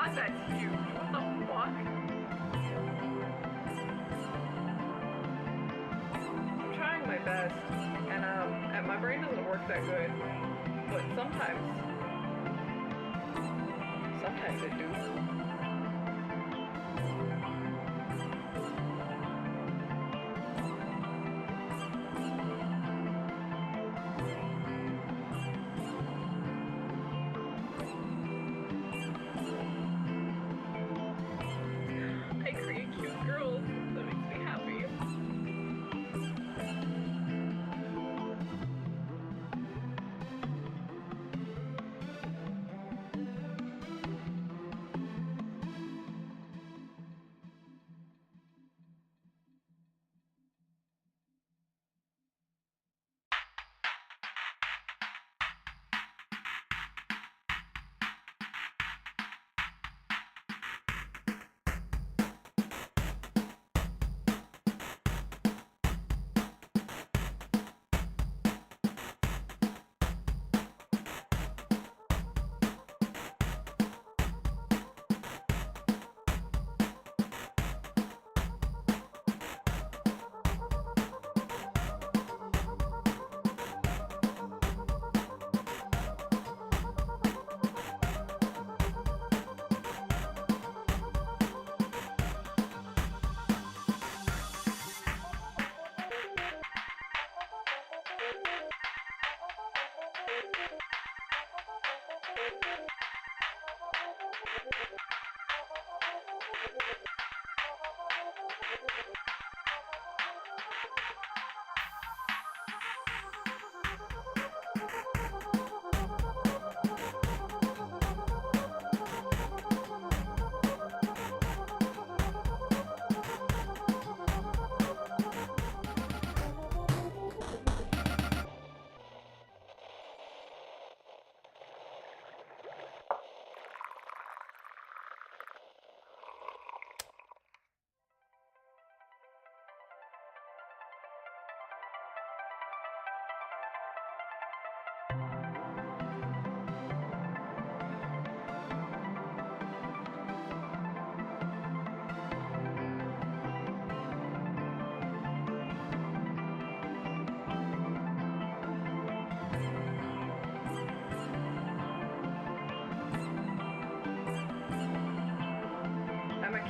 God, that's huge. What the fuck? I'm trying my best, and my brain doesn't work that good, but sometimes it do. I create cute girls. That makes me happy.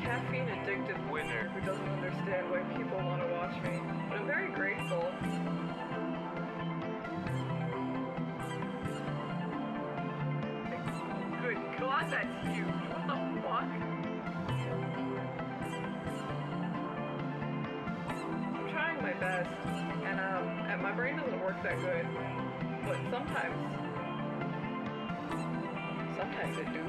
Caffeine addicted winner who doesn't understand why people want to watch me, but I'm very grateful. Good God, that's huge. What the fuck? I'm trying my best, and my brain doesn't work that good, but sometimes it do.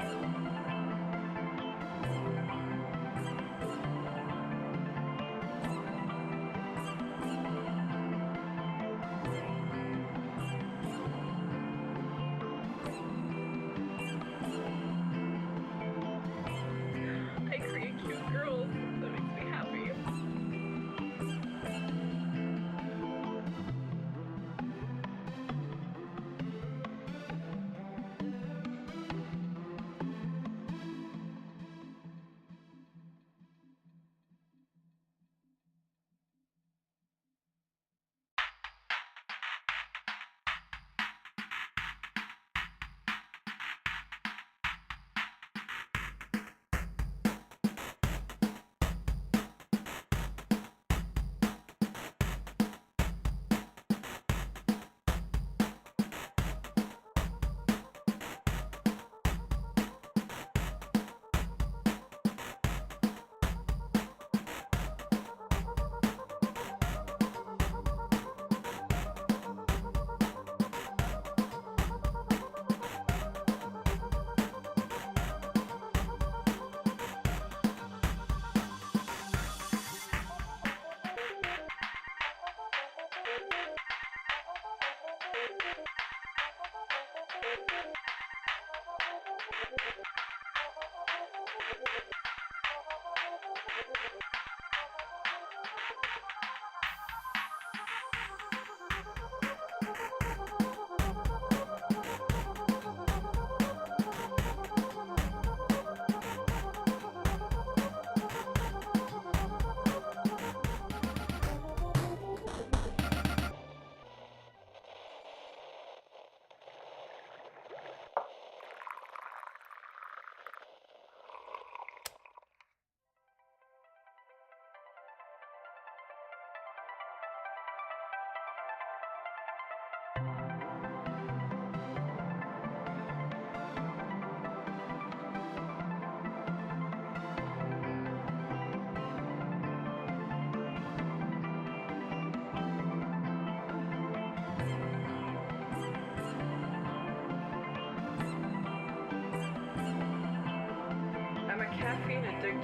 I create cute girls. That makes me happy.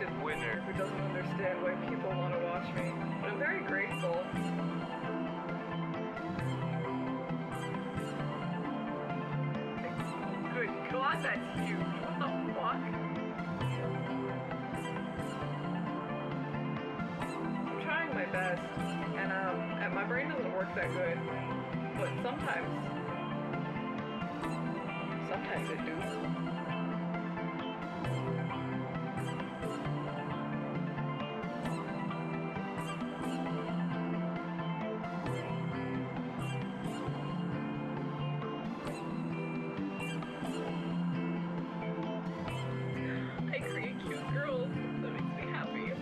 addicted winner who doesn't understand why people want to watch me, but I'm very grateful. Good God, that's huge. What the fuck? I'm trying my best, and my brain doesn't work that good, but sometimes it do. I create cute girls. That makes me happy.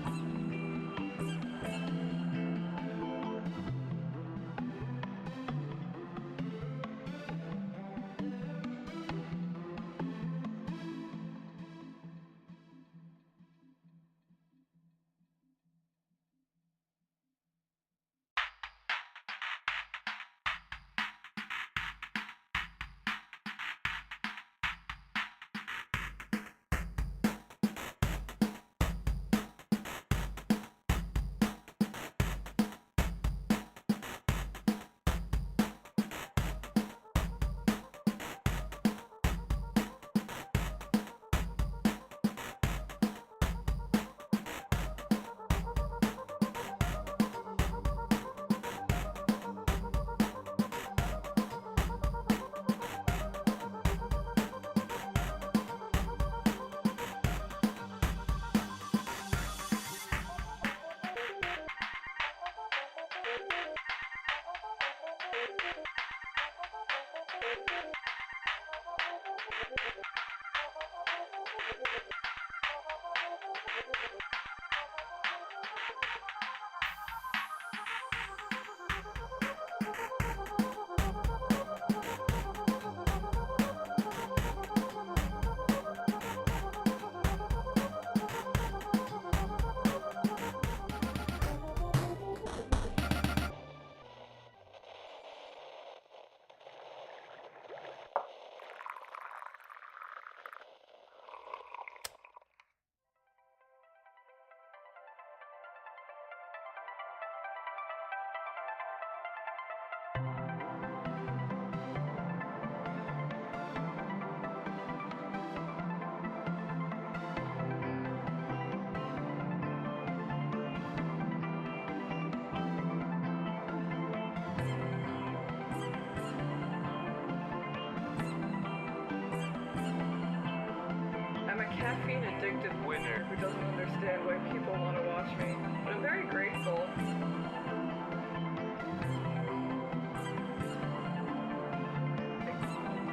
I'm a caffeine-addicted winner who doesn't understand why people want to watch me, but I'm very grateful.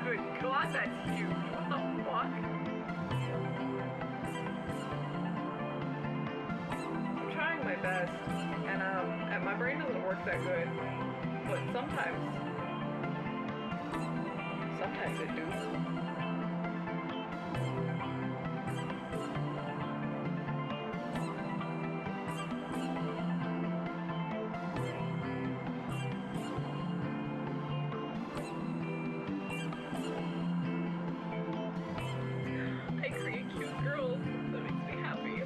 Good God, that's huge. What the fuck? I'm trying my best, and my brain doesn't work that good, but sometimes it do. I create cute girls. That makes me happy.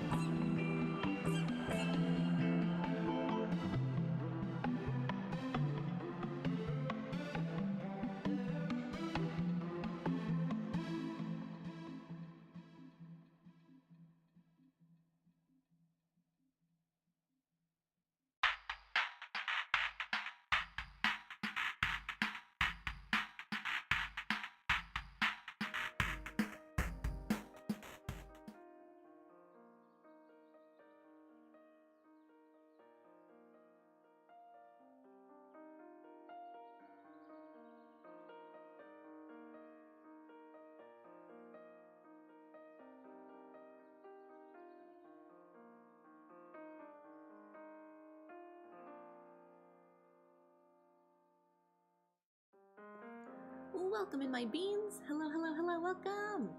Welcome in, my beans. Hello, hello, hello, welcome.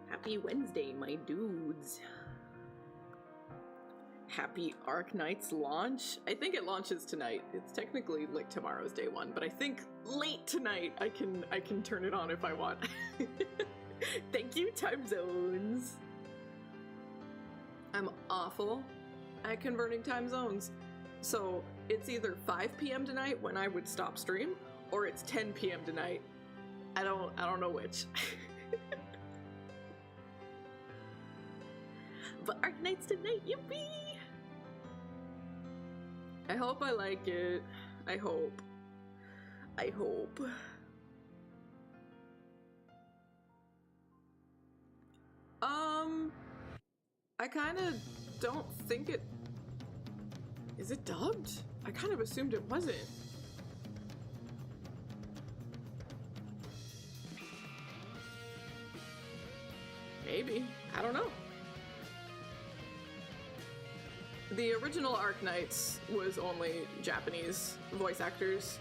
Happy Wednesday, my dudes. Happy Arknight's launch. I think it launches tonight. It's technically like tomorrow's day one, but I think late tonight I can turn it on if I want. Thank you, time zones. I'm awful at converting time zones. So it's either 5 p.m. tonight when I would stop stream, or it's 10 p.m. tonight. I don't know which. But Arc Nights tonight, yippee! I hope I like it. I hope. I hope. I kind of don't think it... Is it dubbed? I kind of assumed it wasn't. Maybe. I don't know. The original Arc Knights was only Japanese voice actors.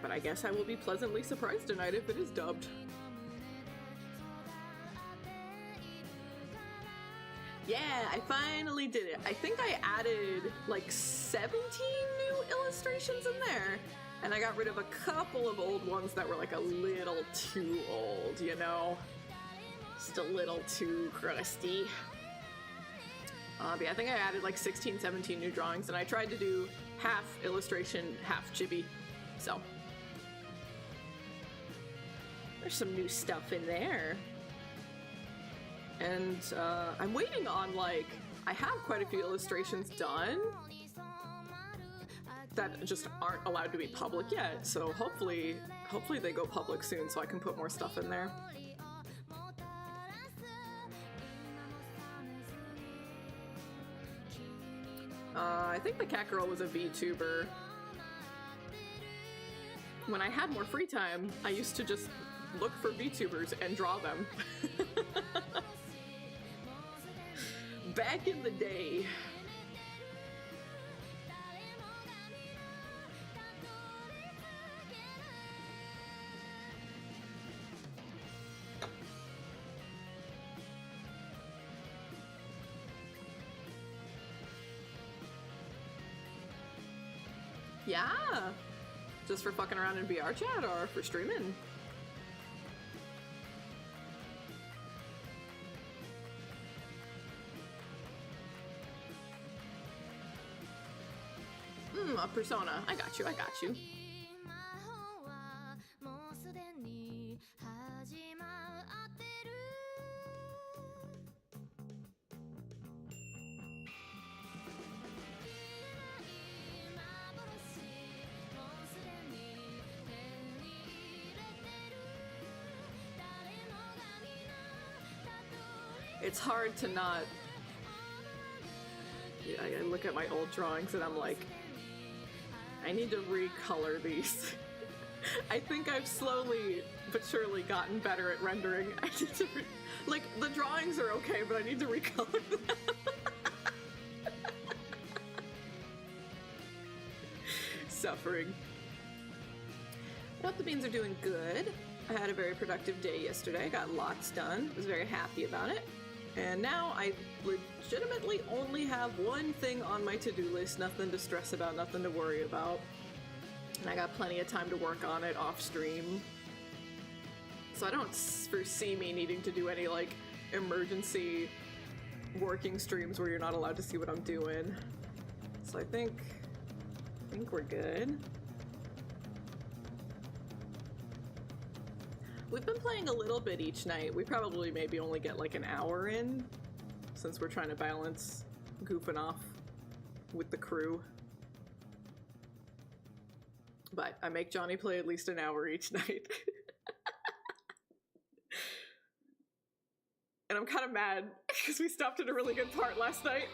But I guess I will be pleasantly surprised tonight if it is dubbed. Yeah, I finally did it. I think I added like 17 new illustrations in there. And I got rid of a couple of old ones that were like a little too old, you know? Just a little too crusty. But yeah, I think I added like 16, 17 new drawings, and I tried to do half illustration, half chibi. So there's some new stuff in there. And I'm waiting on, like, I have quite a few illustrations done that just aren't allowed to be public yet. So hopefully they go public soon so I can put more stuff in there. I think the cat girl was a VTuber. When I had more free time, I used to just look for VTubers and draw them. Back in the day. Yeah, just for fucking around in VR chat or for streaming. A persona. I got you, I got you. It's hard to not... Yeah, I look at my old drawings and I'm like, I need to recolor these. I think I've slowly but surely gotten better at rendering. I need to like, the drawings are okay, but I need to recolor them. Suffering. I hope the beans are doing good. I had a very productive day yesterday. I got lots done. Was very happy about it. And now I legitimately only have one thing on my to-do list, nothing to stress about, nothing to worry about. And I got plenty of time to work on it off stream. So I don't foresee me needing to do any like emergency working streams where you're not allowed to see what I'm doing. So I think we're good. We've been playing a little bit each night. We probably maybe only get like an hour in, since we're trying to balance goofing off with the crew. But I make Johnny play at least an hour each night. And I'm kind of mad, because we stopped at a really good part last night.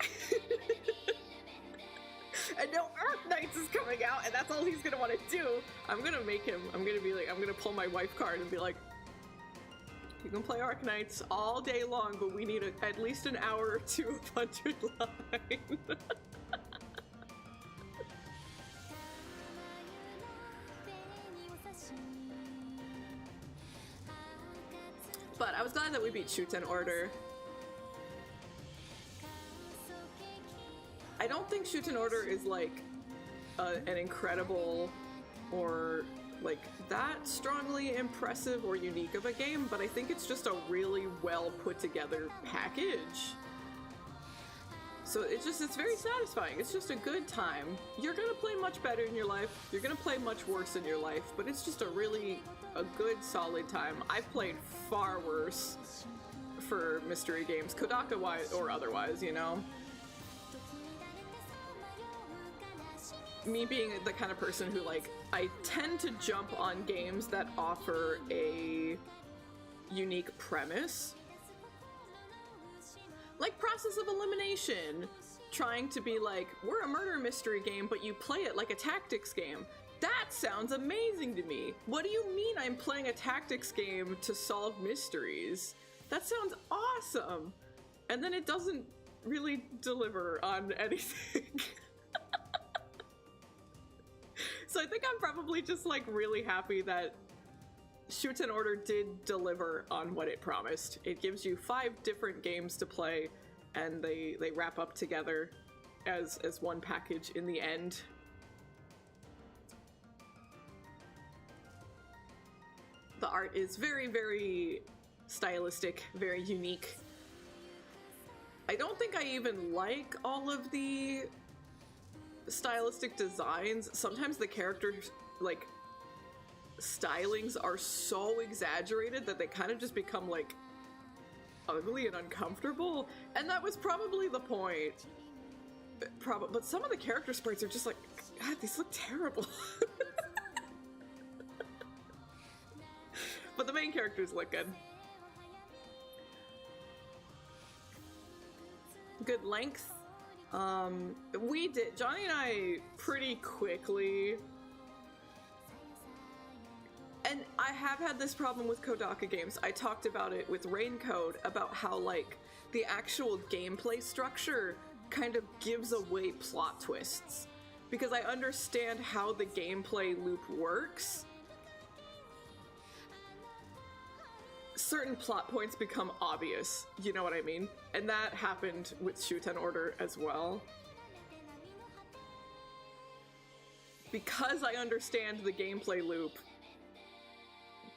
And now Arc Knights is coming out, and that's all he's gonna want to do. I'm gonna make him, I'm gonna pull my wife card and be like, you can play Arc Knights all day long, but we need at least an hour or two of 100 line. But I was glad that we beat Shoots in order. I don't think Shoot and Order is like an incredible or like that strongly impressive or unique of a game, but I think it's just a really well put together package. So it's very satisfying. It's just a good time. You're gonna play much better in your life. You're gonna play much worse in your life, but it's just a good solid time. I've played far worse for mystery games, Kodaka wise or otherwise, you know? Me being the kind of person who, like, I tend to jump on games that offer a unique premise. Like Process of Elimination, trying to be like, we're a murder mystery game, but you play it like a tactics game. That sounds amazing to me. What do you mean I'm playing a tactics game to solve mysteries? That sounds awesome. And then it doesn't really deliver on anything. So I think I'm probably just like really happy that Shoot and Order did deliver on what it promised. It gives you 5 different games to play, and they wrap up together as one package in the end. The art is very, very stylistic, very unique. I don't think I even like all of the stylistic designs. Sometimes the characters, like, stylings are so exaggerated that they kind of just become, like, ugly and uncomfortable. And that was probably the point. But some of the character sprites are just like, God, these look terrible. But the main characters look good. Good length. Johnny and I pretty quickly, and I have had this problem with Kodaka games. I talked about it with Raincode, about how, like, the actual gameplay structure kind of gives away plot twists. Because I understand how the gameplay loop works. Certain plot points become obvious, you know what I mean? And that happened with Shoot and Order as well. Because I understand the gameplay loop,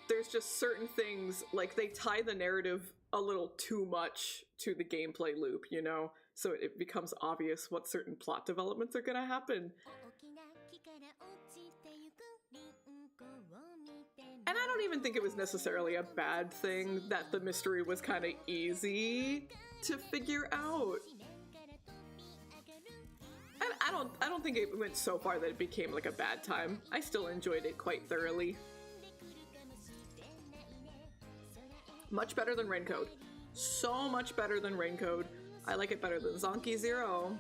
there's just certain things, like they tie the narrative a little too much to the gameplay loop, you know? So it becomes obvious what certain plot developments are gonna happen. And I don't even think it was necessarily a bad thing that the mystery was kind of easy to figure out. And I don't think it went so far that it became like a bad time. I still enjoyed it quite thoroughly. Much better than Raincode. So much better than Raincode. I like it better than Zonky Zero.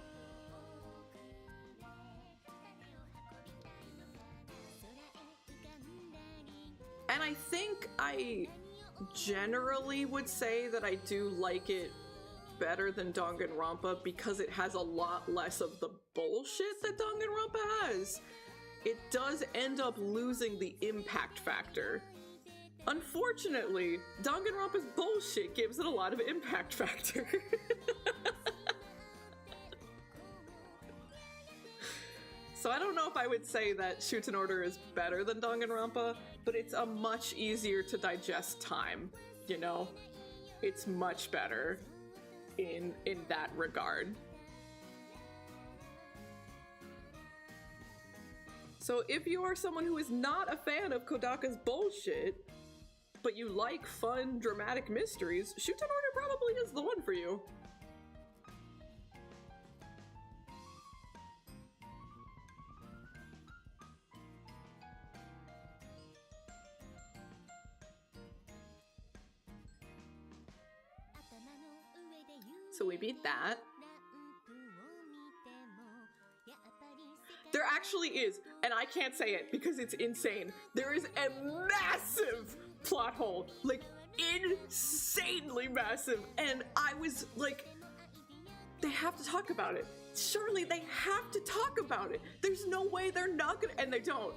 And I think I generally would say that I do like it better than Danganronpa because it has a lot less of the bullshit that Danganronpa has. It does end up losing the impact factor. Unfortunately, Danganronpa's bullshit gives it a lot of impact factor. So I don't know if I would say that Shoot and Order is better than Danganronpa, but it's a much easier to digest time, you know? It's much better in that regard. So if you are someone who is not a fan of Kodaka's bullshit, but you like fun, dramatic mysteries, Shoot and Order probably is the one for you. So we beat that. There actually is, and I can't say it because it's insane. There is a massive plot hole, like insanely massive, and I was like, they have to talk about it. Surely they have to talk about it. There's no way they're not gonna, and they don't.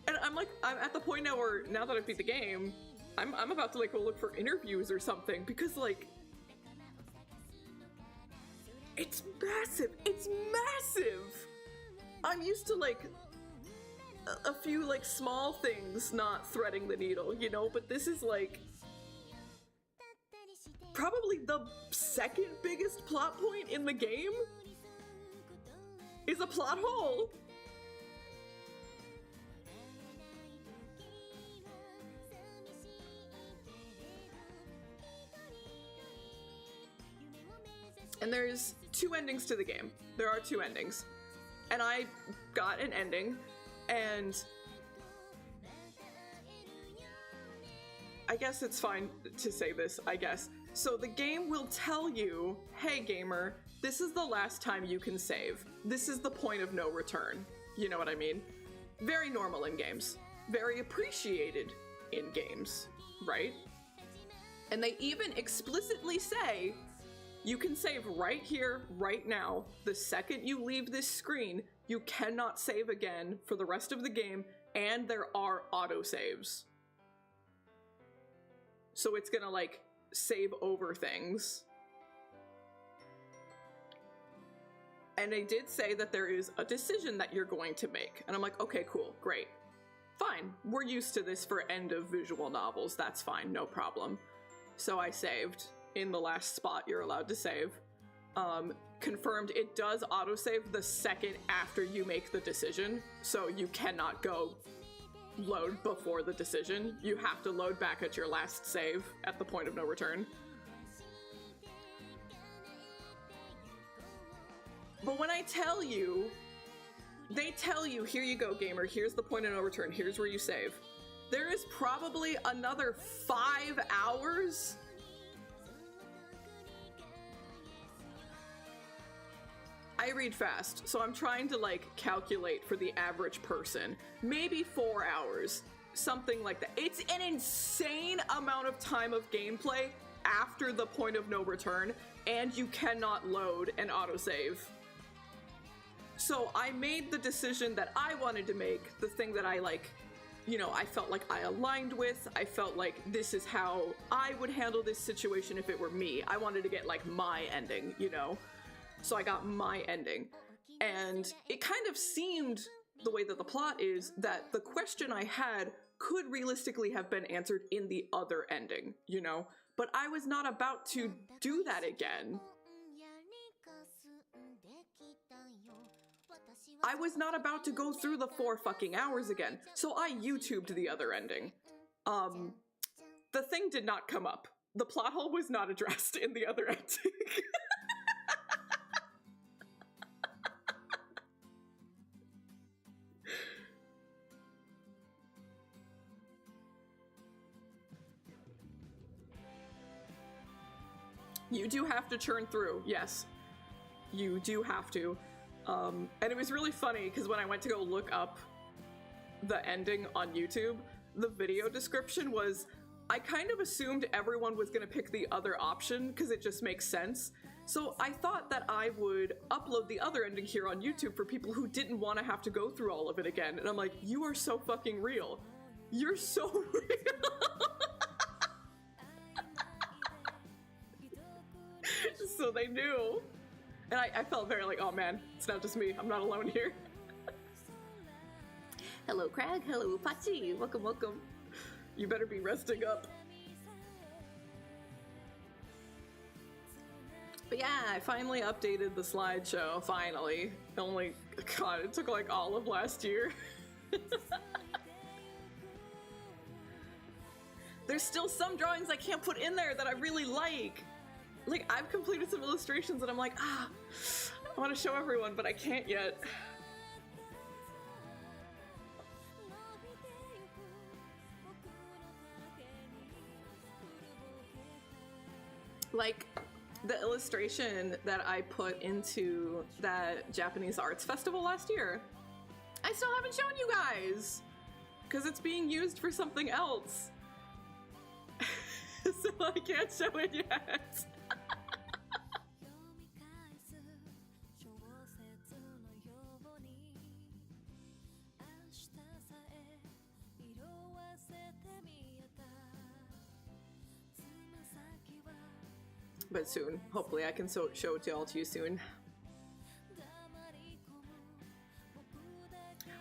And I'm like, I'm at the point now where, now that I beat the game, I'm about to like go look for interviews or something, because like, It's massive. It's massive. I'm used to like a few like small things not threading the needle, you know, but this is like probably the second biggest plot point in the game is a plot hole. And there's two endings to the game. There are two endings. And I got an ending, and I guess it's fine to say this, I guess. So the game will tell you, hey gamer, this is the last time you can save. This is the point of no return. You know what I mean? Very normal in games. Very appreciated in games, right? And they even explicitly say, you can save right here, right now. The second you leave this screen, you cannot save again for the rest of the game, and there are autosaves. So it's gonna like save over things. And they did say that there is a decision that you're going to make. And I'm like, okay, cool, great. Fine, we're used to this for end of visual novels, that's fine, no problem. So I saved in the last spot you're allowed to save. Confirmed it does autosave the second after you make the decision, so you cannot go load before the decision. You have to load back at your last save at the point of no return. But when I tell you, they tell you, here you go, gamer, here's the point of no return, here's where you save. There is probably another 5 hours I read fast, so I'm trying to like calculate for the average person. Maybe 4 hours, something like that. It's an insane amount of time of gameplay after the point of no return, and you cannot load and autosave. So I made the decision that I wanted to make, the thing that I like, you know, I felt like I aligned with. I felt like this is how I would handle this situation if it were me. I wanted to get like my ending, you know? So I got my ending. And it kind of seemed, the way that the plot is, that the question I had could realistically have been answered in the other ending, you know? But I was not about to do that again. I was not about to go through the 4 fucking hours again, so I YouTubed the other ending. The thing did not come up. The plot hole was not addressed in the other ending. You do have to churn through, yes. You do have to. And it was really funny because when I went to go look up the ending on YouTube, the video description was, I kind of assumed everyone was gonna pick the other option because it just makes sense. So I thought that I would upload the other ending here on YouTube for people who didn't want to have to go through all of it again. And I'm like, you are so fucking real. You're so real. So they knew. And I felt very like, oh man, it's not just me. I'm not alone here. Hello, Crag. Hello, Pachi. Welcome, welcome. You better be resting up. But yeah, I finally updated the slideshow, finally. Only, God, it took like all of last year. There's still some drawings I can't put in there that I really like. Like, I've completed some illustrations and I'm like, I want to show everyone, but I can't yet. Like, the illustration that I put into that Japanese Arts Festival last year, I still haven't shown you guys, because it's being used for something else. So I can't show it yet. But soon, hopefully I can show it to all to you soon.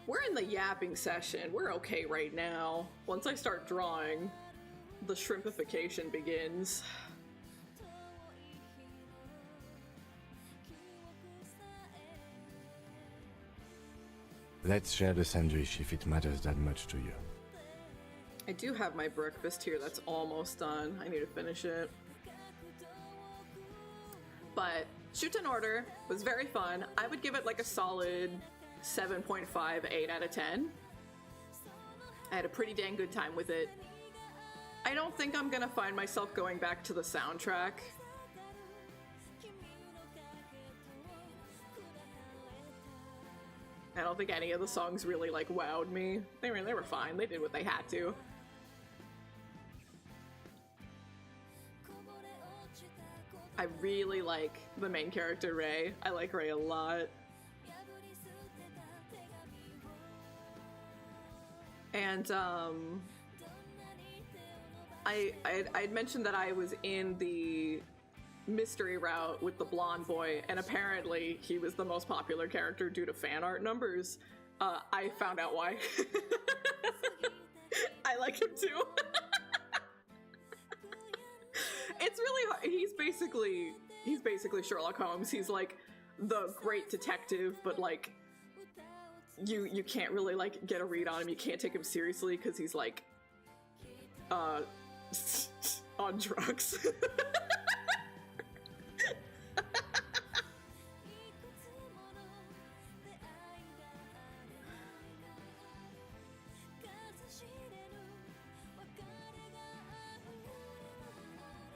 We're in the yapping session. We're okay right now. Once I start drawing, the shrimpification begins. Let's share the sandwich if it matters that much to you. I do have my breakfast here that's almost done. I need to finish it. But Shoot in Order was very fun. I would give it like a solid 7.5, 8 out of 10. I had a pretty dang good time with it. I don't think I'm gonna find myself going back to the soundtrack. I don't think any of the songs really like wowed me. They were fine. They did what they had to. I really like the main character, Rei. I like Rei a lot. And I'd mentioned that I was in the mystery route with the blonde boy, and apparently he was the most popular character due to fan art numbers. I found out why. I like him too. It's really hard. He's basically Sherlock Holmes. He's like the great detective, but like you can't really like get a read on him. You can't take him seriously because he's like on drugs.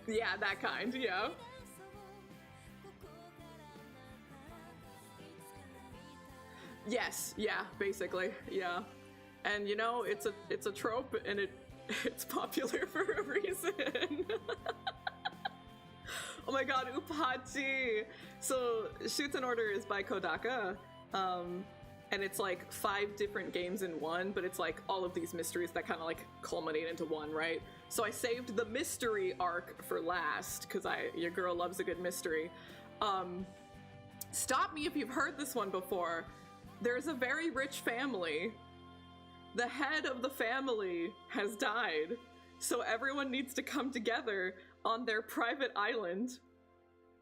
Yeah, that kind, yeah. Yes, yeah, basically, yeah. And you know, it's a trope, and it's popular for a reason. Oh my god, Upachi! So, Shoot in Order is by Kodaka, and it's like 5 different games in one, but it's like all of these mysteries that kind of like culminate into one, right? So I saved the mystery arc for last, because your girl loves a good mystery. Stop me if you've heard this one before. There's a very rich family. The head of the family has died, so everyone needs to come together on their private island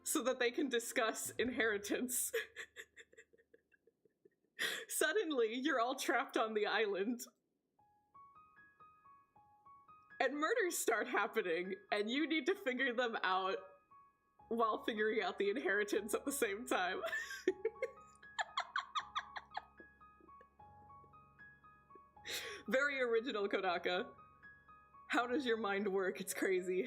so that they can discuss inheritance. Suddenly, you're all trapped on the island. And murders start happening, and you need to figure them out while figuring out the inheritance at the same time. Very original, Kodaka. How does your mind work? It's crazy.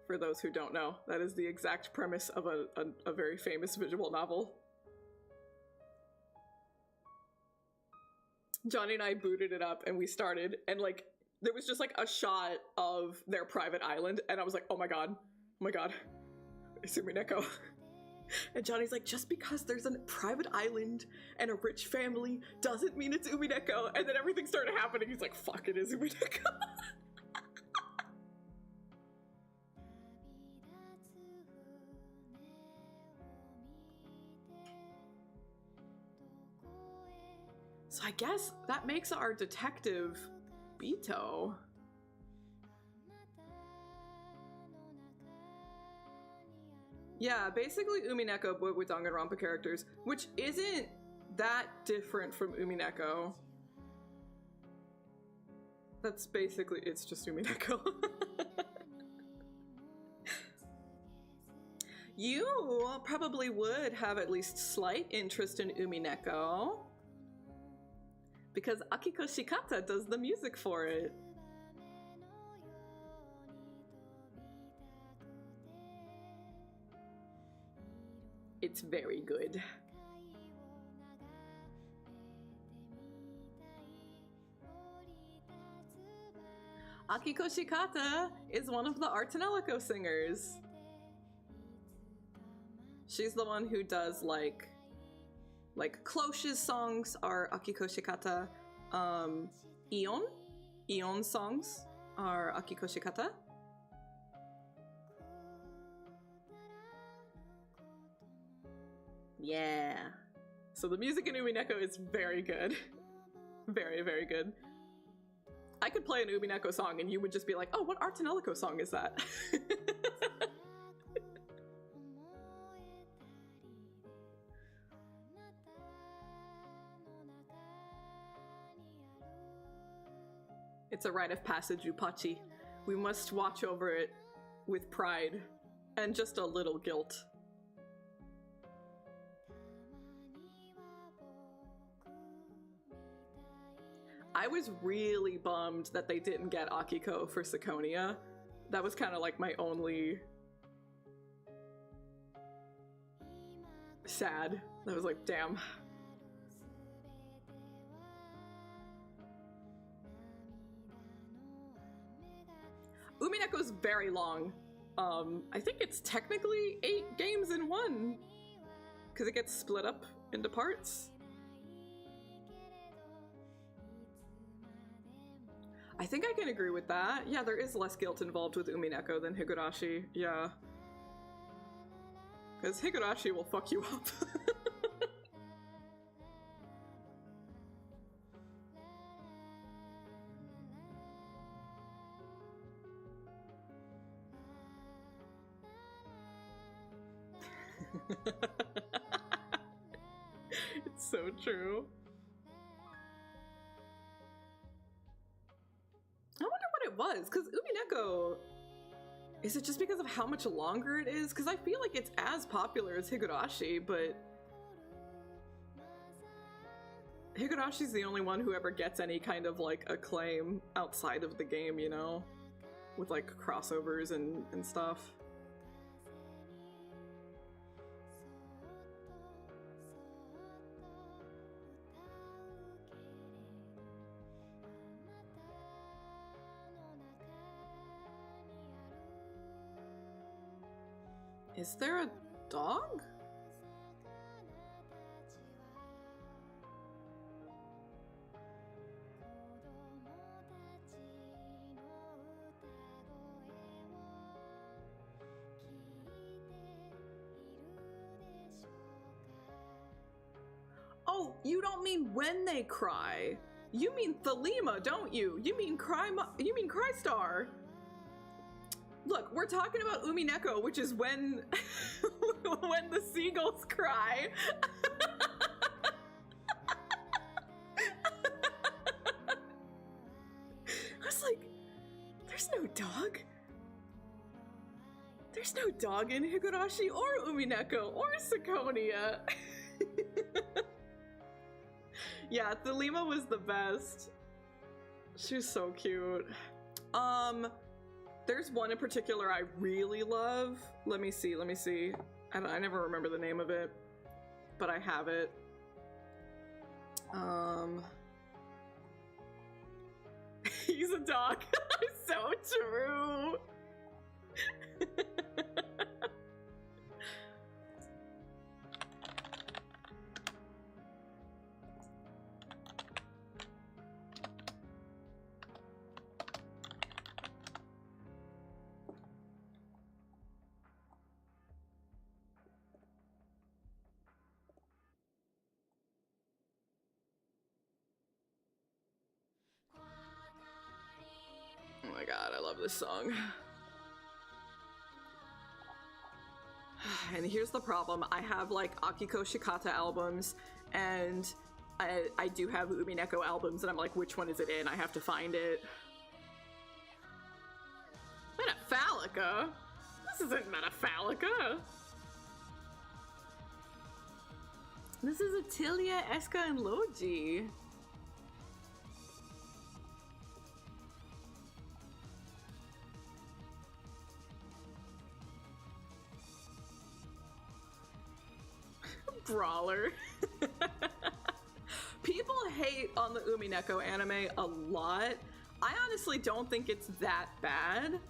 For those who don't know, that is the exact premise of a very famous visual novel. Johnny and I booted it up and we started, and like there was just like a shot of their private island, and I was like, oh my god, it's Umineko. And Johnny's like, just because there's a private island and a rich family doesn't mean it's Umineko. And then everything started happening. He's like, fuck, it is Umineko. So I guess that makes our detective Bito. Yeah, basically Umineko but with Danganronpa characters, which isn't that different from Umineko. That's basically, it's just Umineko. You probably would have at least slight interest in Umineko, because Akiko Shikata does the music for it. It's very good. Akiko Shikata is one of the Artanelico singers. She's the one who does like Cloche's songs are Akiko Shikata. Eon songs our Akiko Shikata. Yeah. So the music in Umineko is very good. Very, very good. I could play an Umineko song and you would just be like, oh, what Art Anelico song is that? It's a rite of passage, Upachi. We must watch over it with pride and just a little guilt. I was really bummed that they didn't get Akiko for Syconia. That was kind of like my only sad. I was like, damn. Umineko's very long. I think it's technically 8 games in one, because it gets split up into parts. I think I can agree with that. Yeah, there is less guilt involved with Umineko than Higurashi. Yeah. Because Higurashi will fuck you up. It's so true. I wonder what it was, because Umineko, is it just because of how much longer it is? Because I feel like it's as popular as Higurashi, but Higurashi's the only one who ever gets any kind of like acclaim outside of the game, you know? With like crossovers and stuff. Is there a dog? Oh, you don't mean when they cry. You mean Thelema, don't you? You mean Crystar. Look, we're talking about Umineko, which is when when the seagulls cry. I was like, there's no dog. There's no dog in Higurashi or Umineko or Syconia. Yeah, Thelema was the best. She was so cute. There's one in particular I really love. Let me see. I never remember the name of it, but I have it. He's a dog. So true. Oh my god, I love this song. And here's the problem. I have like Akiko Shikata albums, and I do have Umineko albums, and I'm like, which one is it in? I have to find it. Metafalica? This isn't Metafalica. This is Attilia, Eska, and Logi. Brawler. People hate on the Umineko anime a lot. I honestly don't think it's that bad.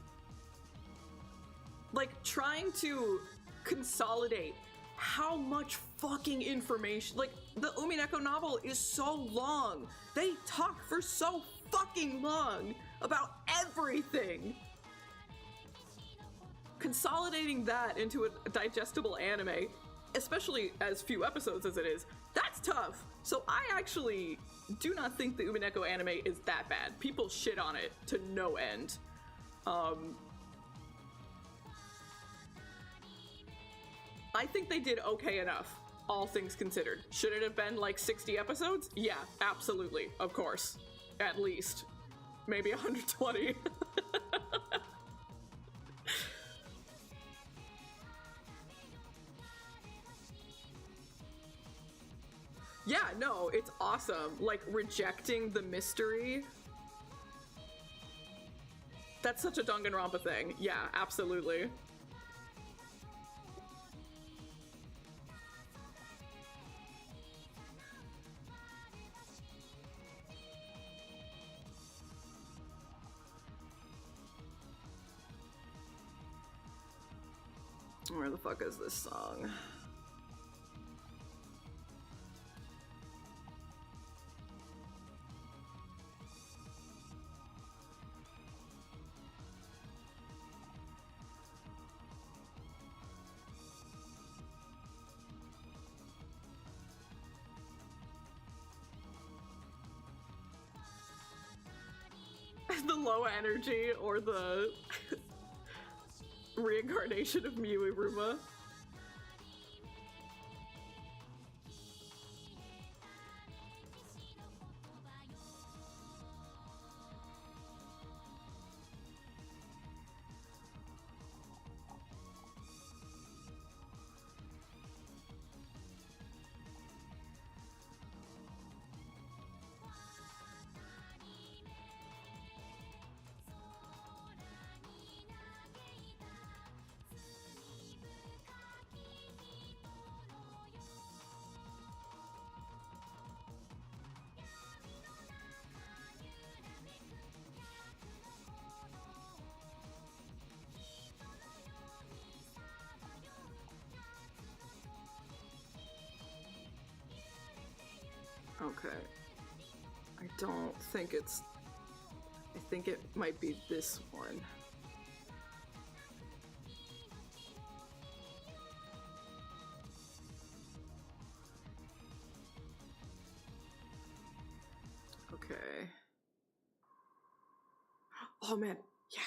Like, trying to consolidate how much fucking information, like, the Umineko novel is so long. They talk for so fucking long about everything. Consolidating that into a digestible anime, especially as few episodes as it is, that's tough. So I actually do not think the Umineko anime is that bad. People shit on it to no end. I think they did okay enough, all things considered. Should it have been like 60 episodes? Yeah, absolutely, of course. At least. Maybe 120. Yeah, no, it's awesome. Like, rejecting the mystery. That's such a Danganronpa thing. Yeah, absolutely. Where the fuck is this song? The low energy or the reincarnation of Miu Iruma. Okay. I don't think it's... I think it might be this one. Okay. Oh man, yeah.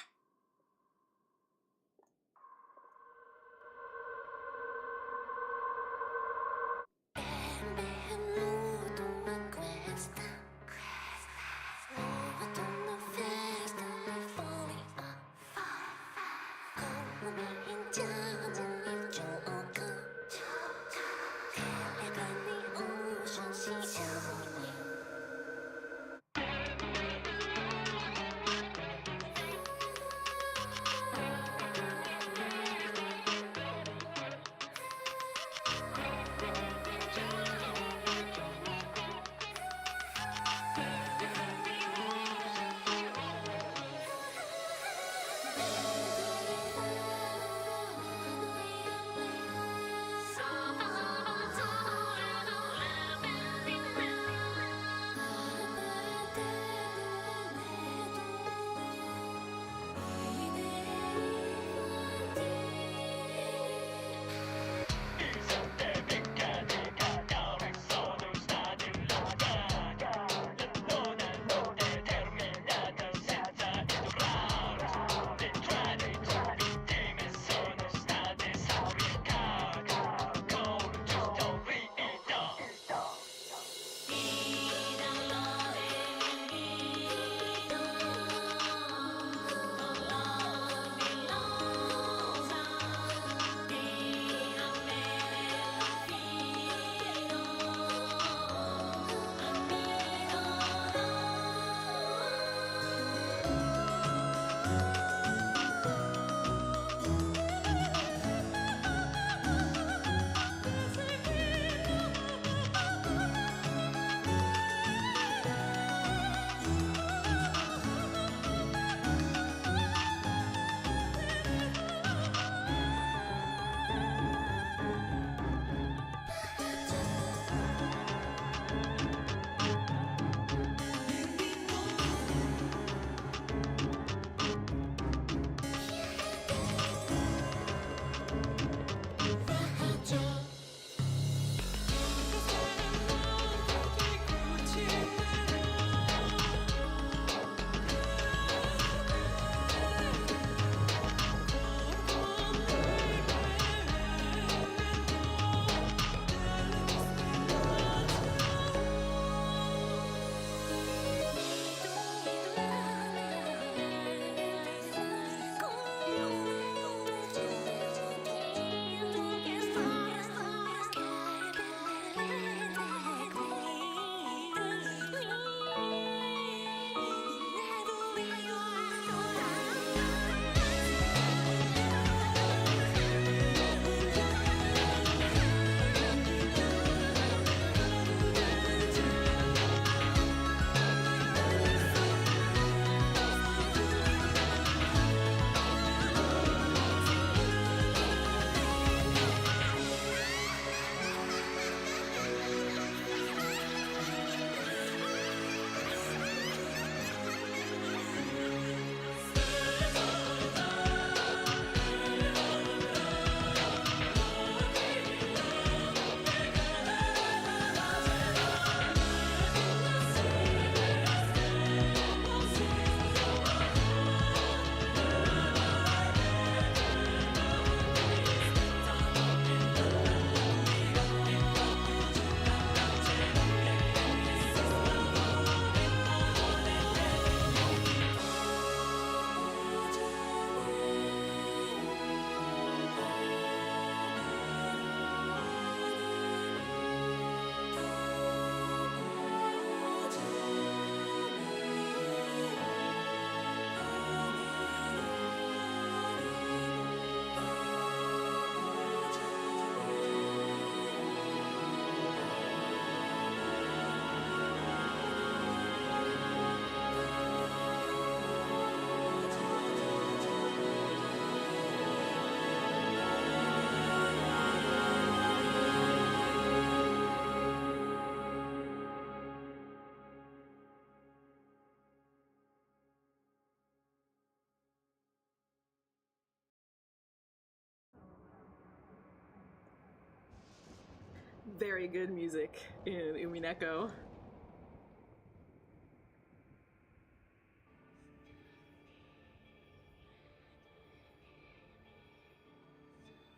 very good music in Umineko.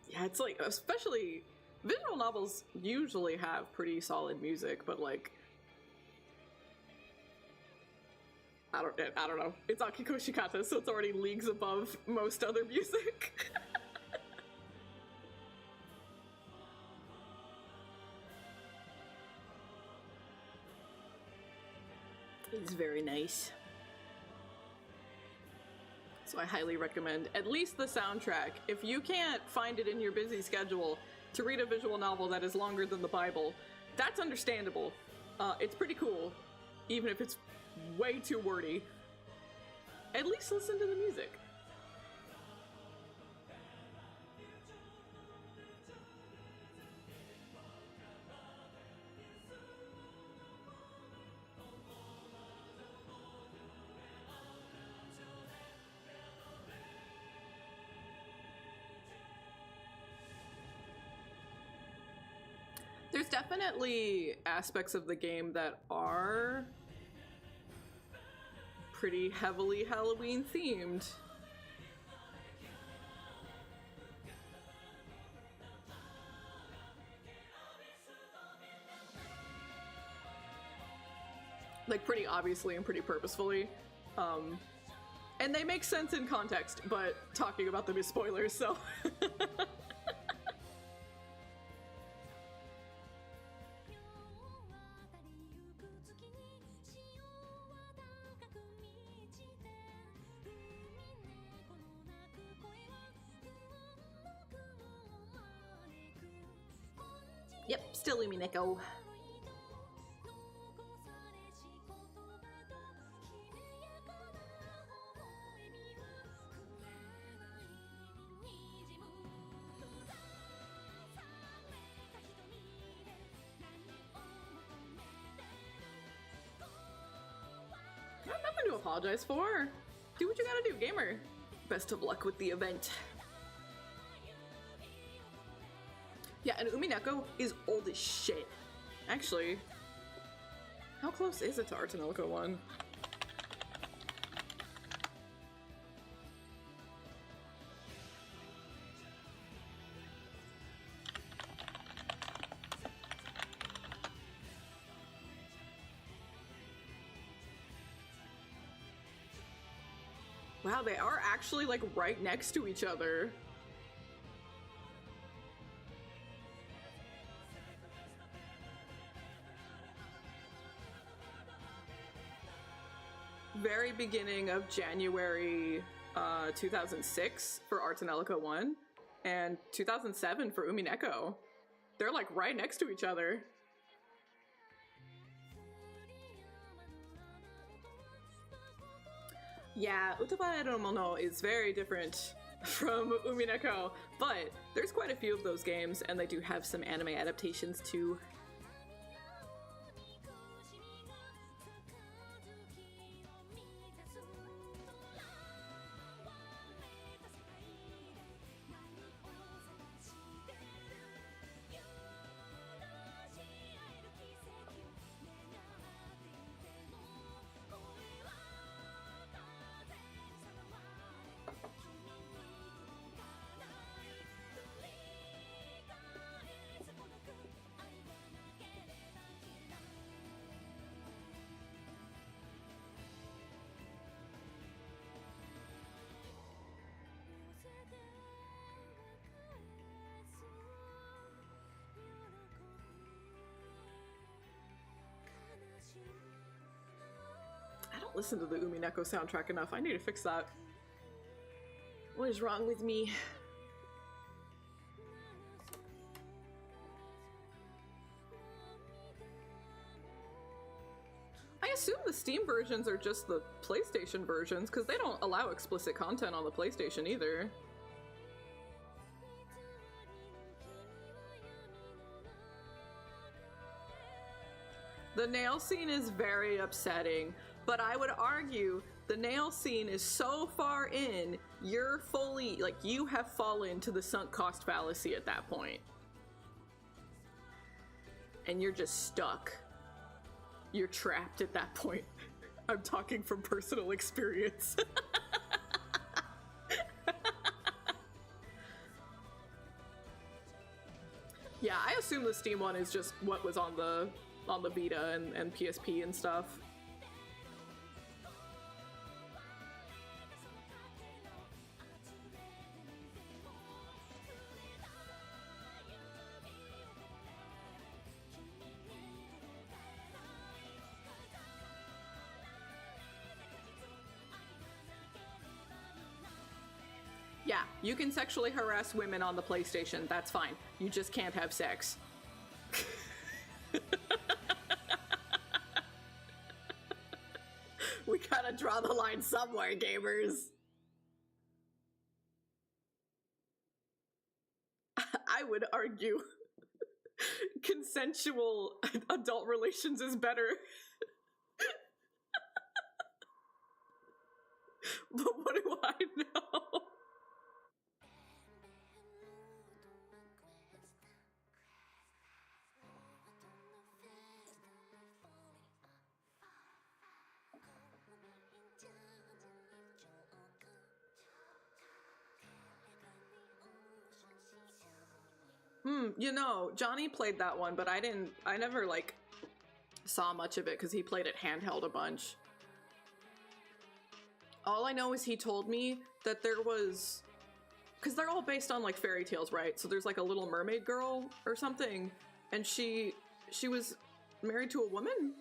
Yeah, it's like, especially visual novels usually have pretty solid music, but like, I don't know. It's Akiko Shikata, so it's already leagues above most other music. It's very nice. So I highly recommend at least the soundtrack. If you can't find it in your busy schedule to read a visual novel that is longer than the Bible, that's understandable. It's pretty cool, even if it's way too wordy. At least listen to the music. There's definitely aspects of the game that are pretty heavily Halloween themed. Like, pretty obviously and pretty purposefully. And they make sense in context, but talking about them is spoilers, so... Yep, still Umineko. Nothing to apologize for. Do what you gotta do, gamer. Best of luck with the event. Yeah, and Umineko is old as shit. Actually, how close is it to Artanelico 1? Wow, they are actually like right next to each other. Very beginning of January 2006 for Artanelico 1 and 2007 for Umineko. They're like right next to each other. Yeah, Utabare no Mono is very different from Umineko, but there's quite a few of those games and they do have some anime adaptations too. I don't listen to the Umineko soundtrack enough. I need to fix that. What is wrong with me? I assume the Steam versions are just the PlayStation versions, because they don't allow explicit content on the PlayStation either. The nail scene is very upsetting, but I would argue the nail scene is so far in, you're fully, like, you have fallen to the sunk cost fallacy at that point. and you're just stuck. You're trapped at that point. I'm talking from personal experience. Yeah, I assume the Steam one is just what was on the Vita and PSP and stuff. Yeah, you can sexually harass women on the PlayStation, that's fine. You just can't have sex. We gotta draw the line somewhere, gamers. I would argue consensual adult relations is better. But what do I know? You know, Johnny played that one, but I never, like, saw much of it because he played it handheld a bunch. All I know is he told me that there was... Because they're all based on, like, fairy tales, right? So there's, like, a little mermaid girl or something, and she was married to a woman?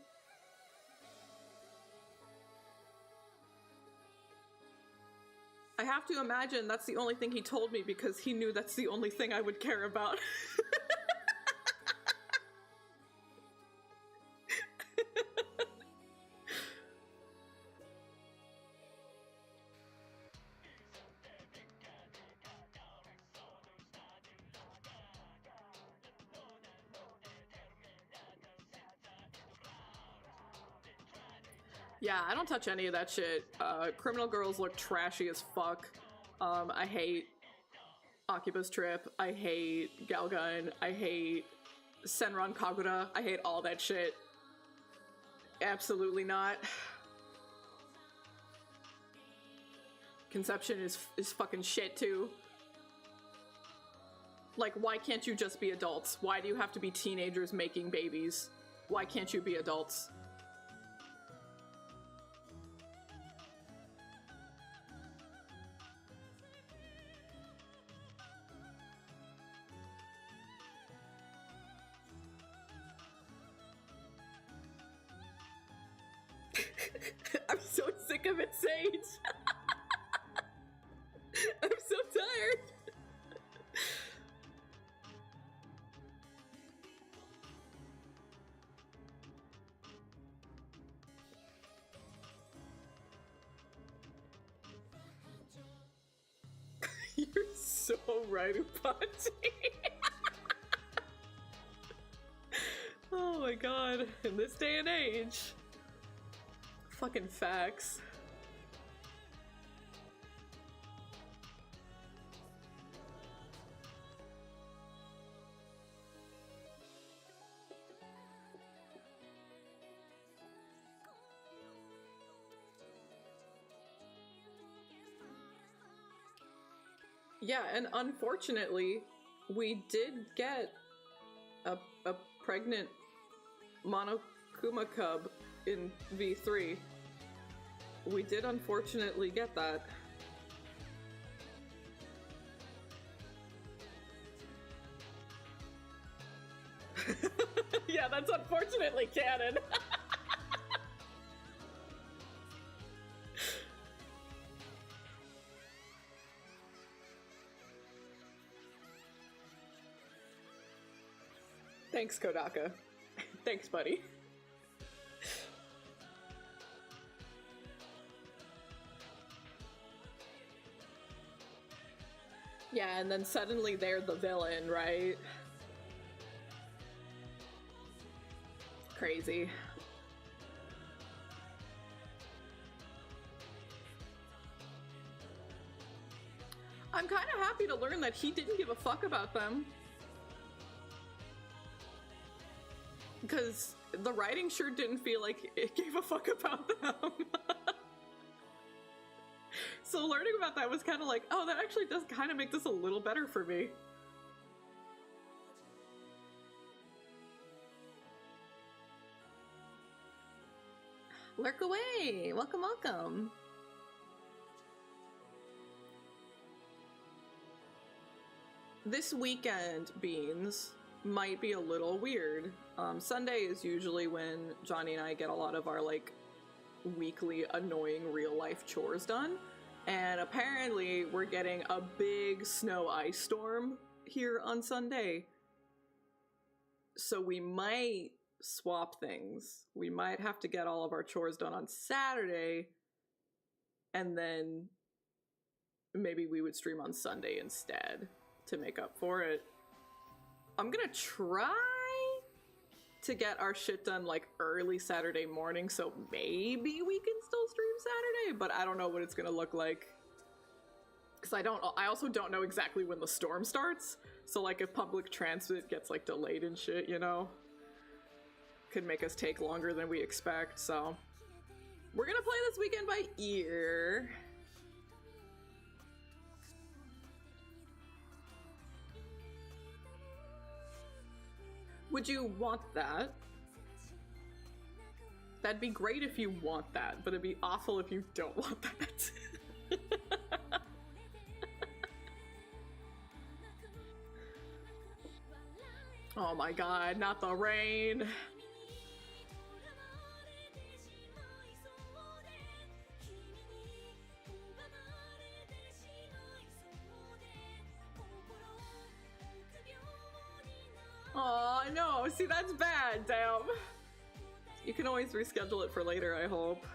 I have to imagine that's the only thing he told me because he knew that's the only thing I would care about. Yeah, I don't touch any of that shit. Criminal Girls look trashy as fuck. I hate Oculus Trip. I hate Galgun. I hate Senran Kagura. I hate all that shit. Absolutely not. Conception is fucking shit too. Like, why can't you just be adults? Why do you have to be teenagers making babies? Why can't you be adults? I'm so sick of it, Sage. I'm so tired. You're so right, Upati. Oh my god, in this day and age. Fucking facts. Yeah, and unfortunately, we did get a pregnant Monokuma cub in V3. We did unfortunately get that. Yeah, that's unfortunately canon. Thanks, Kodaka. Thanks, buddy. Yeah, and then suddenly they're the villain, right? Crazy. I'm kind of happy to learn that he didn't give a fuck about them. Because the writing sure didn't feel like it gave a fuck about them. So learning about that was kind of like, oh, that actually does kind of make this a little better for me. Lurk away! Welcome, welcome! This weekend, Beans, might be a little weird. Sunday is usually when Johnny and I get a lot of our, like, weekly annoying real-life chores done. And apparently we're getting a big snow ice storm here on Sunday. So we might swap things. We might have to get all of our chores done on Saturday, and then maybe we would stream on Sunday instead to make up for it. I'm gonna try to get our shit done like early Saturday morning, so maybe we can still stream Saturday, but I don't know what it's gonna look like. Because I also don't know exactly when the storm starts, so like if public transit gets like delayed and shit, you know, could make us take longer than we expect, so we're gonna play this weekend by ear. Would you want that? That'd be great if you want that, but it'd be awful if you don't want that. Oh my god, not the rain. Oh no, see that's bad, damn. You can always reschedule it for later, I hope.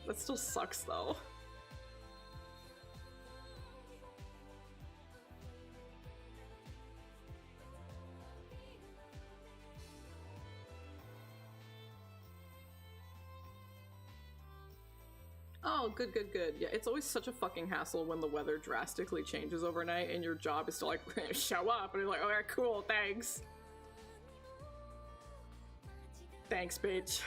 That still sucks though. Oh, good, good, good. Yeah, it's always such a fucking hassle when the weather drastically changes overnight and your job is to like show up and you're like, okay, cool, thanks. Thanks, bitch.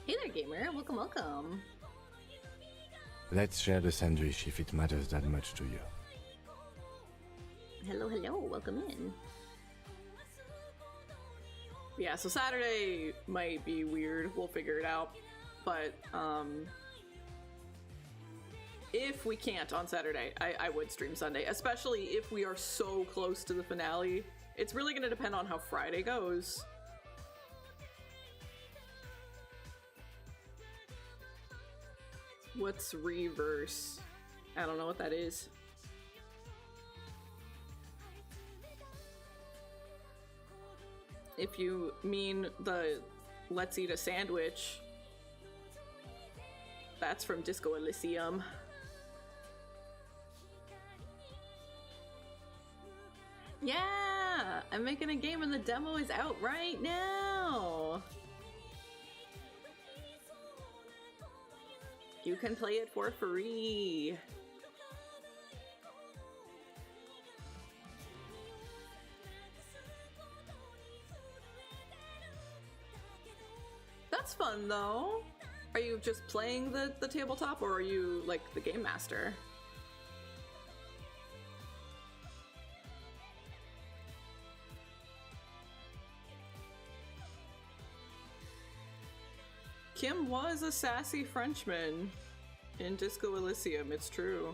Hey there, gamer. Welcome, welcome. Let's share the sandwich if it matters that much to you. Hello, hello. Welcome in. Yeah, so Saturday might be weird. We'll figure it out. But, if we can't on Saturday, I would stream Sunday, especially if we are so close to the finale. It's really gonna depend on how Friday goes. What's reverse? I don't know what that is. If you mean the let's eat a sandwich, that's from Disco Elysium. Yeah! I'm making a game and the demo is out right now! You can play it for free! That's fun though! Are you just playing the tabletop or are you like the game master? Kim was a sassy Frenchman in Disco Elysium, it's true.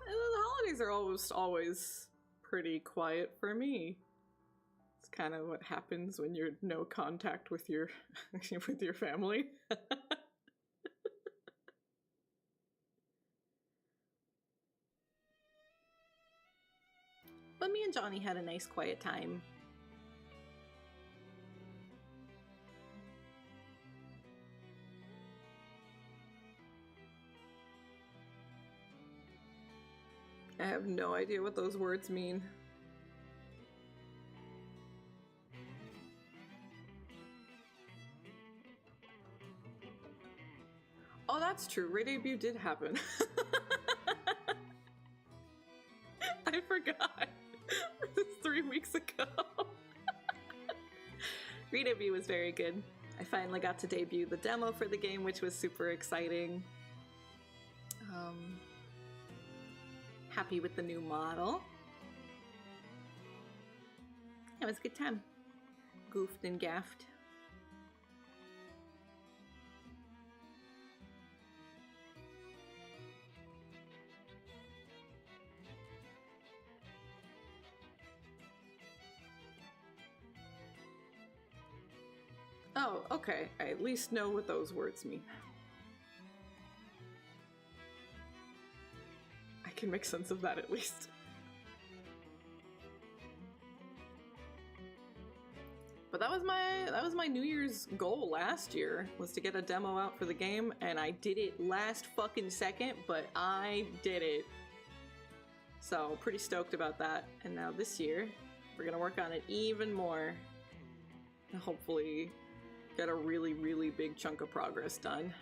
The holidays are almost always pretty quiet for me. It's kind of what happens when you're no contact with your with your family. But me and Johnny had a nice quiet time. I have no idea what those words mean. Oh, that's true. Re-debut did happen. I forgot. This is 3 weeks ago. Re-debut was very good. I finally got to debut the demo for the game, which was super exciting. Happy with the new model. It was a good time. Goofed and gaffed. Oh, okay. I at least know what those words mean. I can make sense of that at least. But that was my New Year's goal last year, was to get a demo out for the game, and I did it last fucking second, but I did it. So, pretty stoked about that. And now this year, we're gonna work on it even more. And hopefully get a really, really big chunk of progress done.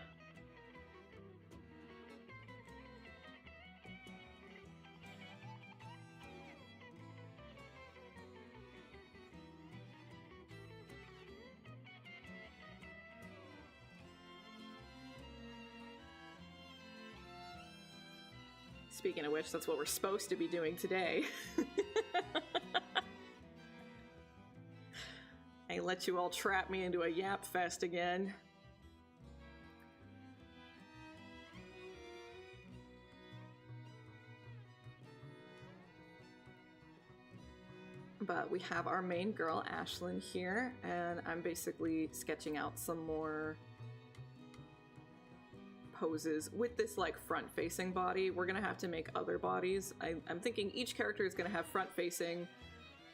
Speaking of which, that's what we're supposed to be doing today. I let you all trap me into a yap fest again. But we have our main girl, Ashlyn, here, and I'm basically sketching out some more poses with this like front-facing body. We're gonna have to make other bodies. I'm thinking each character is gonna have front-facing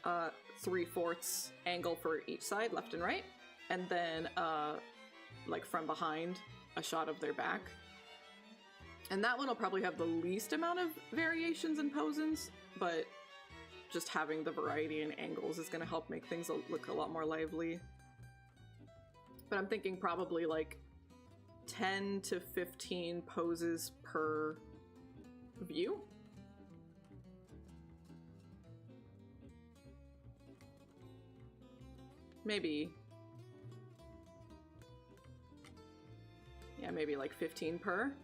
3/4 angle for each side, left and right, and then like from behind, a shot of their back. And that one will probably have the least amount of variations and poses, but just having the variety in angles is gonna help make things look a lot more lively. But I'm thinking probably like 10 to 15 poses per view. Maybe. Yeah, maybe like 15 per.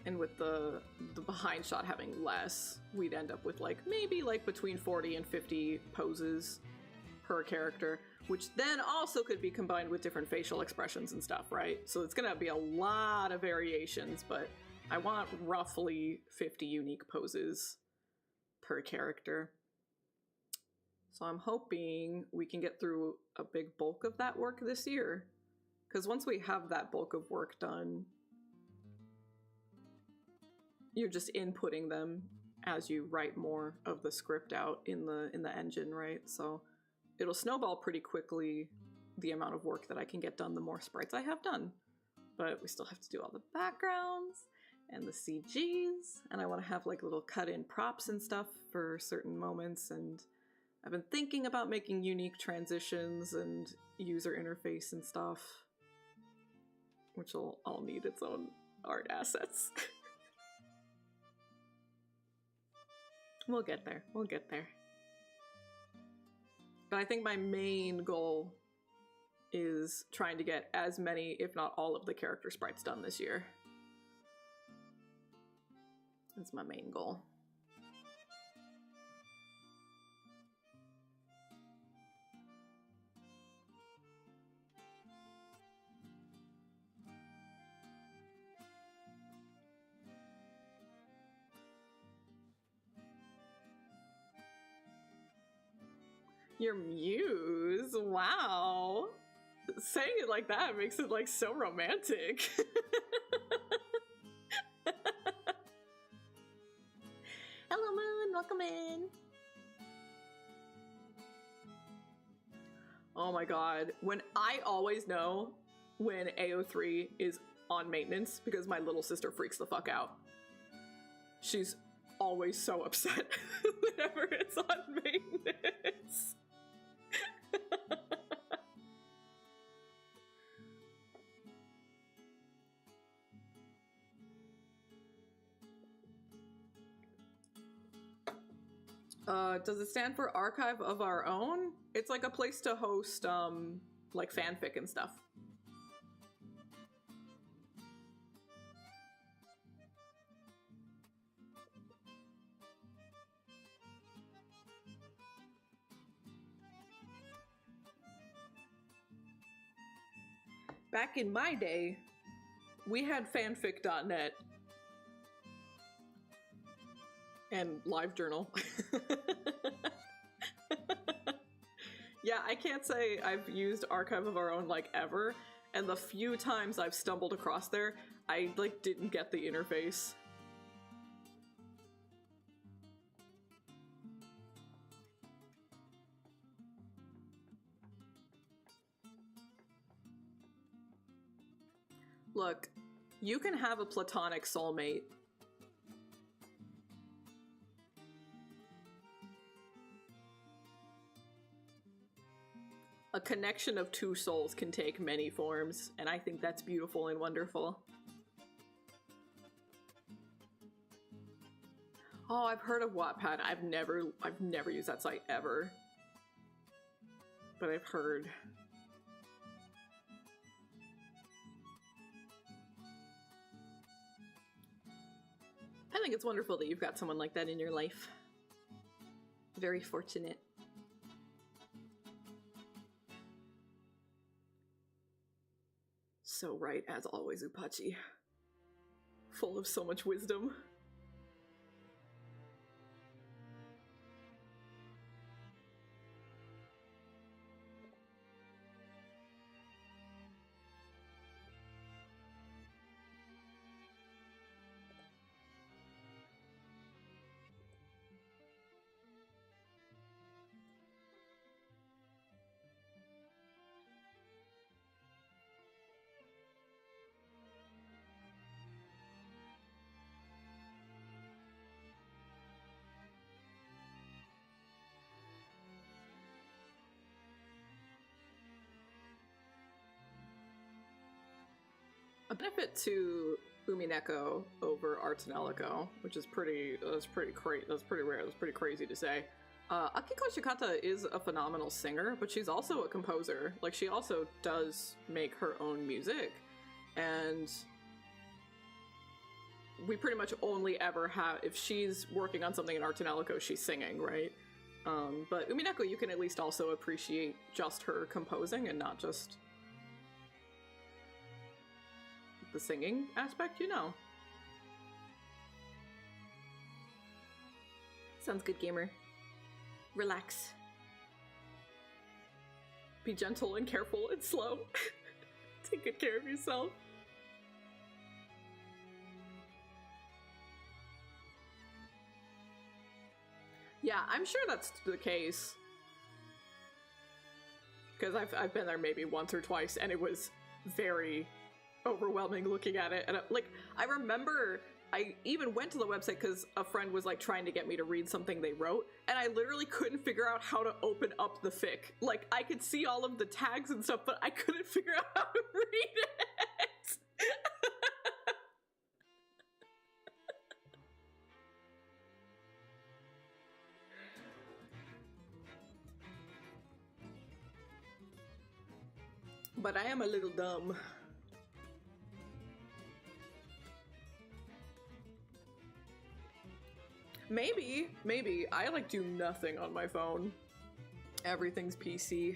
And with the behind shot having less, we'd end up with like maybe like between 40 and 50 poses per character, which then also could be combined with different facial expressions and stuff, right? So it's gonna be a lot of variations, but I want roughly 50 unique poses per character. So I'm hoping we can get through a big bulk of that work this year. Because once we have that bulk of work done, you're just inputting them as you write more of the script out in the engine, right? So it'll snowball pretty quickly, the amount of work that I can get done, the more sprites I have done. But we still have to do all the backgrounds and the CGs, and I want to have like little cut-in props and stuff for certain moments, and I've been thinking about making unique transitions and user interface and stuff, which will all need its own art assets. We'll get there. We'll get there. But I think my main goal is trying to get as many, if not all, of the character sprites done this year. That's my main goal. Your muse? Wow. Saying it like that makes it like so romantic. Hello, Moon. Welcome in. Oh my god. I always know when AO3 is on maintenance because my little sister freaks the fuck out. She's always so upset whenever it's on maintenance. Does it stand for Archive of Our Own? It's like a place to host, like fanfic and stuff. Back in my day, we had fanfic.net and LiveJournal. Yeah, I can't say I've used Archive of Our Own like ever, and the few times I've stumbled across there, I like didn't get the interface. Look, you can have a platonic soulmate. A connection of two souls can take many forms, and I think that's beautiful and wonderful. Oh, I've heard of Wattpad. I've never used that site ever. But I've heard. I think it's wonderful that you've got someone like that in your life. Very fortunate. So right, as always, Upachi. Full of so much wisdom. A benefit to Umineko over Artanelico, which is that's pretty rare, that's pretty crazy to say. Akiko Shikata is a phenomenal singer, but she's also a composer. Like, she also does make her own music, and we pretty much only ever have, if she's working on something in Artanelico, she's singing, right? But Umineko, you can at least also appreciate just her composing and not just the singing aspect, you know. Sounds good, gamer. Relax. Be gentle and careful and slow. Take good care of yourself. Yeah, I'm sure that's the case. Because I've been there maybe once or twice, and it was very overwhelming looking at it. And I remember I even went to the website because a friend was like trying to get me to read something they wrote, and I literally couldn't figure out how to open up the fic. Like, I could see all of the tags and stuff, but I couldn't figure out how to read it. But I am a little dumb. Maybe. I like do nothing on my phone. Everything's PC.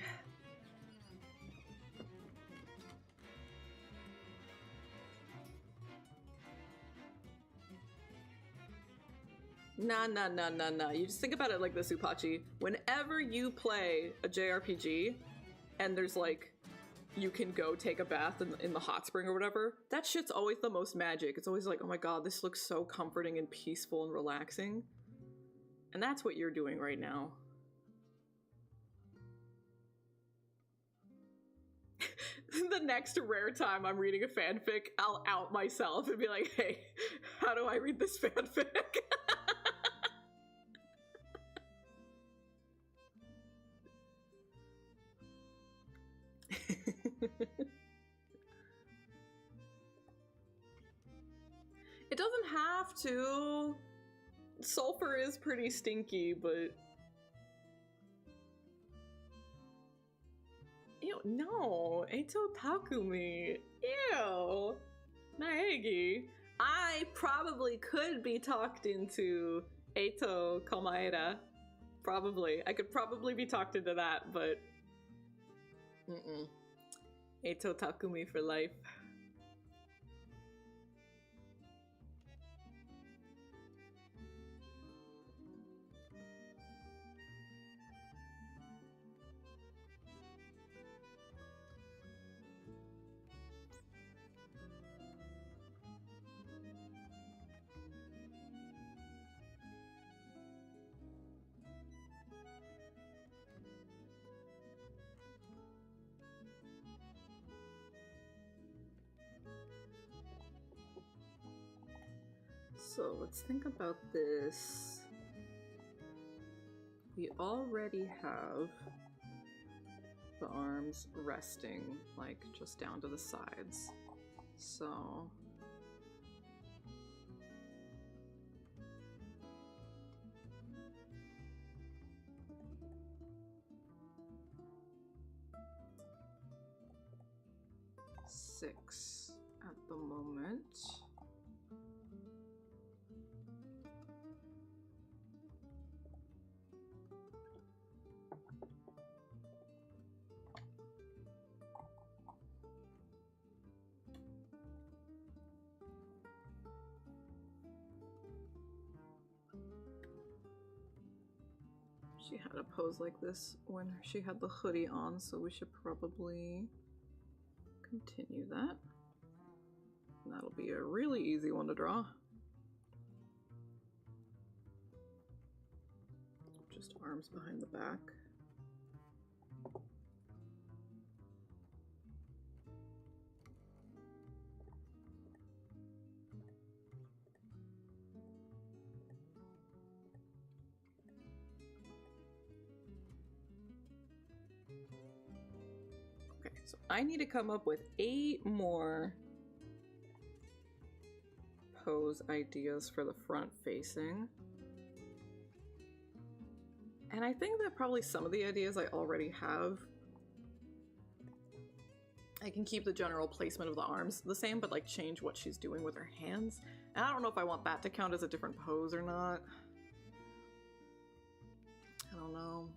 Nah, nah, nah, nah, nah. You just think about it like this, Upachi. Whenever you play a JRPG and there's like, you can go take a bath in the hot spring or whatever, that shit's always the most magic. It's always like, oh my god, this looks so comforting and peaceful and relaxing. And that's what you're doing right now. The next rare time I'm reading a fanfic, I'll out myself and be like, hey, how do I read this fanfic? It doesn't have to. Sulfur is pretty stinky, but... Ew, no! Eito Takumi! Ew! Naegi! I probably could be talked into Eito Komaeda. Probably. I could probably be talked into that, but... Eito Takumi for life. So let's think about this. We already have the arms resting, like just down to the sides. So six at the moment. She had a pose like this when she had the hoodie on, so we should probably continue that. And that'll be a really easy one to draw. Just arms behind the back. Okay, so I need to come up with 8 more pose ideas for the front facing. And I think that probably some of the ideas I already have. I can keep the general placement of the arms the same, but like change what she's doing with her hands. And I don't know if I want that to count as a different pose or not. I don't know.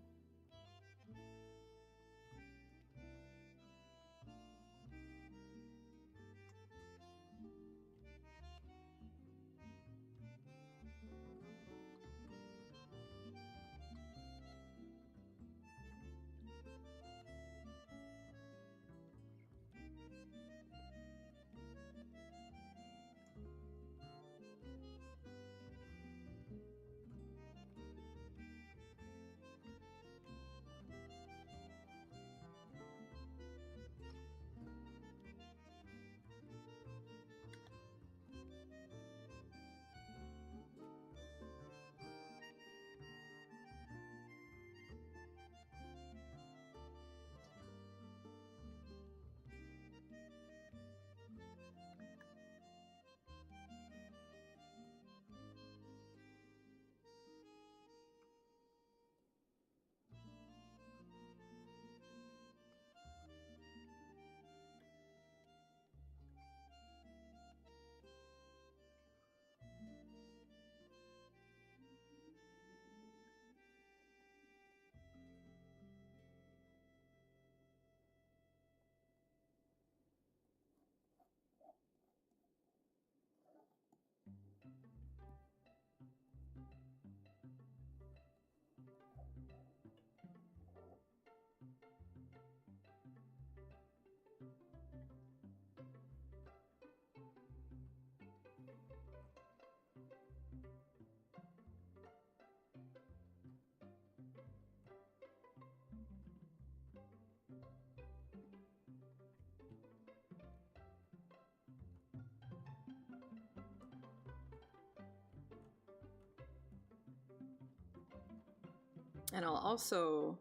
And I'll also,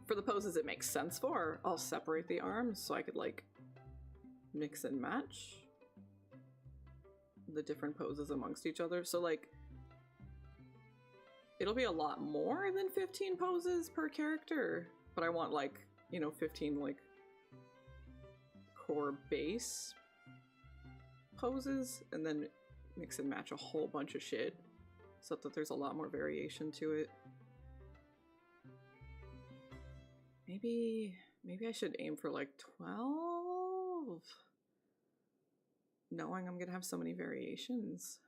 for the poses it makes sense for, I'll separate the arms so I could like mix and match the different poses amongst each other. So like, it'll be a lot more than 15 poses per character, but I want like, you know, 15 like core base poses and then mix and match a whole bunch of shit so that there's a lot more variation to it. Maybe I should aim for like 12, knowing I'm gonna have so many variations.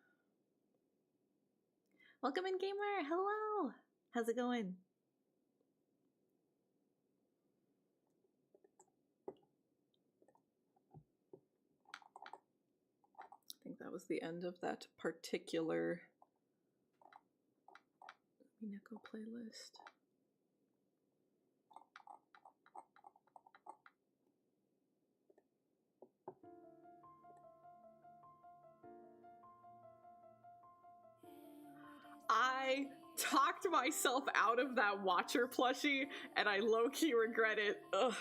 Welcome in, gamer. Hello. How's it going? I think that was the end of that particular Mineko playlist. I talked myself out of that Watcher plushie, and I low-key regret it. Ugh.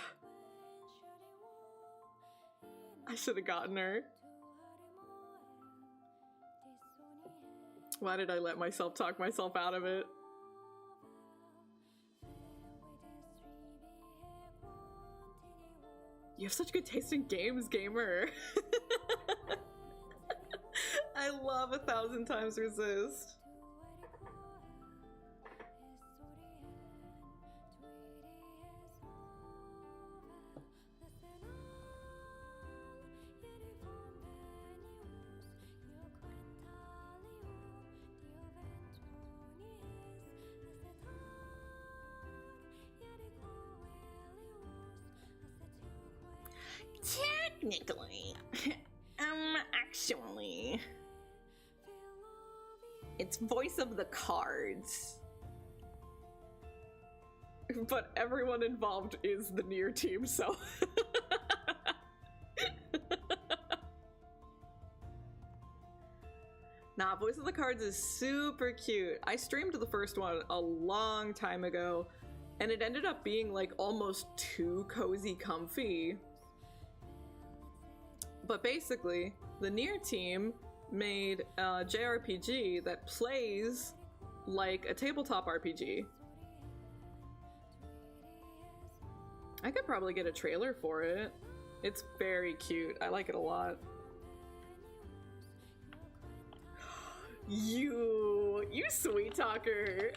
I should have gotten her. Why did I let myself talk myself out of it? You have such good taste in games, gamer. I love 1,000 Times Resist. Technically, actually, it's voice of the cards, but everyone involved is the Nier team, so. Nah, voice of the cards is super cute. I streamed the first one a long time ago, and it ended up being like almost too cozy comfy. But basically, the Nier team made a JRPG that plays like a tabletop RPG. I could probably get a trailer for it. It's very cute. I like it a lot. You sweet talker.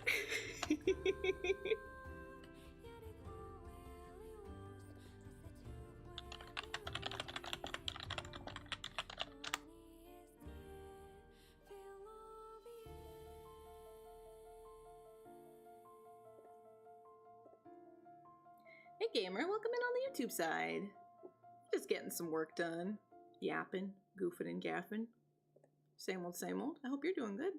Hey gamer, welcome in on the YouTube side. Just getting some work done. Yapping, goofing and gaffing. Same old, same old. I hope you're doing good.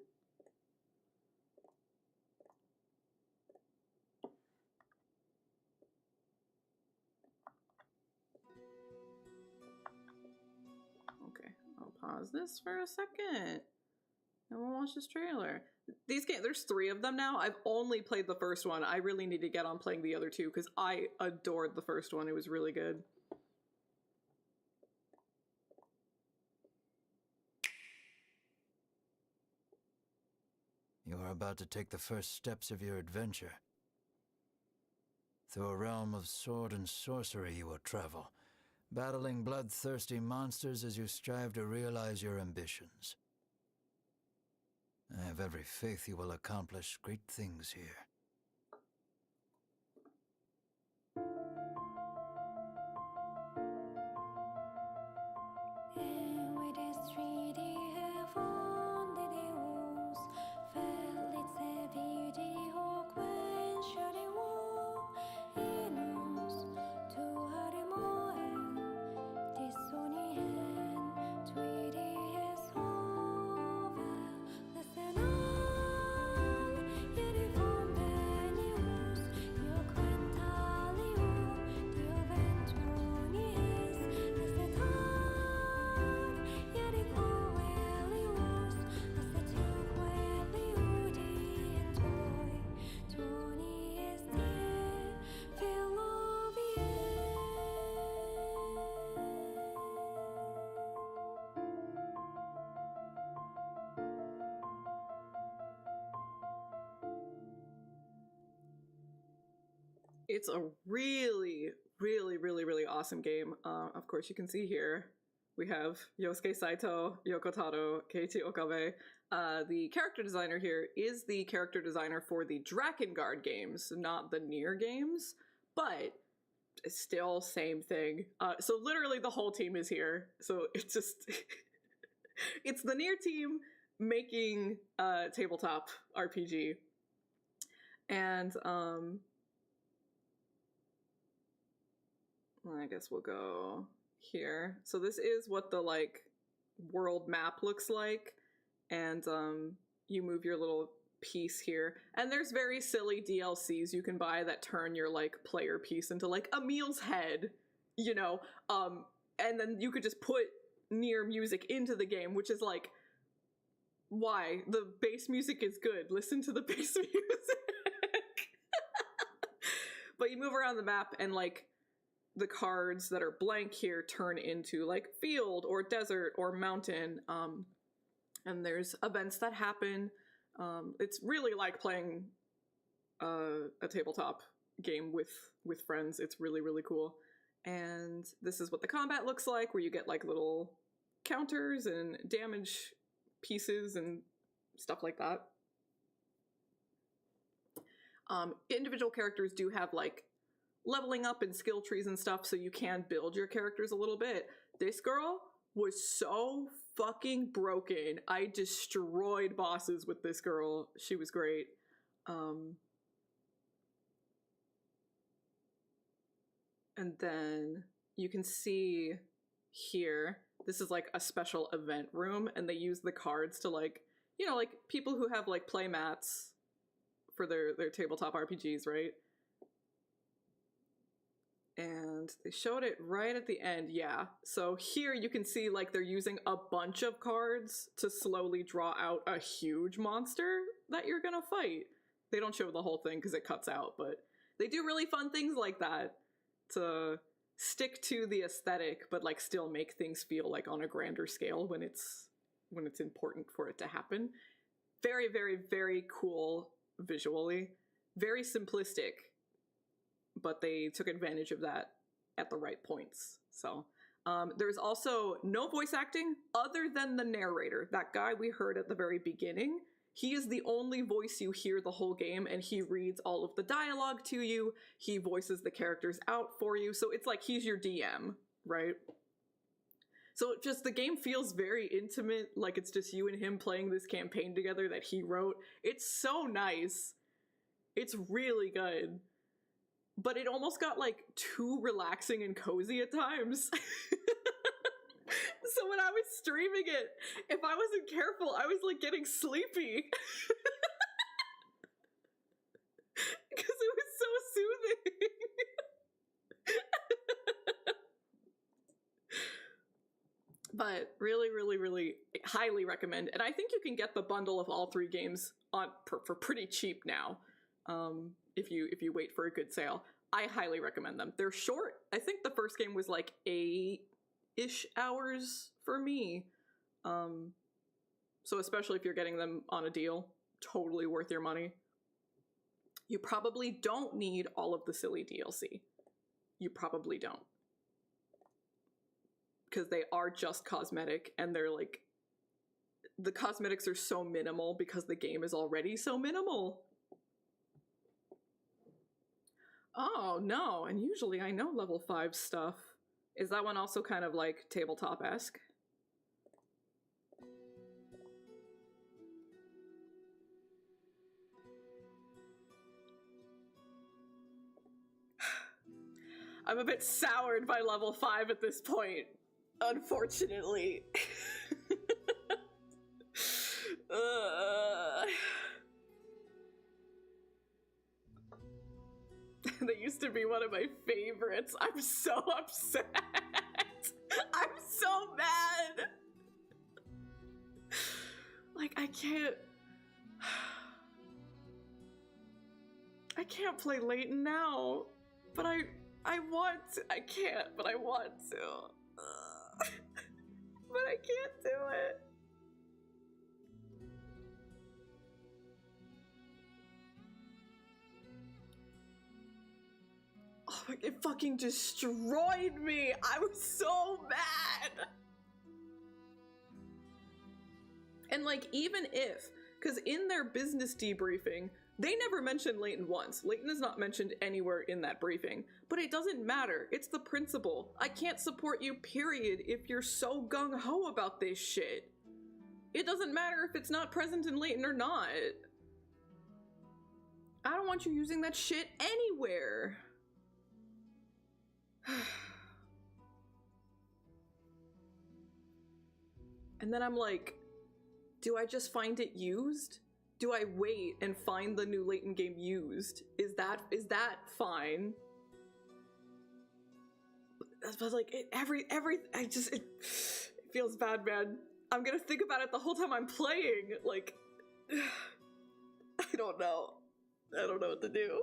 Okay, I'll pause this for a second. And we'll watch this trailer. These games, there's 3 of them now. I've only played the first one. I really need to get on playing the other 2 because I adored the first one. It was really good. You are about to take the first steps of your adventure. Through a realm of sword and sorcery you will travel, battling bloodthirsty monsters as you strive to realize your ambitions. I have every faith you will accomplish great things here. It's a really, really, really, really awesome game. Of course, you can see here we have Yosuke Saito, Yoko Taro, Keiichi Okabe. The character designer here is the character designer for the Drakengard games, not the Nier games, but it's still same thing. So literally the whole team is here. So it's just, it's the Nier team making a tabletop RPG. And I guess we'll go here. So this is what the like world map looks like, and you move your little piece here, and there's very silly DLCs you can buy that turn your like player piece into like Emil's head, you know, and then you could just put Nier music into the game, which is like, why? The bass music is good. Listen to the bass music. But you move around the map, and like the cards that are blank here turn into like field or desert or mountain, and there's events that happen. It's really like playing a tabletop game with friends. It's really, really cool. And this is what the combat looks like, where you get like little counters and damage pieces and stuff like that. Individual characters do have like leveling up and skill trees and stuff, so you can build your characters a little bit. This girl was so fucking broken. I destroyed bosses with this girl. She was great. And then you can see here, this is like a special event room, and they use the cards to like, you know, like people who have like play mats for their tabletop RPGs, right? And they showed it right at the end, yeah. So here you can see like they're using a bunch of cards to slowly draw out a huge monster that you're gonna fight. They don't show the whole thing because it cuts out, but they do really fun things like that to stick to the aesthetic, but like still make things feel like on a grander scale when it's important for it to happen. Very, very, very cool visually. Very simplistic, but they took advantage of that at the right points. So there's also no voice acting other than the narrator. That guy we heard at the very beginning, he is the only voice you hear the whole game, and he reads all of the dialogue to you. He voices the characters out for you. So it's like he's your DM, right? So just the game feels very intimate, like it's just you and him playing this campaign together that he wrote. It's so nice. It's really good. But it almost got like too relaxing and cozy at times. So when I was streaming it, if I wasn't careful, I was like getting sleepy. Because it was so soothing. But really, really, really highly recommend. And I think you can get the bundle of all three games for pretty cheap now. If you wait for a good sale. I highly recommend them. They're short. I think the first game was like 8-ish hours for me. So especially if you're getting them on a deal, totally worth your money. You probably don't need all of the silly DLC. You probably don't. Because they are just cosmetic, and they're like, the cosmetics are so minimal because the game is already so minimal. Oh, no, and usually I know level 5 stuff. Is that one also kind of like tabletop-esque? I'm a bit soured by level 5 at this point, unfortunately. They used to be one of my favorites. I'm so upset. I'm so mad. Like, I can't play Layton now, but I want to. I can't, but I want to. But I can't do it. it fucking destroyed me. I was so mad. And like, even if, because in their business debriefing, they never mentioned Leighton once. Leighton is not mentioned anywhere in that briefing. But it doesn't matter. It's the principle. I can't support you, period, if you're so gung-ho about this shit. It doesn't matter if it's not present in Leighton or not. I don't want you using that shit anywhere. And then I'm like, do I just find it used? Do I wait and find the new Leighton game used? Is that fine? But like it feels bad, man. I'm gonna think about it the whole time I'm playing. Like, I don't know. I don't know what to do.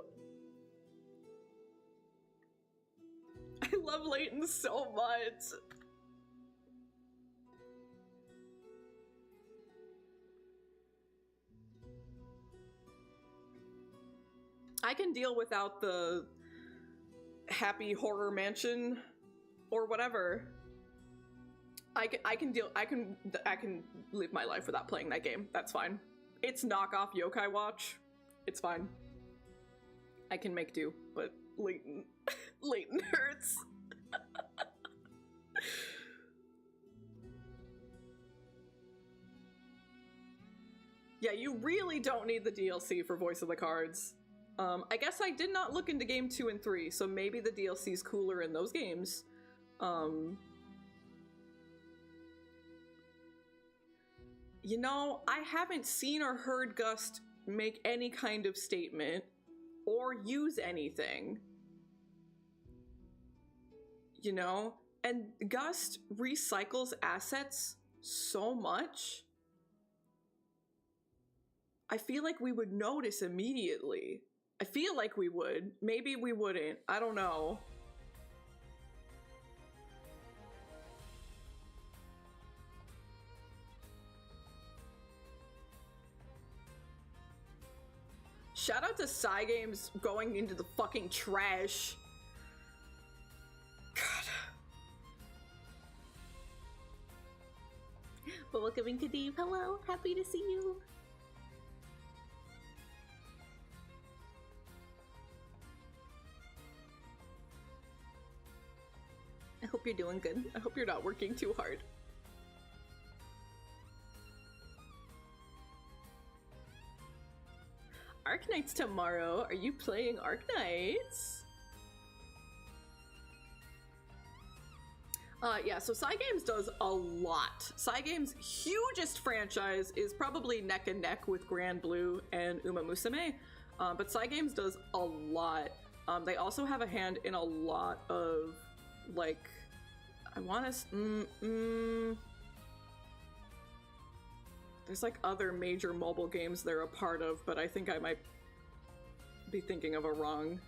I love Leighton so much. I can deal without the happy horror mansion or whatever. I can live my life without playing that game. That's fine. It's knockoff Yokai Watch. It's fine. I can make do, but Leighton hurts. Yeah, you really don't need the DLC for Voice of the Cards. I guess I did not look into game 2 and 3, so maybe the DLC's cooler in those games. You know, I haven't seen or heard Gust make any kind of statement or use anything. You know? And Gust recycles assets so much. I feel like we would notice immediately. I feel like we would. Maybe we wouldn't. I don't know. Shout out to Cygames going into the fucking trash. God. But welcome to Dave. Hello. Happy to see you. I hope you're doing good. I hope you're not working too hard. Arknights tomorrow. Are you playing Arknights? Yeah, so Cygames does a lot. Cygames' hugest franchise is probably neck and neck with Grand Blue and Uma Musume, but Cygames does a lot. They also have a hand in a lot of, like, I want to... There's like other major mobile games they're a part of, but I think I might be thinking of a wrong.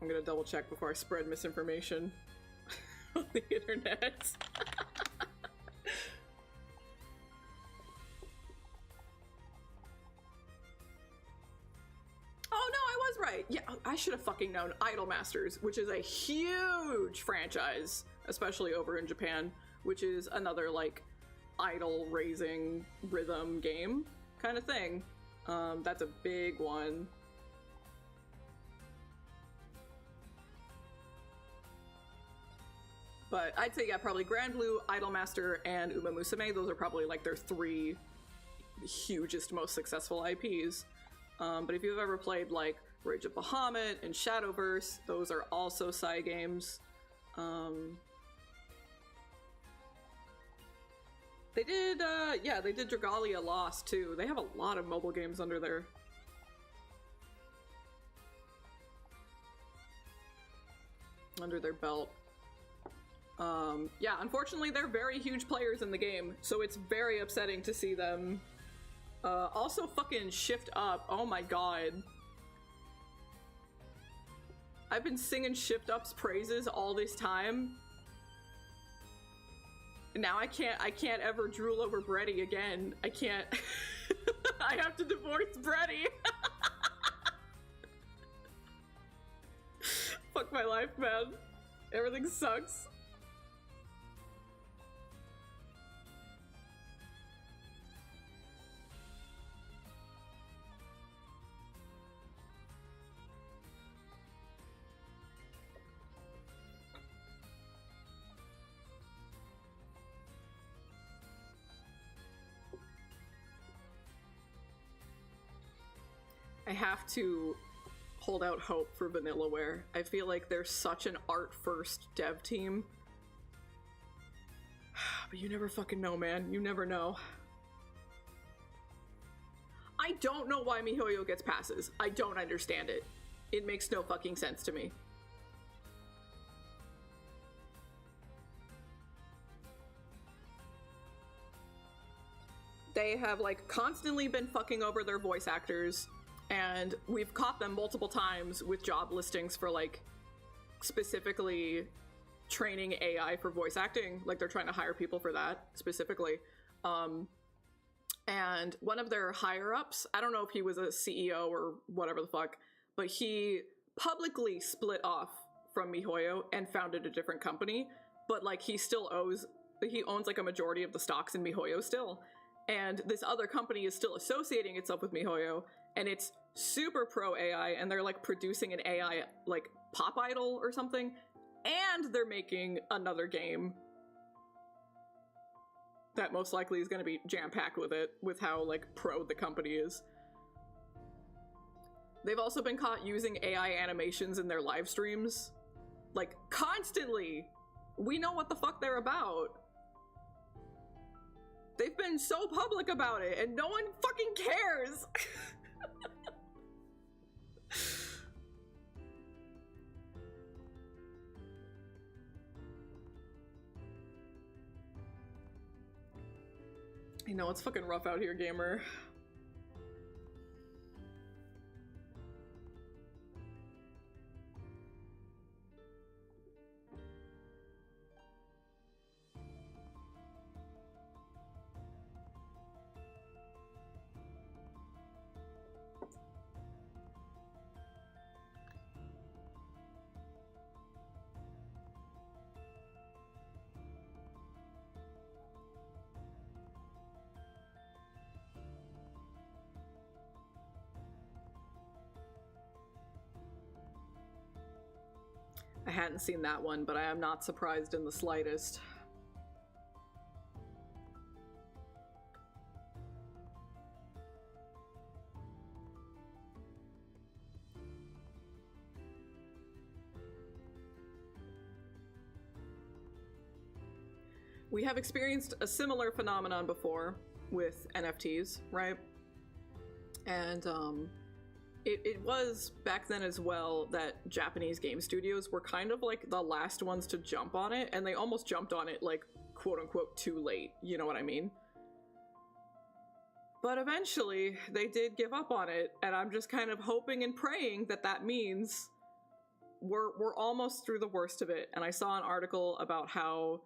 I'm gonna double check before I spread misinformation on the internet. Oh no, I was right. Yeah, I should have fucking known. Idolmasters, which is a huge franchise, especially over in Japan, which is another like idol raising rhythm game kind of thing. That's a big one. But I'd say, yeah, probably Grand Blue, Idolmaster, and Uma Musume. Those are probably like their three hugest, most successful IPs. But if you've ever played like Rage of Bahamut and Shadowverse, those are also Cygames. They did, yeah, they did Dragalia Lost too. They have a lot of mobile games under their belt. Yeah, unfortunately they're very huge players in the game, so it's very upsetting to see them. Also fucking Shift Up, oh my god. I've been singing Shift Up's praises all this time. Now I can't ever drool over Breddy again. I can't. I have to divorce Breddy. Fuck my life, man. Everything sucks. I have to hold out hope for Vanillaware. I feel like they're such an art-first dev team. But you never fucking know, man. You never know. I don't know why MiHoYo gets passes. I don't understand it. It makes no fucking sense to me. They have, like, constantly been fucking over their voice actors, and we've caught them multiple times with job listings for, like, specifically training AI for voice acting. Like, they're trying to hire people for that, specifically. And one of their higher-ups, I don't know if he was a CEO or whatever the fuck, but he publicly split off from MiHoYo and founded a different company, but, like, he owns, like, a majority of the stocks in MiHoYo still. And this other company is still associating itself with MiHoYo, and it's super pro AI, and they're, like, producing an AI, like, pop idol or something, and they're making another game that most likely is going to be jam-packed with it, with how, like, pro the company is. They've also been caught using AI animations in their live streams, like, constantly. We know what the fuck they're about. They've been so public about it, and no one fucking cares! You know, it's fucking rough out here, gamer. I hadn't seen that one, but I am not surprised in the slightest. We have experienced a similar phenomenon before with NFTs, right? And it was back then as well that Japanese game studios were kind of like the last ones to jump on it, and they almost jumped on it like quote unquote too late, you know what I mean? But eventually they did give up on it, and I'm just kind of hoping and praying that that means we're almost through the worst of it. And I saw an article about how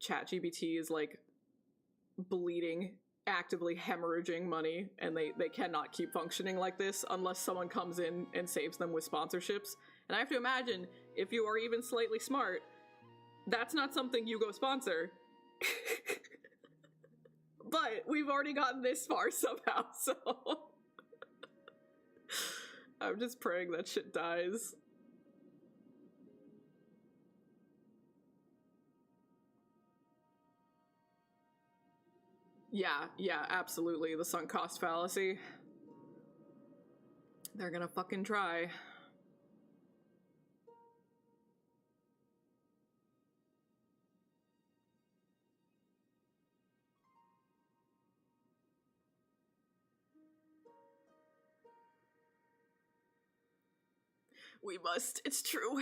ChatGPT is like bleeding, actively hemorrhaging money, and they cannot keep functioning like this unless someone comes in and saves them with sponsorships. And I have to imagine, if you are even slightly smart, that's not something you go sponsor. But we've already gotten this far somehow, so I'm just praying that shit dies. Yeah, absolutely. The sunk cost fallacy. They're gonna fucking try. We must. It's true.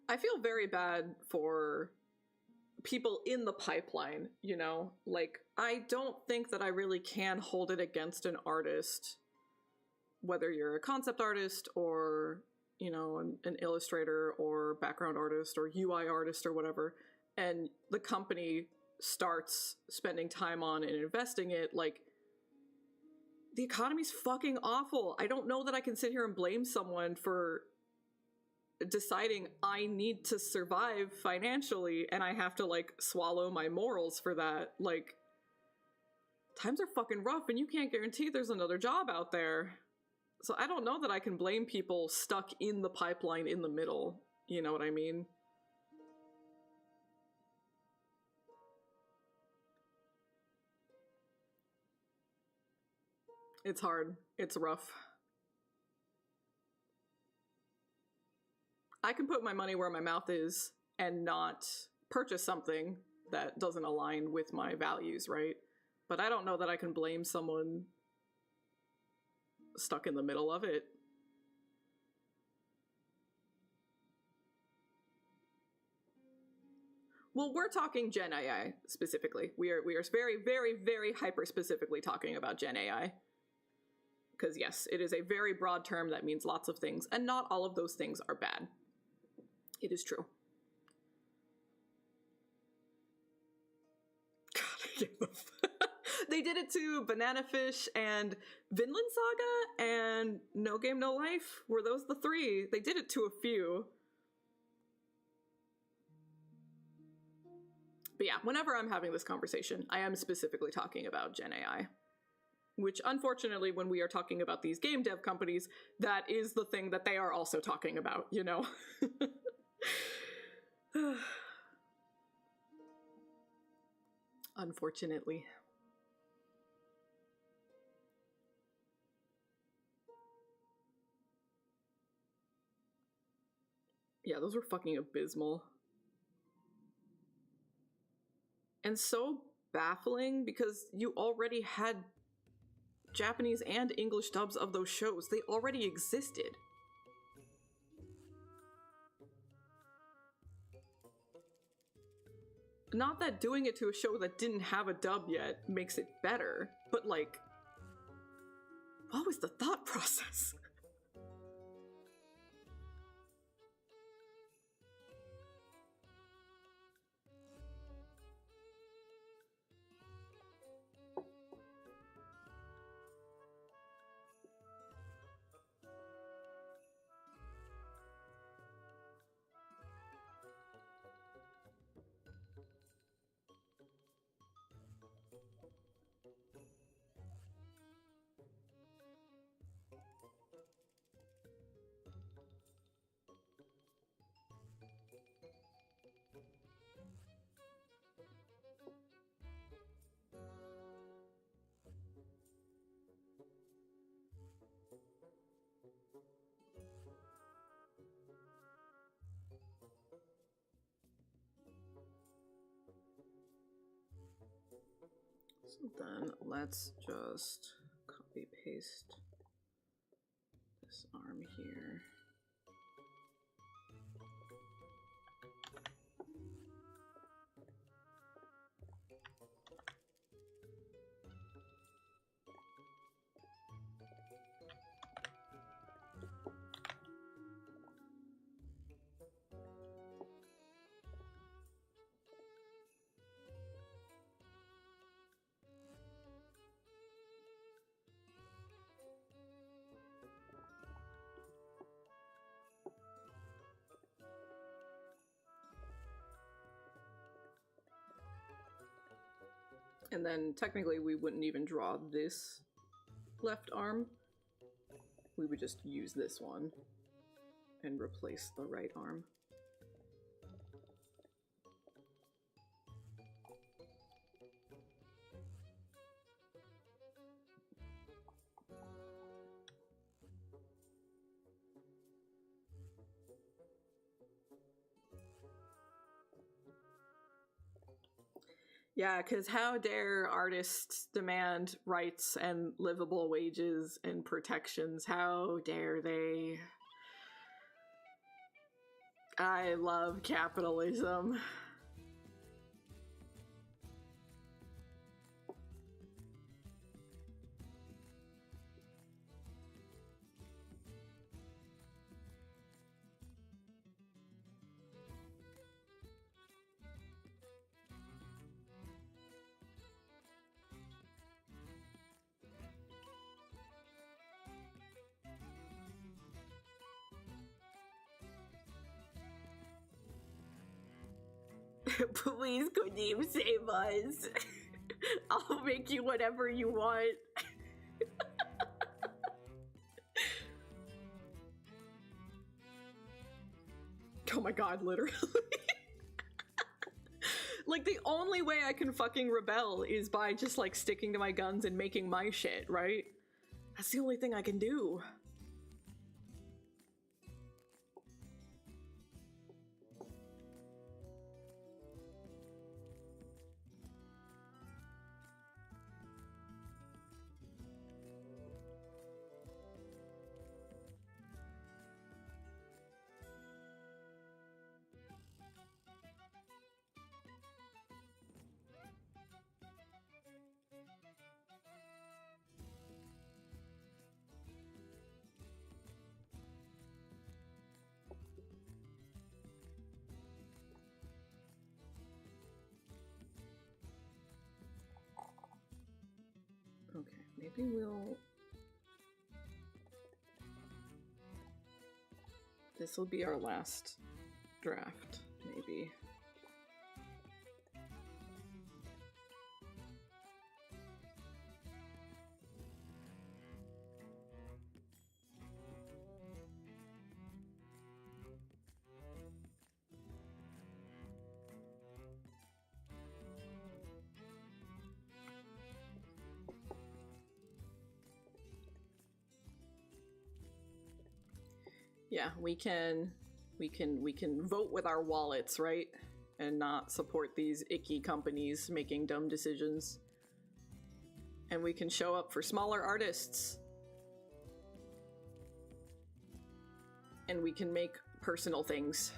I feel very bad for people in the pipeline, you know? Like, I don't think that I really can hold it against an artist, whether you're a concept artist or, you know, an illustrator or background artist or UI artist or whatever, and the company starts spending time on and investing it, like, the economy's fucking awful. I don't know that I can sit here and blame someone for deciding I need to survive financially and I have to, like, swallow my morals for that. Like, times are fucking rough and you can't guarantee there's another job out there. So I don't know that I can blame people stuck in the pipeline in the middle. You know what I mean? It's hard. It's rough. I can put my money where my mouth is and not purchase something that doesn't align with my values, right? But I don't know that I can blame someone stuck in the middle of it. Well, we're talking Gen AI specifically. We are very, very, very hyper specifically talking about Gen AI. Because yes, it is a very broad term that means lots of things, and not all of those things are bad. It is true. God, they did it to Banana Fish and Vinland Saga and No Game No Life. Were those the three? They did it to a few. But yeah, whenever I'm having this conversation, I am specifically talking about Gen AI. Which, unfortunately, when we are talking about these game dev companies, that is the thing that they are also talking about, you know? Unfortunately. Yeah, those were fucking abysmal. And so baffling because you already had Japanese and English dubs of those shows. They already existed. Not that doing it to a show that didn't have a dub yet makes it better, but like, what was the thought process? So then let's just copy paste this arm here. And then technically we wouldn't even draw this left arm. We would just use this one and replace the right arm. Yeah, because how dare artists demand rights and livable wages and protections? How dare they? I love capitalism. Please, Kadeem, save us. I'll make you whatever you want. Oh my god, literally. Like, the only way I can fucking rebel is by just, like, sticking to my guns and making my shit, right? That's the only thing I can do. Okay, maybe we'll... This will be our last draft, maybe. Yeah, we can vote with our wallets, right? And not support these icky companies making dumb decisions. And we can show up for smaller artists. And we can make personal things.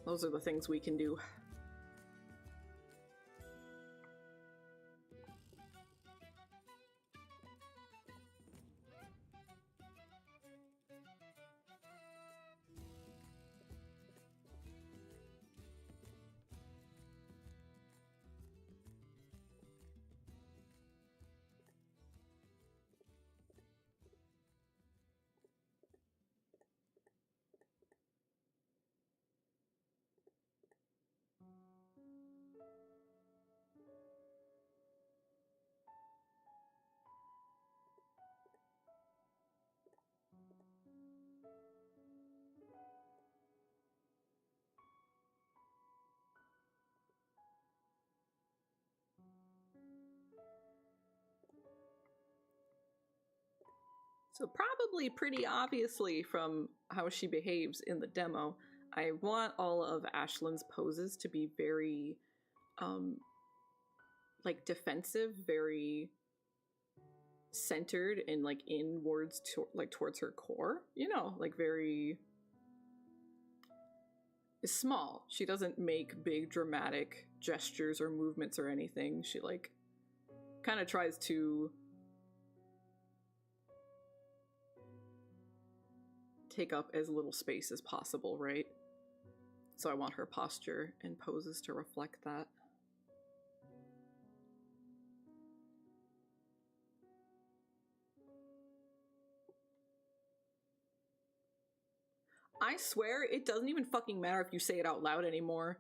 Those are the things we can do. So probably pretty obviously from how she behaves in the demo, I want all of Ashlyn's poses to be very, like, defensive, very centered and, like, inwards, like, towards her core. You know, like, very small. She doesn't make big dramatic gestures or movements or anything. She, like, kind of tries to take up as little space as possible, right? So I want her posture and poses to reflect that. I swear it doesn't even fucking matter if you say it out loud anymore.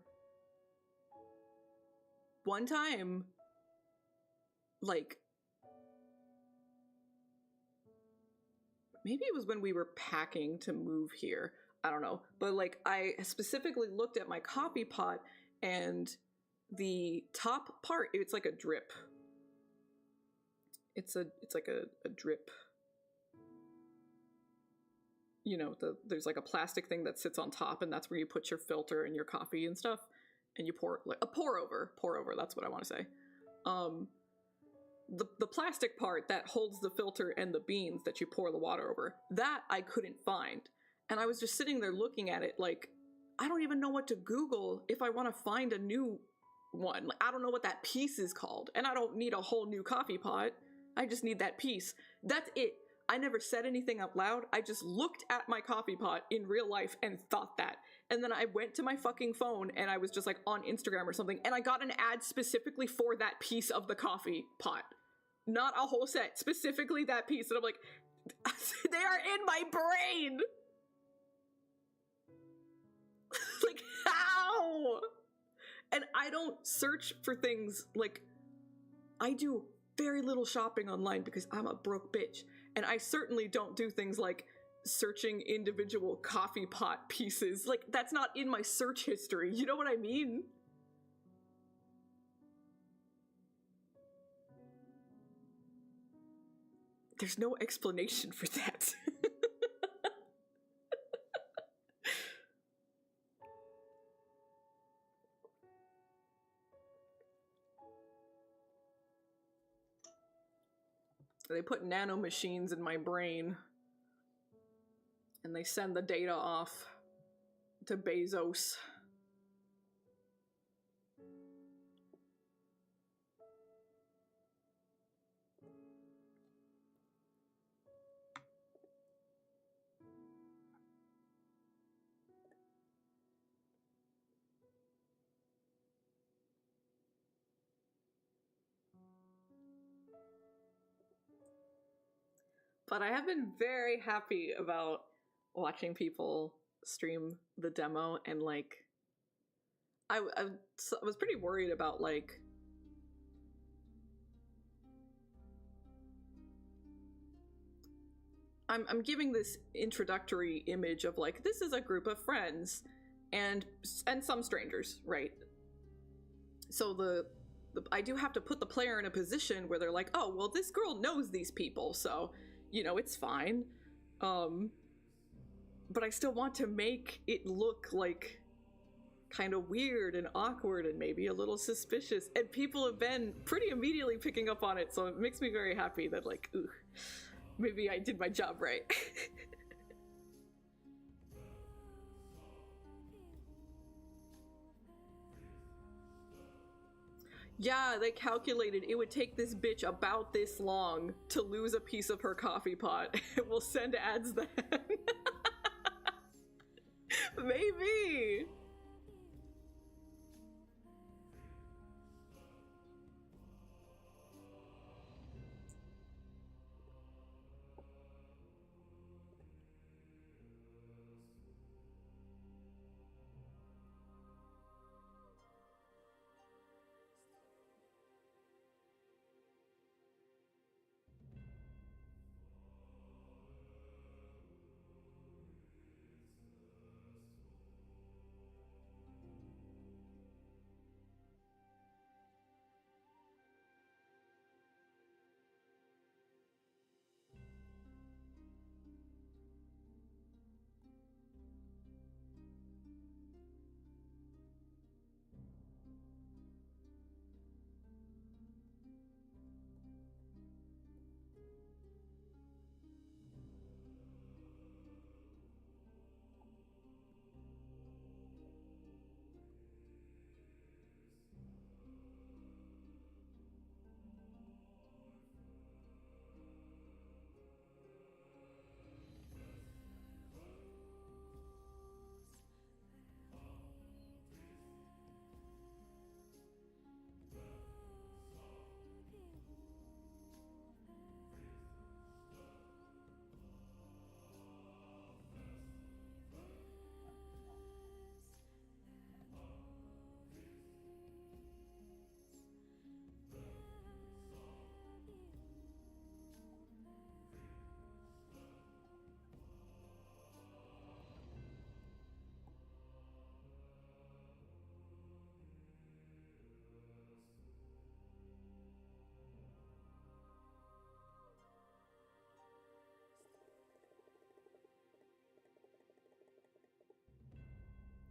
One time, like, maybe it was when we were packing to move here. I don't know. But, like, I specifically looked at my coffee pot and the top part, it's like a drip. It's like a drip. You know, there's like a plastic thing that sits on top, and that's where you put your filter and your coffee and stuff. And you pour, like, a pour over, that's what I want to say. The plastic part that holds the filter and the beans that you pour the water over, that I couldn't find. And I was just sitting there looking at it like, I don't even know what to Google if I want to find a new one. Like, I don't know what that piece is called, and I don't need a whole new coffee pot. I just need that piece. That's it. I never said anything out loud. I just looked at my coffee pot in real life and thought that. And then I went to my fucking phone and I was just, like, on Instagram or something, and I got an ad specifically for that piece of the coffee pot. Not a whole set, specifically that piece. And I'm like, they are in my brain! Like, And I don't search for things like, I do very little shopping online because I'm a broke bitch. And I certainly don't do things like searching individual coffee pot pieces. Like, that's not in my search history. You know what I mean? There's no explanation for that. They put nanomachines in my brain, and they send the data off to Bezos. But I have been very happy about watching people stream the demo, and like, I was pretty worried about like, I'm giving this introductory image of like, this is a group of friends and some strangers, right? So I do have to put the player in a position where they're like, oh, well, this girl knows these people, so, you know, it's fine. But I still want to make it look like kind of weird and awkward and maybe a little suspicious. And people have been pretty immediately picking up on it, so it makes me very happy that, like, ooh, maybe I did my job right. Yeah, they calculated it would take this bitch about this long to lose a piece of her coffee pot. We'll send ads then. Maybe.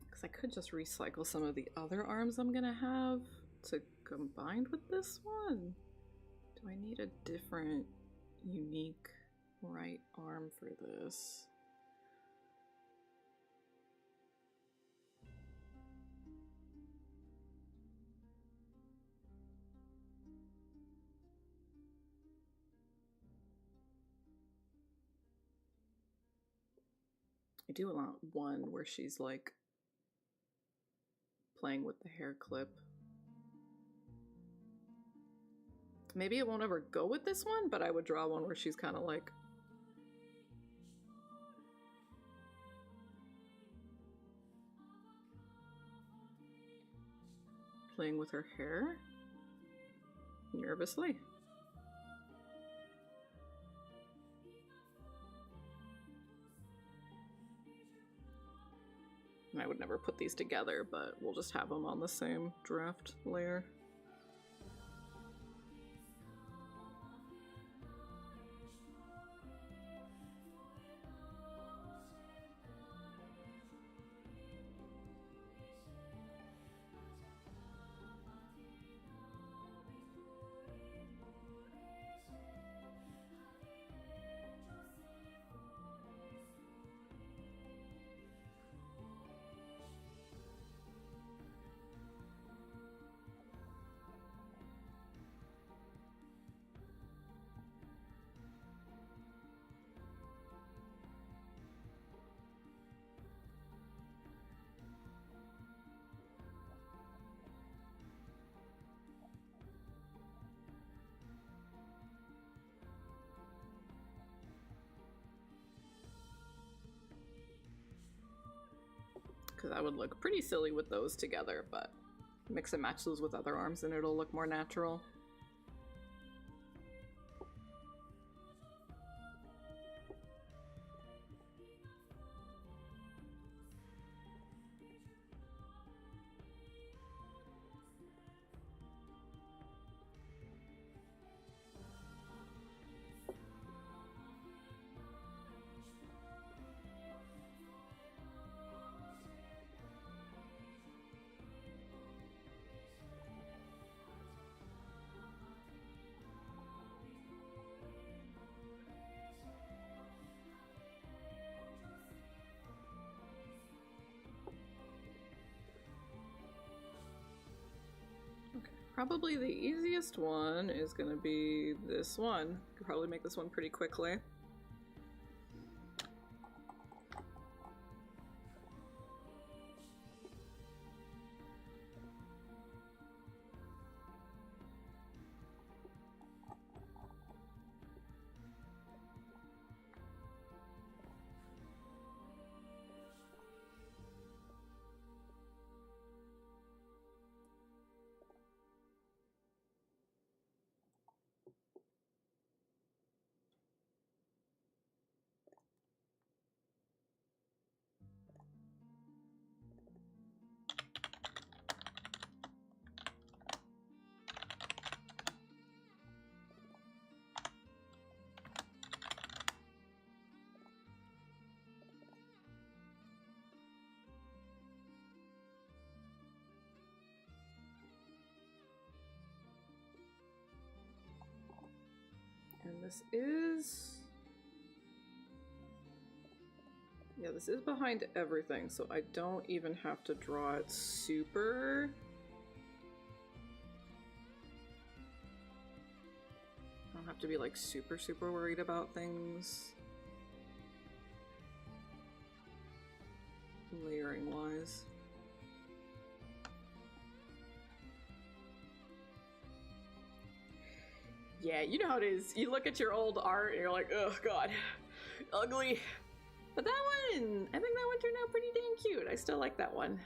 Because I could just recycle some of the other arms I'm gonna have to combine with this one. Do I need a different, unique right arm for this? I do want one where she's like playing with the hair clip. Maybe it won't ever go with this one, but I would draw one where she's kind of like... playing with her hair nervously. And I would never put these together, but we'll just have them on the same draft layer. Because that would look pretty silly with those together, but mix and match those with other arms and it'll look more natural. Probably the easiest one is going to be this one. Could probably make this one pretty quickly. And this is... yeah, this is behind everything, so I don't even have to draw it super... I don't have to be like super worried about things layering wise. Yeah, you know how it is. You look at your old art and you're like, oh god, ugly. But that one, I think that one turned out pretty dang cute. I still like that one.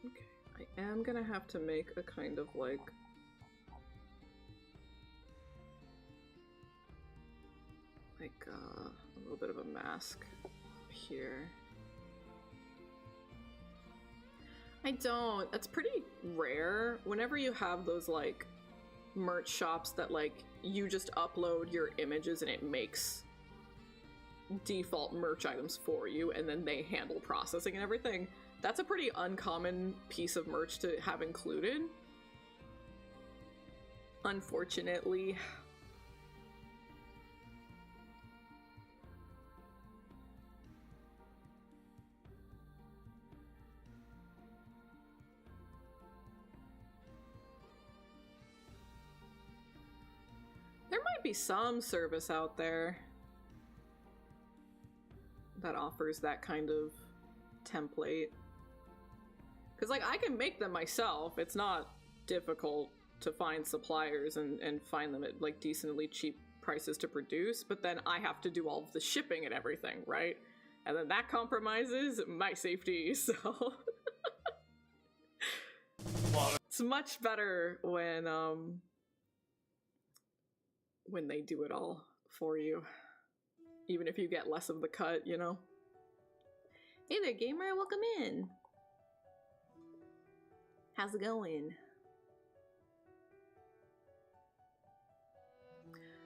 Okay, I am gonna have to make a kind of like a little bit of a mask here. I don't. That's pretty rare. Whenever you have those like merch shops that like you just upload your images and it makes default merch items for you and then they handle processing and everything. That's a pretty uncommon piece of merch to have included. Unfortunately. might be some service out there that offers that kind of template. Because, like, I can make them myself. It's not difficult to find suppliers and find them at, like, decently cheap prices to produce, but then I have to do all of the shipping and everything, right? And then that compromises my safety, so... It's much better when they do it all for you. Even if you get less of the cut, you know? Hey there, gamer, welcome in. How's it going?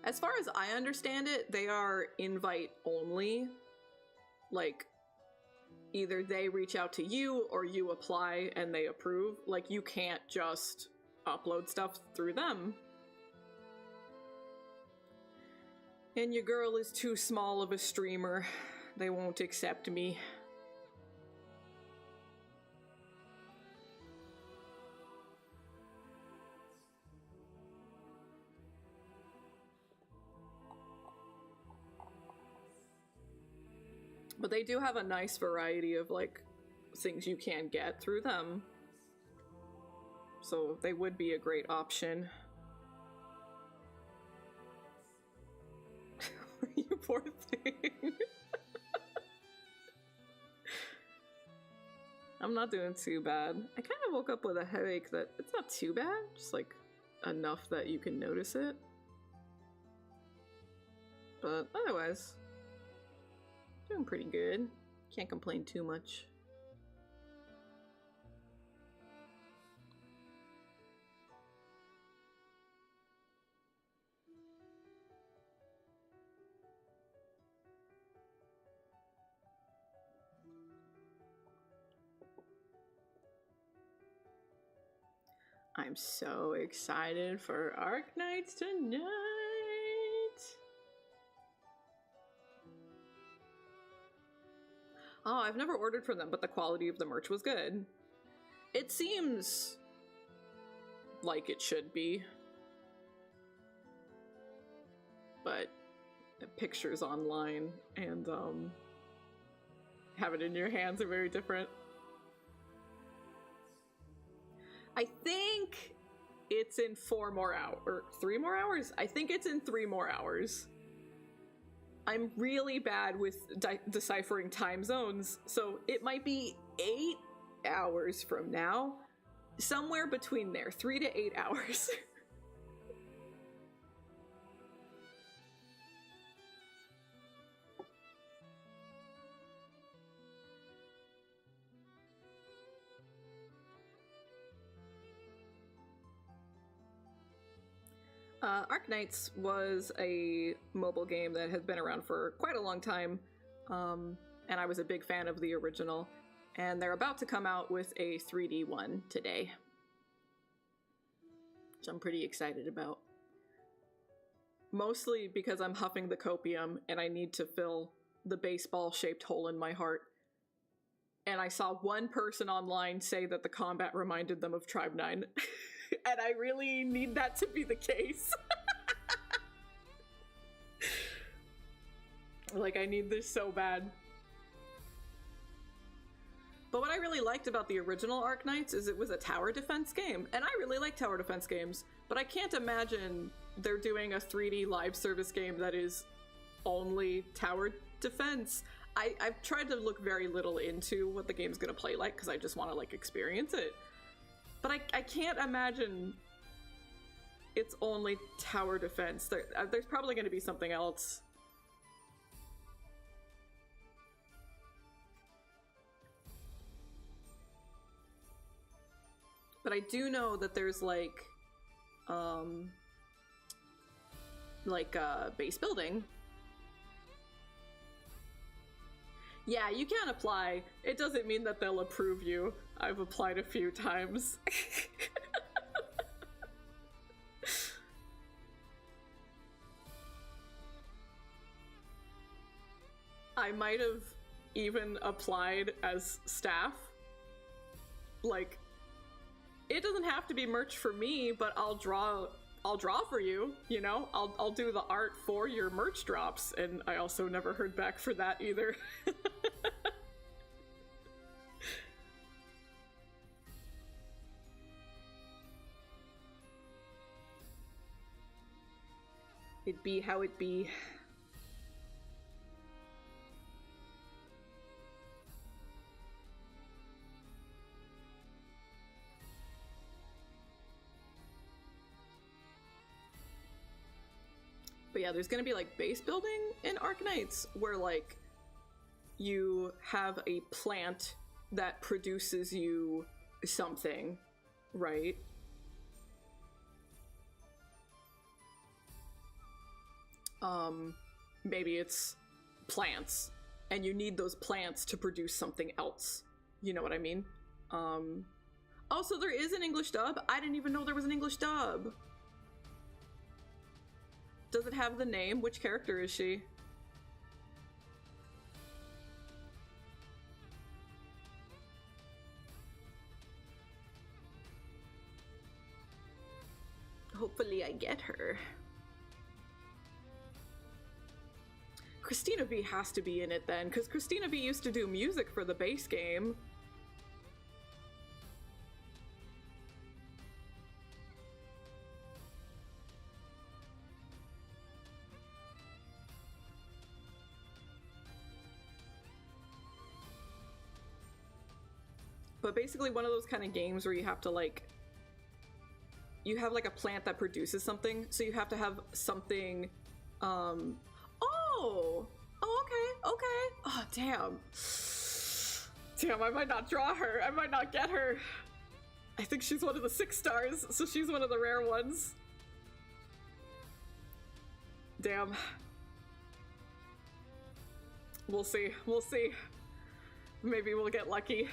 As far as I understand it, they are invite only. Like, either they reach out to you or you apply and they approve. Like, you can't just upload stuff through them. And your girl is too small of a streamer. They won't accept me. But they do have a nice variety of, like, things you can get through them. So they would be a great option. You poor thing. I'm not doing too bad. I kind of woke up with a headache that it's not too bad, just like enough that you can notice it. But otherwise, doing pretty good. Can't complain too much. I'm so excited for Arc Nights tonight! Oh, I've never ordered from them, but the quality of the merch was good. It seems like it should be. But the pictures online and have it in your hands are very different. I think it's in 4 more hours, or 3 more hours? I think it's in 3 more hours. I'm really bad with deciphering time zones, so it might be 8 hours from now. Somewhere between there, 3 to 8 hours. Arknights was a mobile game that has been around for quite a long time, and I was a big fan of the original, and they're about to come out with a 3D one today, which I'm pretty excited about. Mostly because I'm huffing the copium and I need to fill the baseball-shaped hole in my heart. And I saw one person online say that the combat reminded them of Tribe 9. And I really need that to be the case. Like, I need this so bad. But what I really liked about the original Arknights is it was a tower defense game. And I really like tower defense games, but I can't imagine they're doing a 3D live service game that is only tower defense. I've tried to look very little into what the game's gonna play like because I just want to, like, experience it. But I can't imagine it's only tower defense. There's probably going to be something else. But I do know that there's like base building. Yeah, you can apply. It doesn't mean that they'll approve you. I've applied a few times. I might have even applied as staff. Like, it doesn't have to be merch for me, but I'll draw I'll draw for you, you know? I'll do the art for your merch drops, and I also never heard back for that either. It be how it be. But yeah, there's gonna be like base building in Arknights where like you have a plant that produces you something, right? Maybe it's plants, and you need those plants to produce something else. You know what I mean? Oh, so there is an English dub? I didn't even know there was an English dub. Does it have the name? Which character is she? Hopefully I get her. Christina V has to be in it then, because Christina V used to do music for the base game. But basically one of those kind of games where you have to like, you have like a plant that produces something, so you have to have something, oh, okay. Oh, damn. Damn, I might not draw her. I might not get her. I think she's one of the 6 stars, so she's one of the rare ones. Damn. We'll see. We'll see. Maybe we'll get lucky.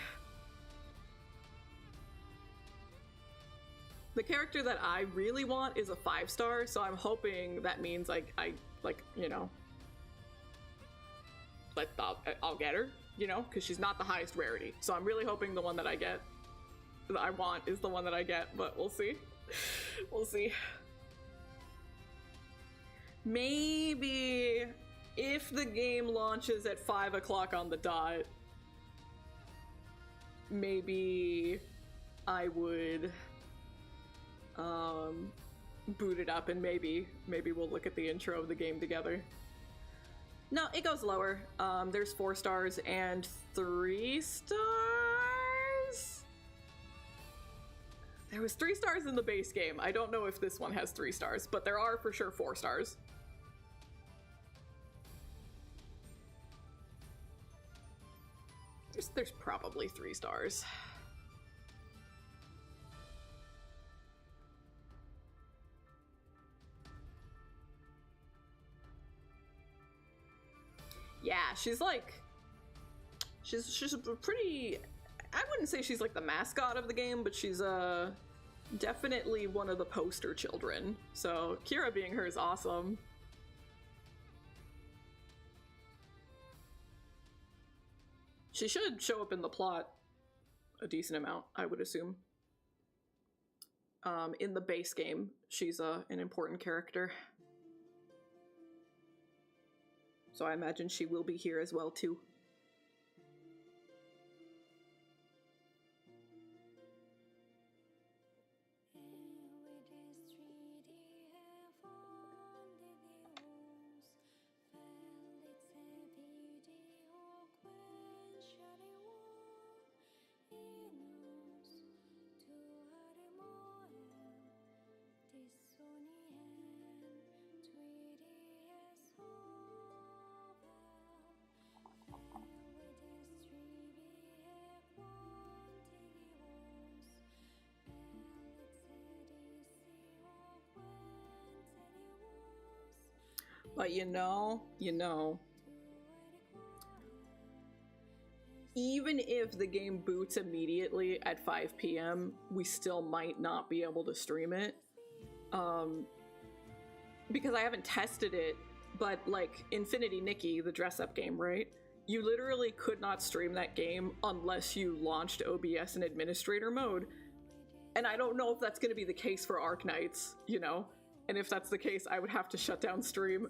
The character that I really want is a 5-star, so I'm hoping that means like I you know, like I'll get her, you know, because she's not the highest rarity. So I'm really hoping the one that I get, that I want, is the one that I get, but we'll see. We'll see. Maybe if the game launches at 5 o'clock on the dot, maybe I would boot it up, and maybe we'll look at the intro of the game together. No, it goes lower. There's 4 stars and 3 stars? There was 3 stars in the base game. I don't know if this one has 3 stars, but there are for sure 4 stars. There's probably 3 stars. Yeah, she's like, she's a pretty, I wouldn't say she's like the mascot of the game, but she's definitely one of the poster children. So Kira being her is awesome. She should show up in the plot a decent amount, I would assume. In the base game, she's an important character. So I imagine she will be here as well, too. But you know, even if the game boots immediately at 5 p.m., we still might not be able to stream it. Because I haven't tested it, but like Infinity Nikki, the dress-up game, right? You literally could not stream that game unless you launched OBS in administrator mode. And I don't know if that's going to be the case for Arknights, you know? And if that's the case, I would have to shut down stream.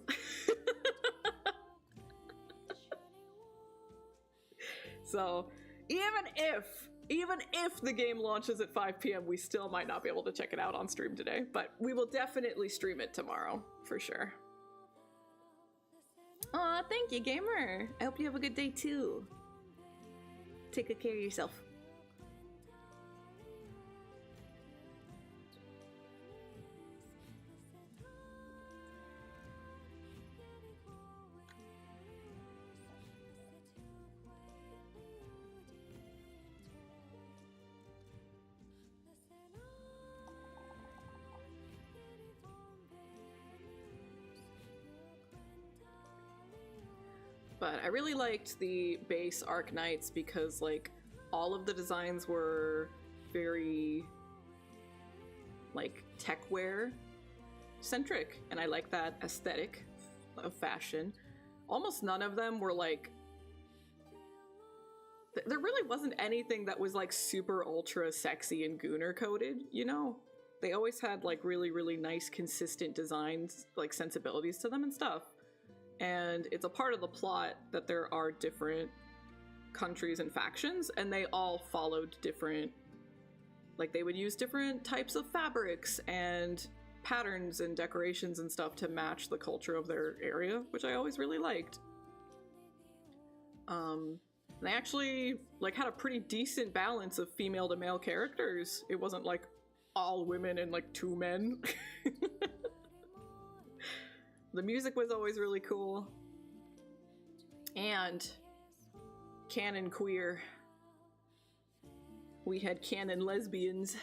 So, even if the game launches at 5 p.m., we still might not be able to check it out on stream today, but we will definitely stream it tomorrow, for sure. Aw, thank you, gamer. I hope you have a good day, too. Take good care of yourself. But I really liked the base Arc Knights because, like, all of the designs were very, like, techwear centric, and I like that aesthetic of fashion. Almost none of them were, like, there really wasn't anything that was, like, super ultra sexy and gooner coded, you know? They always had, like, really, really nice, consistent designs, like, sensibilities to them and stuff. And it's a part of the plot that there are different countries and factions, and they all followed different, like, they would use different types of fabrics and patterns and decorations and stuff to match the culture of their area, which I always really liked. They actually, like, had a pretty decent balance of female to male characters. It wasn't, like, all women and, like, 2 men. The music was always really cool. And canon queer. We had canon lesbians.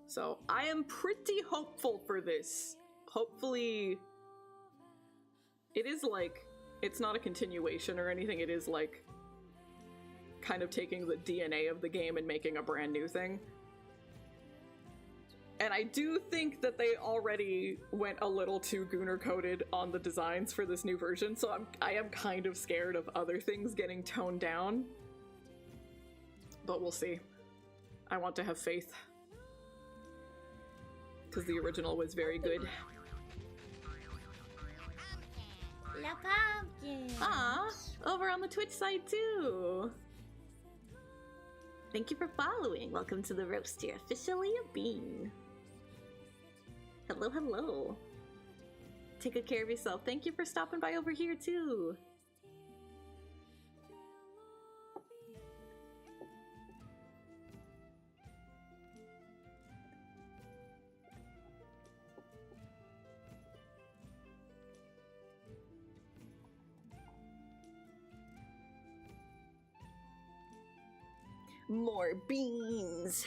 So I am pretty hopeful for this. Hopefully it is, like, it's not a continuation or anything, it is, like, kind of taking the DNA of the game and making a brand new thing. And I do think that they already went a little too gooner-coded on the designs for this new version, so I am kind of scared of other things getting toned down. But we'll see. I want to have faith. Because the original was very good. La pumpkin. Aw, over on the Twitch side too. Thank you for following. Welcome to the roast. You're officially a bean. Hello, hello. Take good care of yourself. Thank you for stopping by over here too. More beans.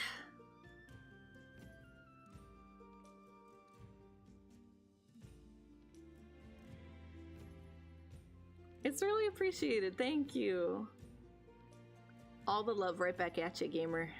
It's really appreciated. Thank you. All the love right back at you, gamer.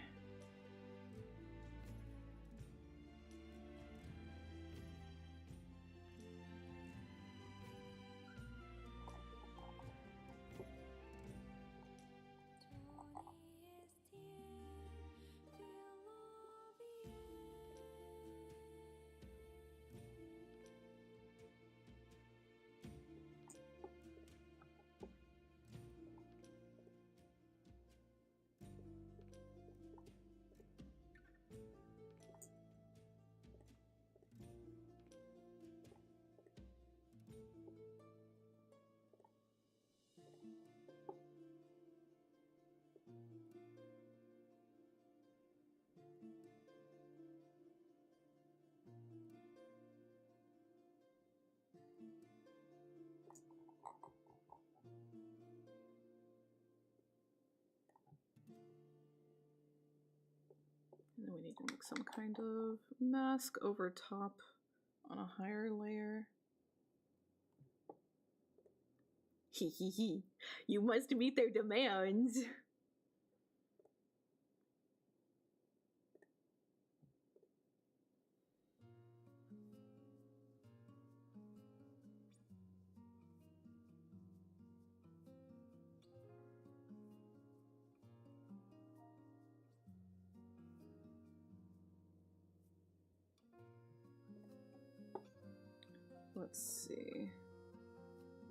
And then we need to make some kind of mask over top on a higher layer. Hee hee hee. You must meet their demands. Let's see.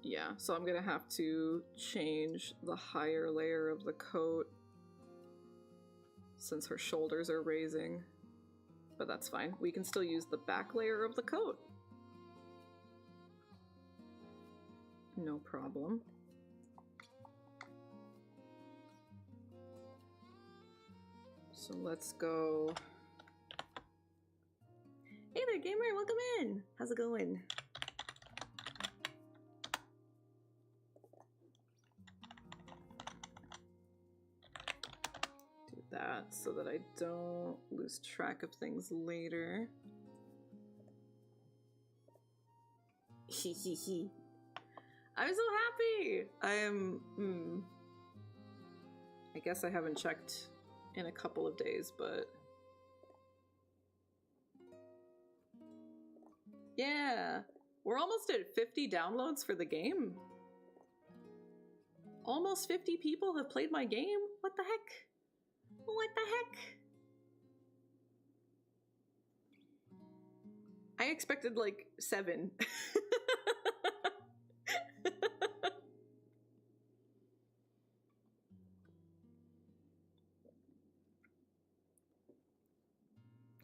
Yeah, so I'm gonna have to change the higher layer of the coat since her shoulders are raising. But that's fine. We can still use the back layer of the coat. No problem. So let's go. Hey there, gamer! Welcome in! How's it going? Do that so that I don't lose track of things later. Hehehe. I'm so happy! I guess I haven't checked in a couple of days, but yeah, we're almost at 50 downloads for the game. Almost 50 people have played my game. What the heck? What the heck? I expected like 7.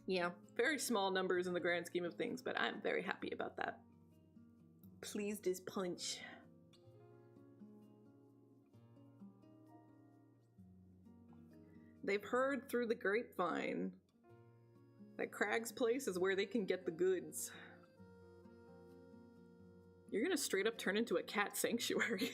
Yeah, very small numbers in the grand scheme of things, but I'm very happy about that. Pleased as punch. They've heard through the grapevine that Crag's Place is where they can get the goods. You're gonna straight up turn into a cat sanctuary.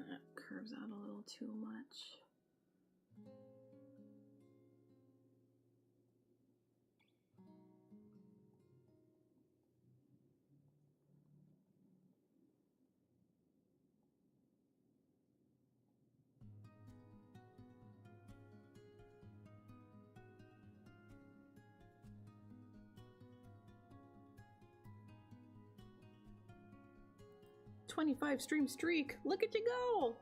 That curves out a little too much. "25 stream streak! Look at you go!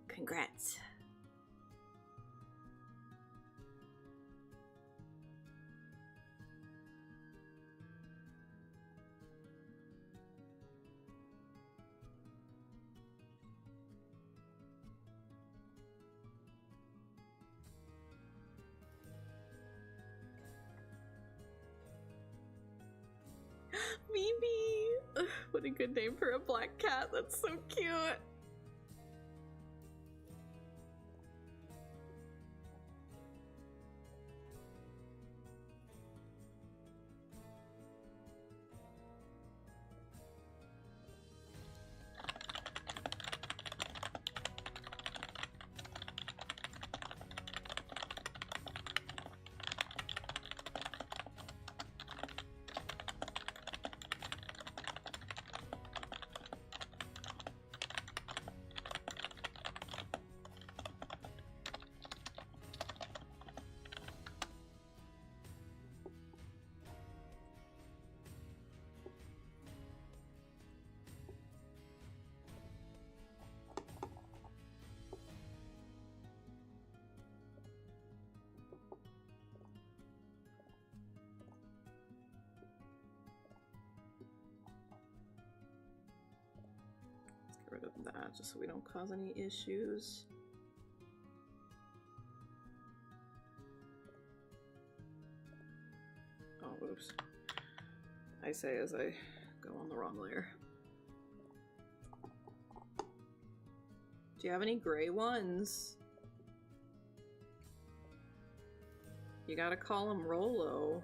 Congrats!" Mimi! Ugh, what a good name for a black cat. That's so cute. Rid of that just so we don't cause any issues. Oh, oops. I say as I go on the wrong layer. Do you have any gray ones? You gotta call him Rolo.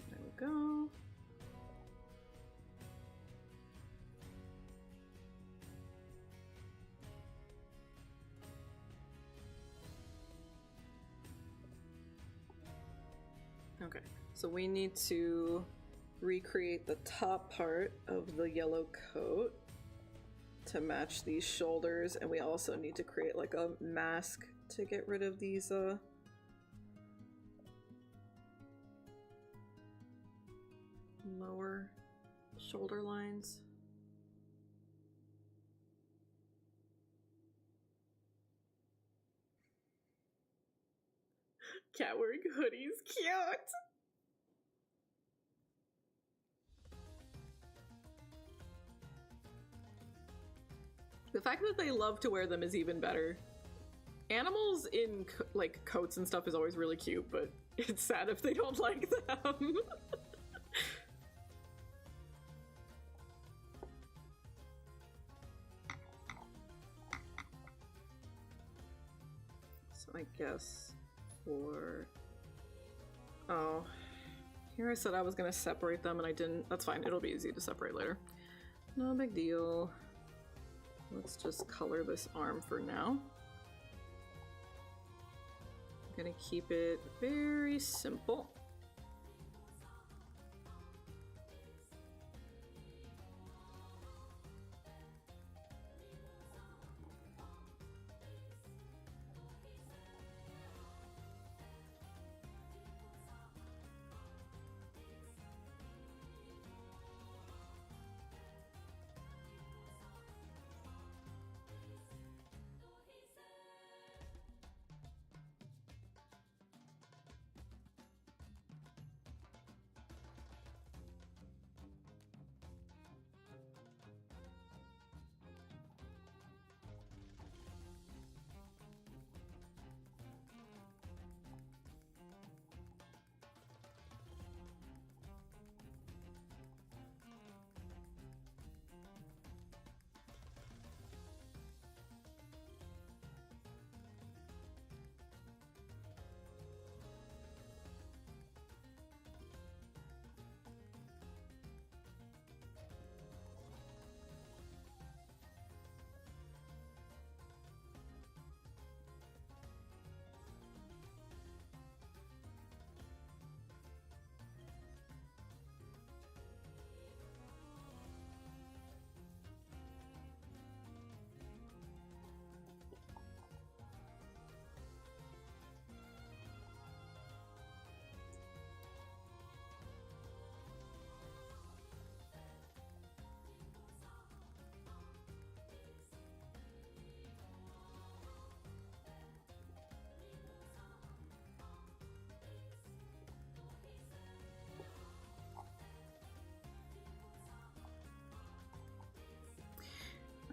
There we go. Okay, so we need to recreate the top part of the yellow coat to match these shoulders, and we also need to create like a mask to get rid of these lower shoulder lines. Cat wearing hoodies, cute! The fact that they love to wear them is even better. Animals in like coats and stuff is always really cute, but it's sad if they don't like them. So I guess for... Oh, here I said I was gonna separate them and I didn't. That's fine, it'll be easy to separate later. No big deal. Let's just color this arm for now. I'm gonna keep it very simple.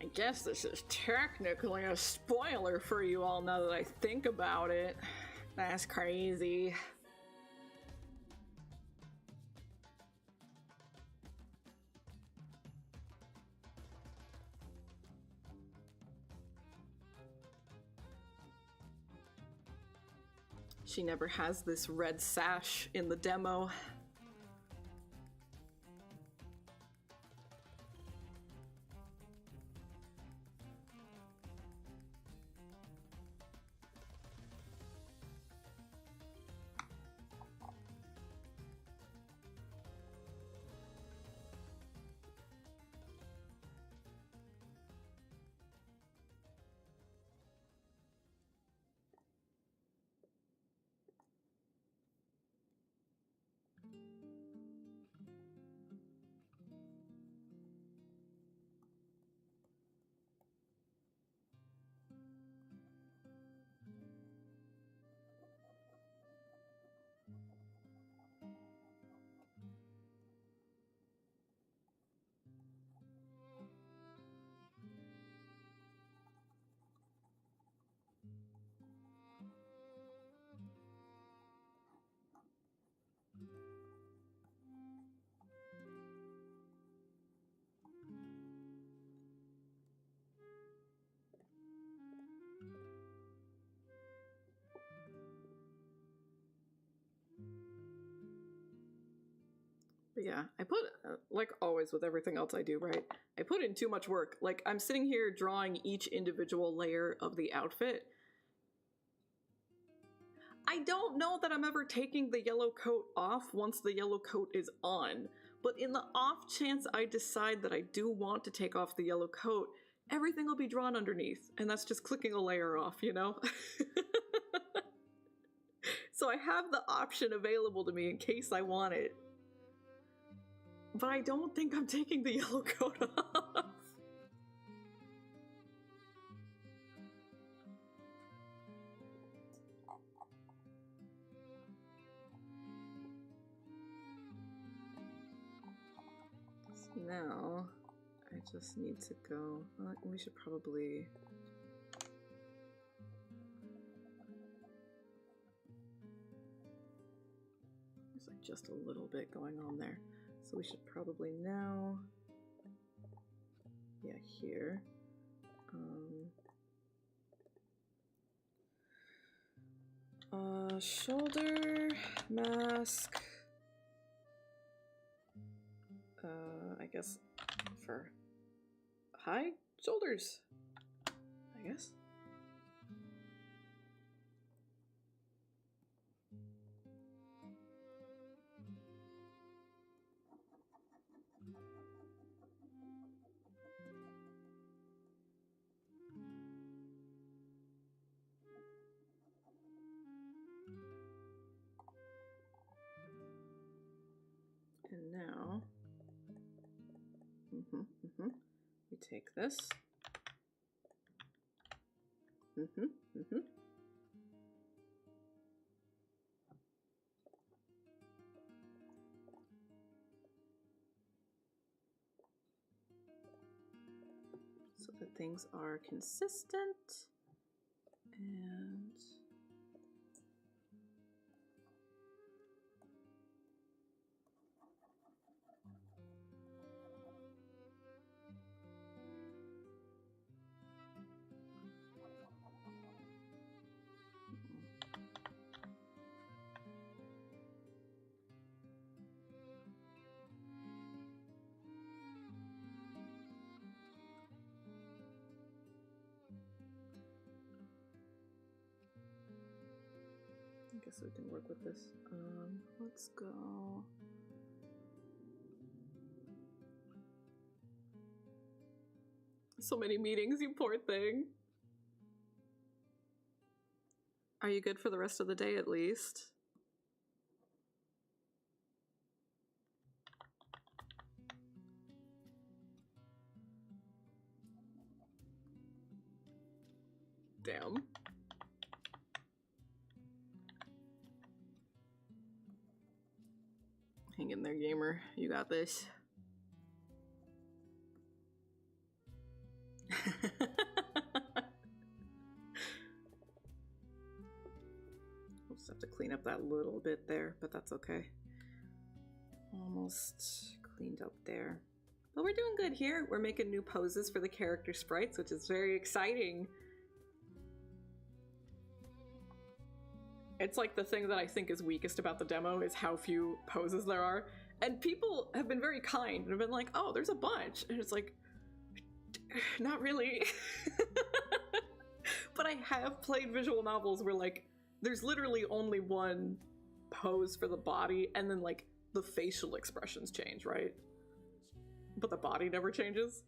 I guess this is technically a spoiler for you all now that I think about it. That's crazy. She never has this red sash in the demo. But yeah, I put, like always with everything else I do, right? I put in too much work. Like, I'm sitting here drawing each individual layer of the outfit. I don't know that I'm ever taking the yellow coat off once the yellow coat is on. But in the off chance I decide that I do want to take off the yellow coat, everything will be drawn underneath. And that's just clicking a layer off, you know? So I have the option available to me in case I want it. But I don't think I'm taking the yellow coat off. So now, I just need to go... we should probably... There's like just a little bit going on there. So we should probably now, yeah, here, shoulder, mask, I guess for high shoulders, I guess. And now, we take this, so that things are consistent, and I guess we can work with this. Let's go. So many meetings, you poor thing. Are you good for the rest of the day at least? Damn. Hang in there, gamer. You got this. We'll just have to clean up that little bit there, but that's okay. Almost cleaned up there. But we're doing good here. We're making new poses for the character sprites, which is very exciting. It's like the thing that I think is weakest about the demo is how few poses there are. And people have been very kind and have been like, oh, there's a bunch. And it's like, not really. But I have played visual novels where like, there's literally only one pose for the body and then like the facial expressions change, right? But the body never changes.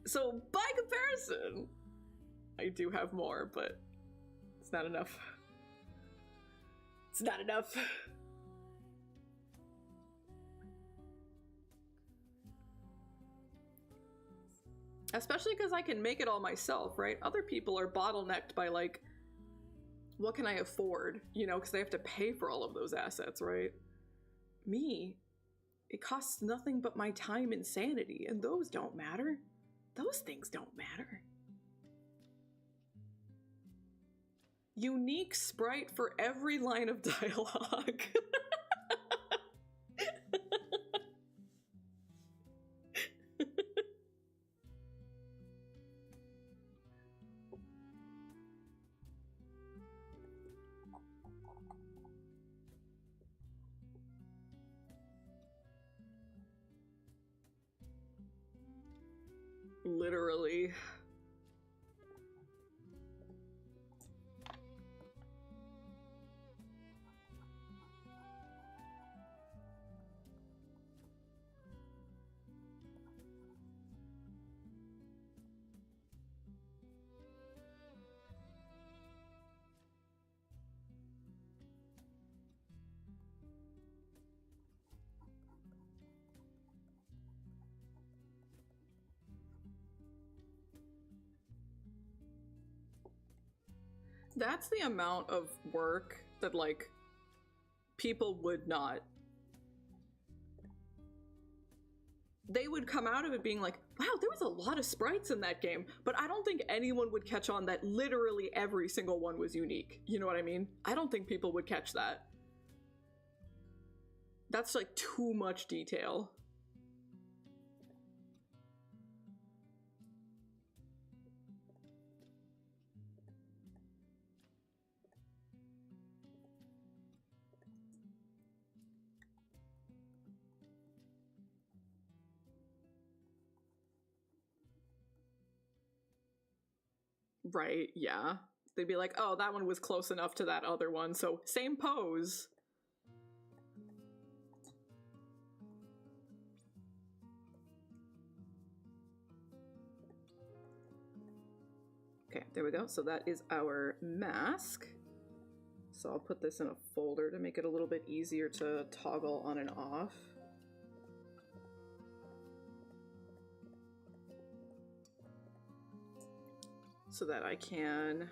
So by comparison, I do have more, but it's not enough. It's not enough. Especially because I can make it all myself, right? Other people are bottlenecked by like, what can I afford? You know, because they have to pay for all of those assets, right? Me, it costs nothing but my time and sanity, and those don't matter. Those things don't matter. Unique sprite for every line of dialogue. Literally. That's the amount of work that, like, people would not. They would come out of it being like, wow, there was a lot of sprites in that game, but I don't think anyone would catch on that literally every single one was unique. You know what I mean? I don't think people would catch that. That's like too much detail. Right, yeah. They'd be like, oh, that one was close enough to that other one, so same pose. Okay, there we go. So that is our mask. So I'll put this in a folder to make it a little bit easier to toggle on and off. So that I can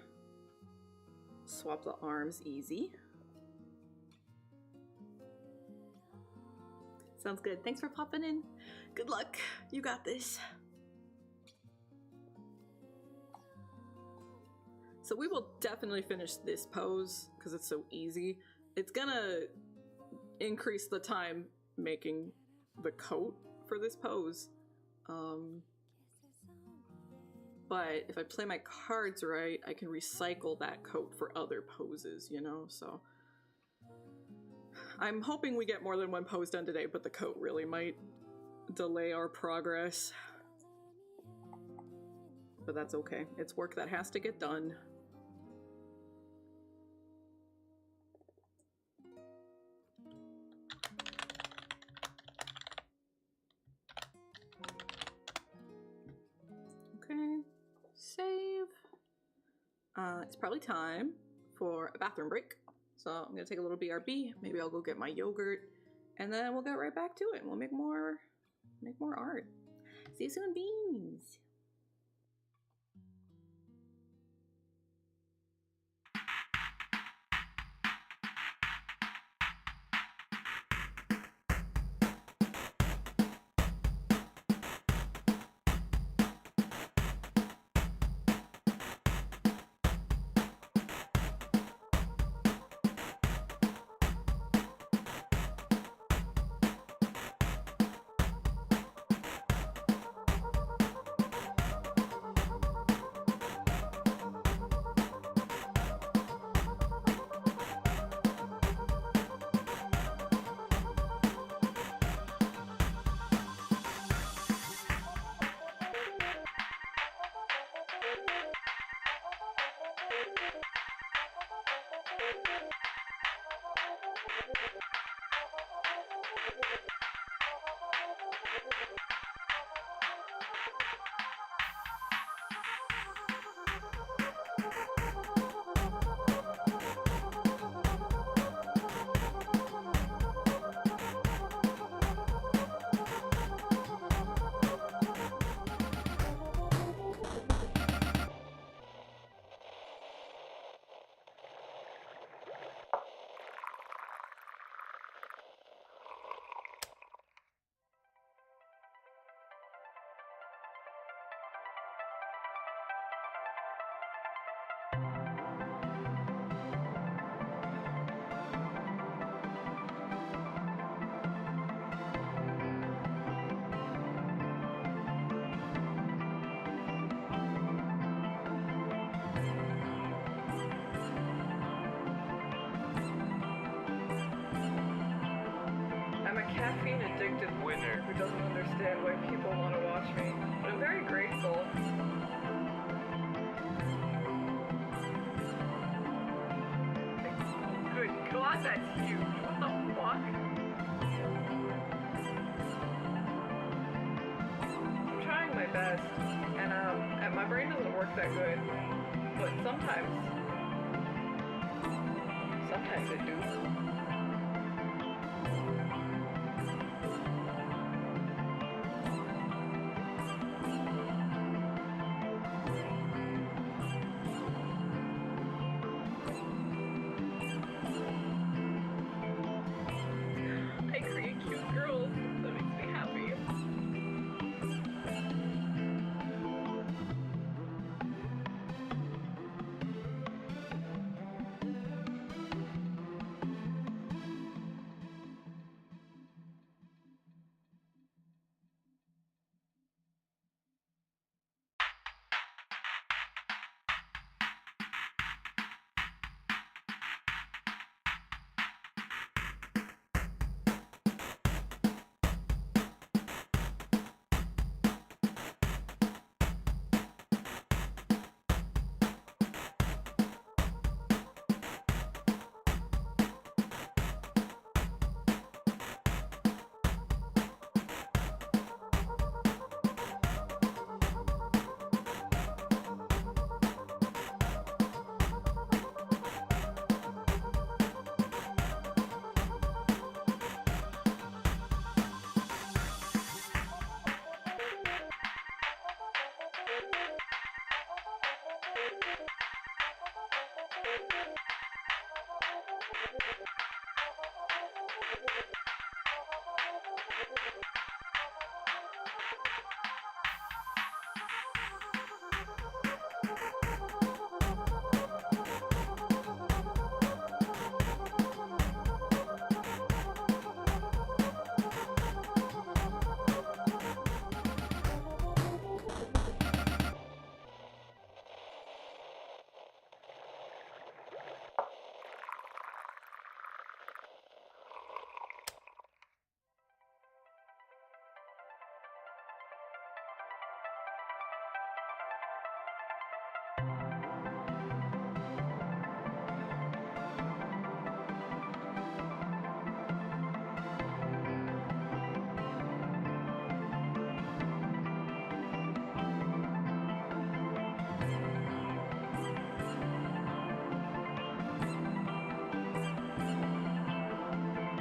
swap the arms easy. Sounds good. Thanks for popping in. Good luck. You got this. So we will definitely finish this pose because it's so easy. It's gonna increase the time making the coat for this pose. But if I play my cards right, I can recycle that coat for other poses, you know? So I'm hoping we get more than one pose done today, but the coat really might delay our progress. But that's okay. It's work that has to get done. Okay. Save. It's probably time for a bathroom break. So I'm gonna take a little BRB. Maybe I'll go get my yogurt, and then we'll get right back to it. And we'll make more art. See you soon, beans. I'm a caffeine addicted winner who doesn't understand why people want to watch me, but I'm very grateful God, that's huge. What the fuck? I'm trying my best, and my brain doesn't work that good, but sometimes it do. I create cute girls. That makes me happy.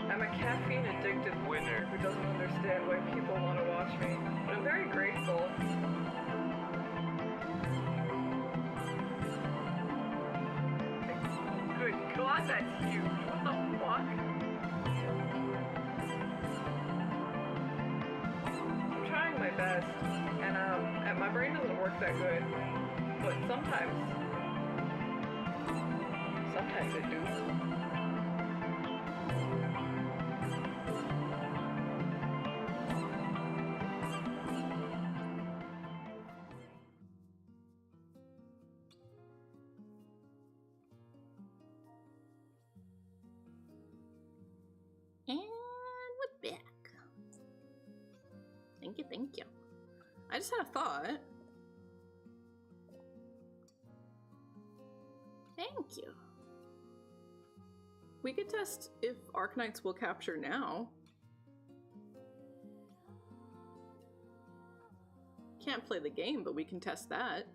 I'm a caffeine-addicted winner who doesn't understand why people want to watch me, but I'm very grateful. Good God, that's huge. What the fuck? I'm trying my best, and my brain doesn't work that good, but sometimes it do. And we're back. Thank you. I just had a thought. Thank you. We could test if Arknights will capture now. Can't play the game, but we can test that.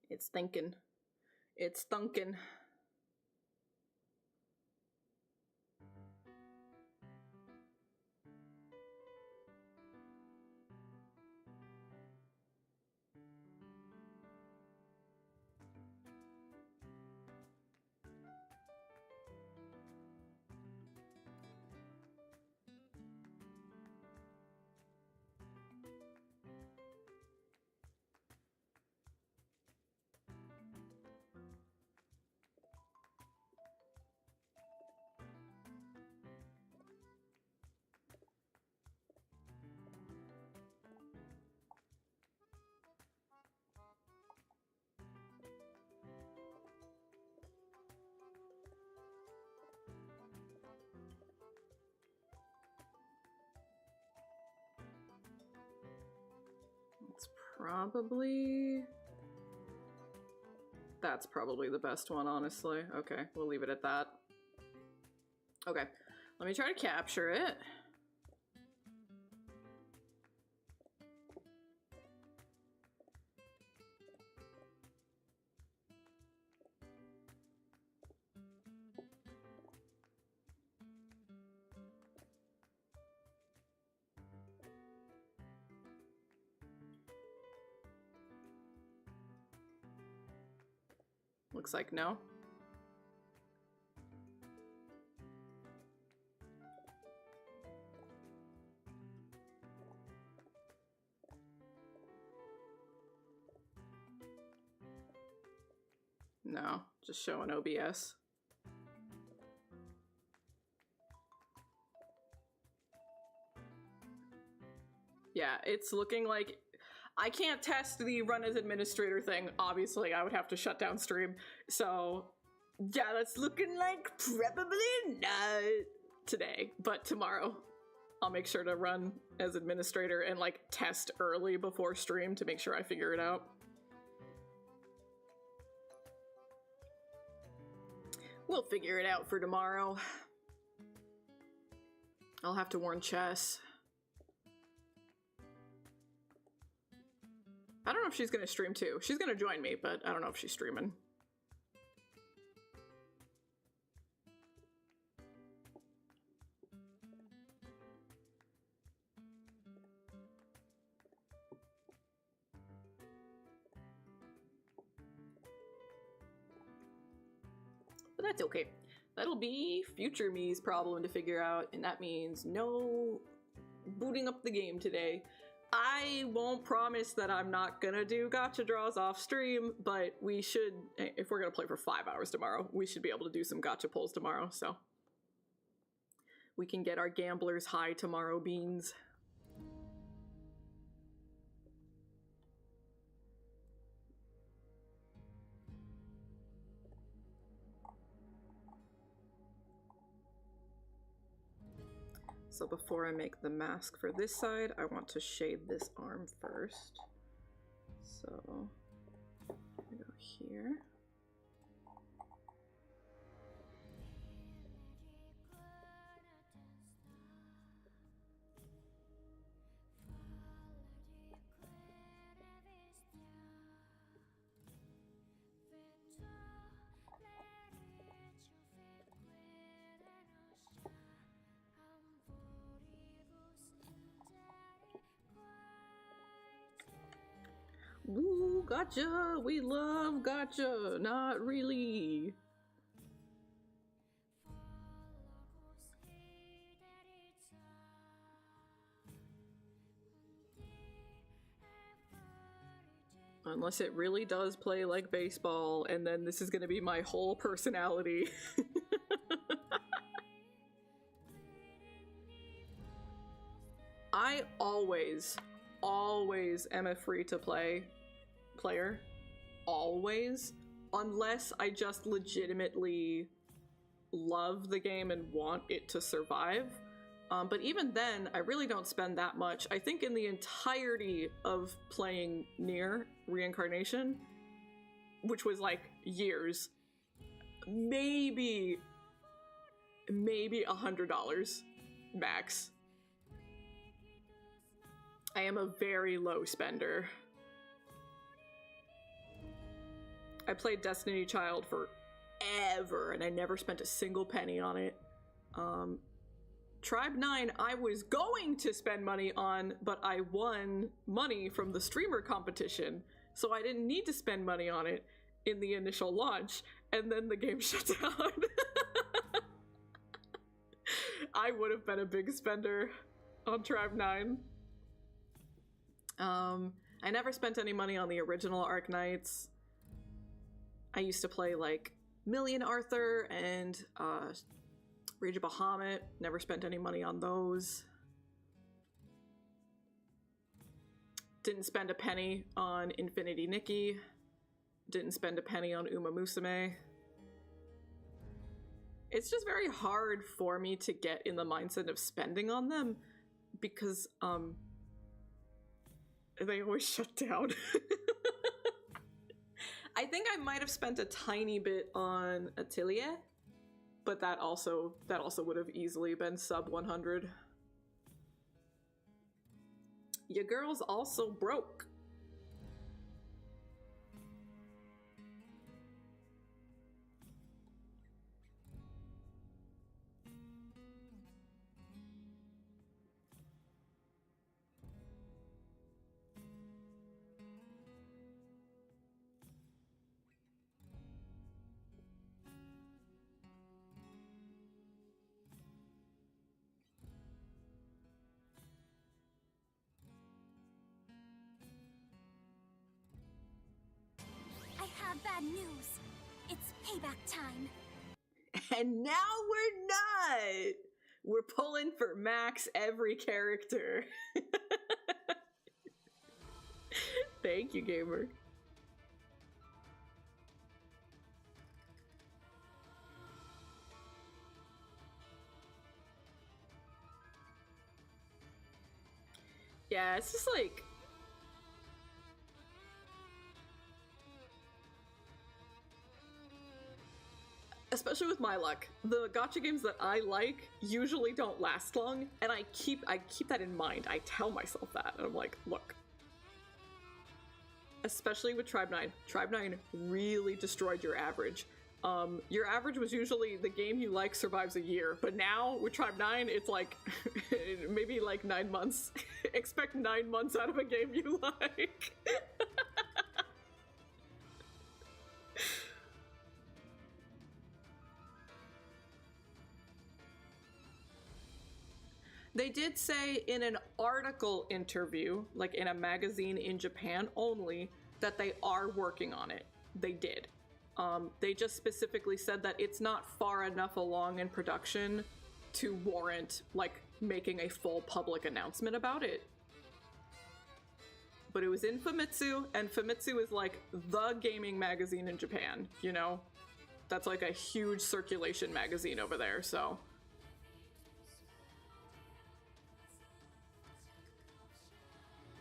It's thinking. It's thunking. probably... That's probably the best one, honestly. Okay, we'll leave it at that. Okay, let me try to capture it. Looks like no. No, just showing OBS. Yeah, it's looking like I can't test the run as administrator thing. Obviously, I would have to shut down stream. So, yeah, that's looking like probably not today, but tomorrow. I'll make sure to run as administrator and like test early before stream to make sure I figure it out. We'll figure it out for tomorrow. I'll have to warn Chess. I don't know if she's gonna stream too. She's gonna join me, but I don't know if she's streaming. But that's okay. That'll be future me's problem to figure out, and that means no booting up the game today. I won't promise that I'm not gonna do gacha draws off stream, but we should, if we're gonna play for 5 hours tomorrow, we should be able to do some gacha pulls tomorrow, so we can get our gamblers high tomorrow, beans. So before I make the mask for this side, I want to shade this arm first. So I go here. Ooh, gotcha! We love gotcha! Not really. Unless it really does play like baseball, and then this is gonna be my whole personality. I always am a free-to-play player. Always. Unless I just legitimately love the game and want it to survive. But even then, I really don't spend that much. I think in the entirety of playing Nier Reincarnation, which was like years, maybe $100 max. I am a very low spender. I played Destiny Child forever, and I never spent a single penny on it. Tribe 9, I was going to spend money on, but I won money from the streamer competition, so I didn't need to spend money on it in the initial launch, and then the game shut down. I would have been a big spender on Tribe 9. I never spent any money on the original Arknights. I used to play like Million Arthur and Rage of Bahamut. Never spent any money on those. Didn't spend a penny on Infinity Nikki. Didn't spend a penny on Uma Musume. It's just very hard for me to get in the mindset of spending on them because and they always shut down. I think I might have spent a tiny bit on Atelier, but that also would have easily been sub 100. Your girl's also broke. I have bad news. It's payback time. And now we're not! We're pulling for max every character. Thank you, gamer. Yeah, it's just like... especially with my luck, the gacha games that I like usually don't last long, and I keep that in mind. I tell myself that, and I'm like, look. Especially with Tribe 9. Tribe 9 really destroyed your average. Your average was usually the game you like survives a year, but now with Tribe 9, it's like maybe like 9 months. Expect 9 months out of a game you like. They did say in an article interview, like in a magazine in Japan only, that they are working on it. They did. They just specifically said that it's not far enough along in production to warrant, like, making a full public announcement about it. But it was in Famitsu, and Famitsu is like the gaming magazine in Japan, you know? That's like a huge circulation magazine over there, so...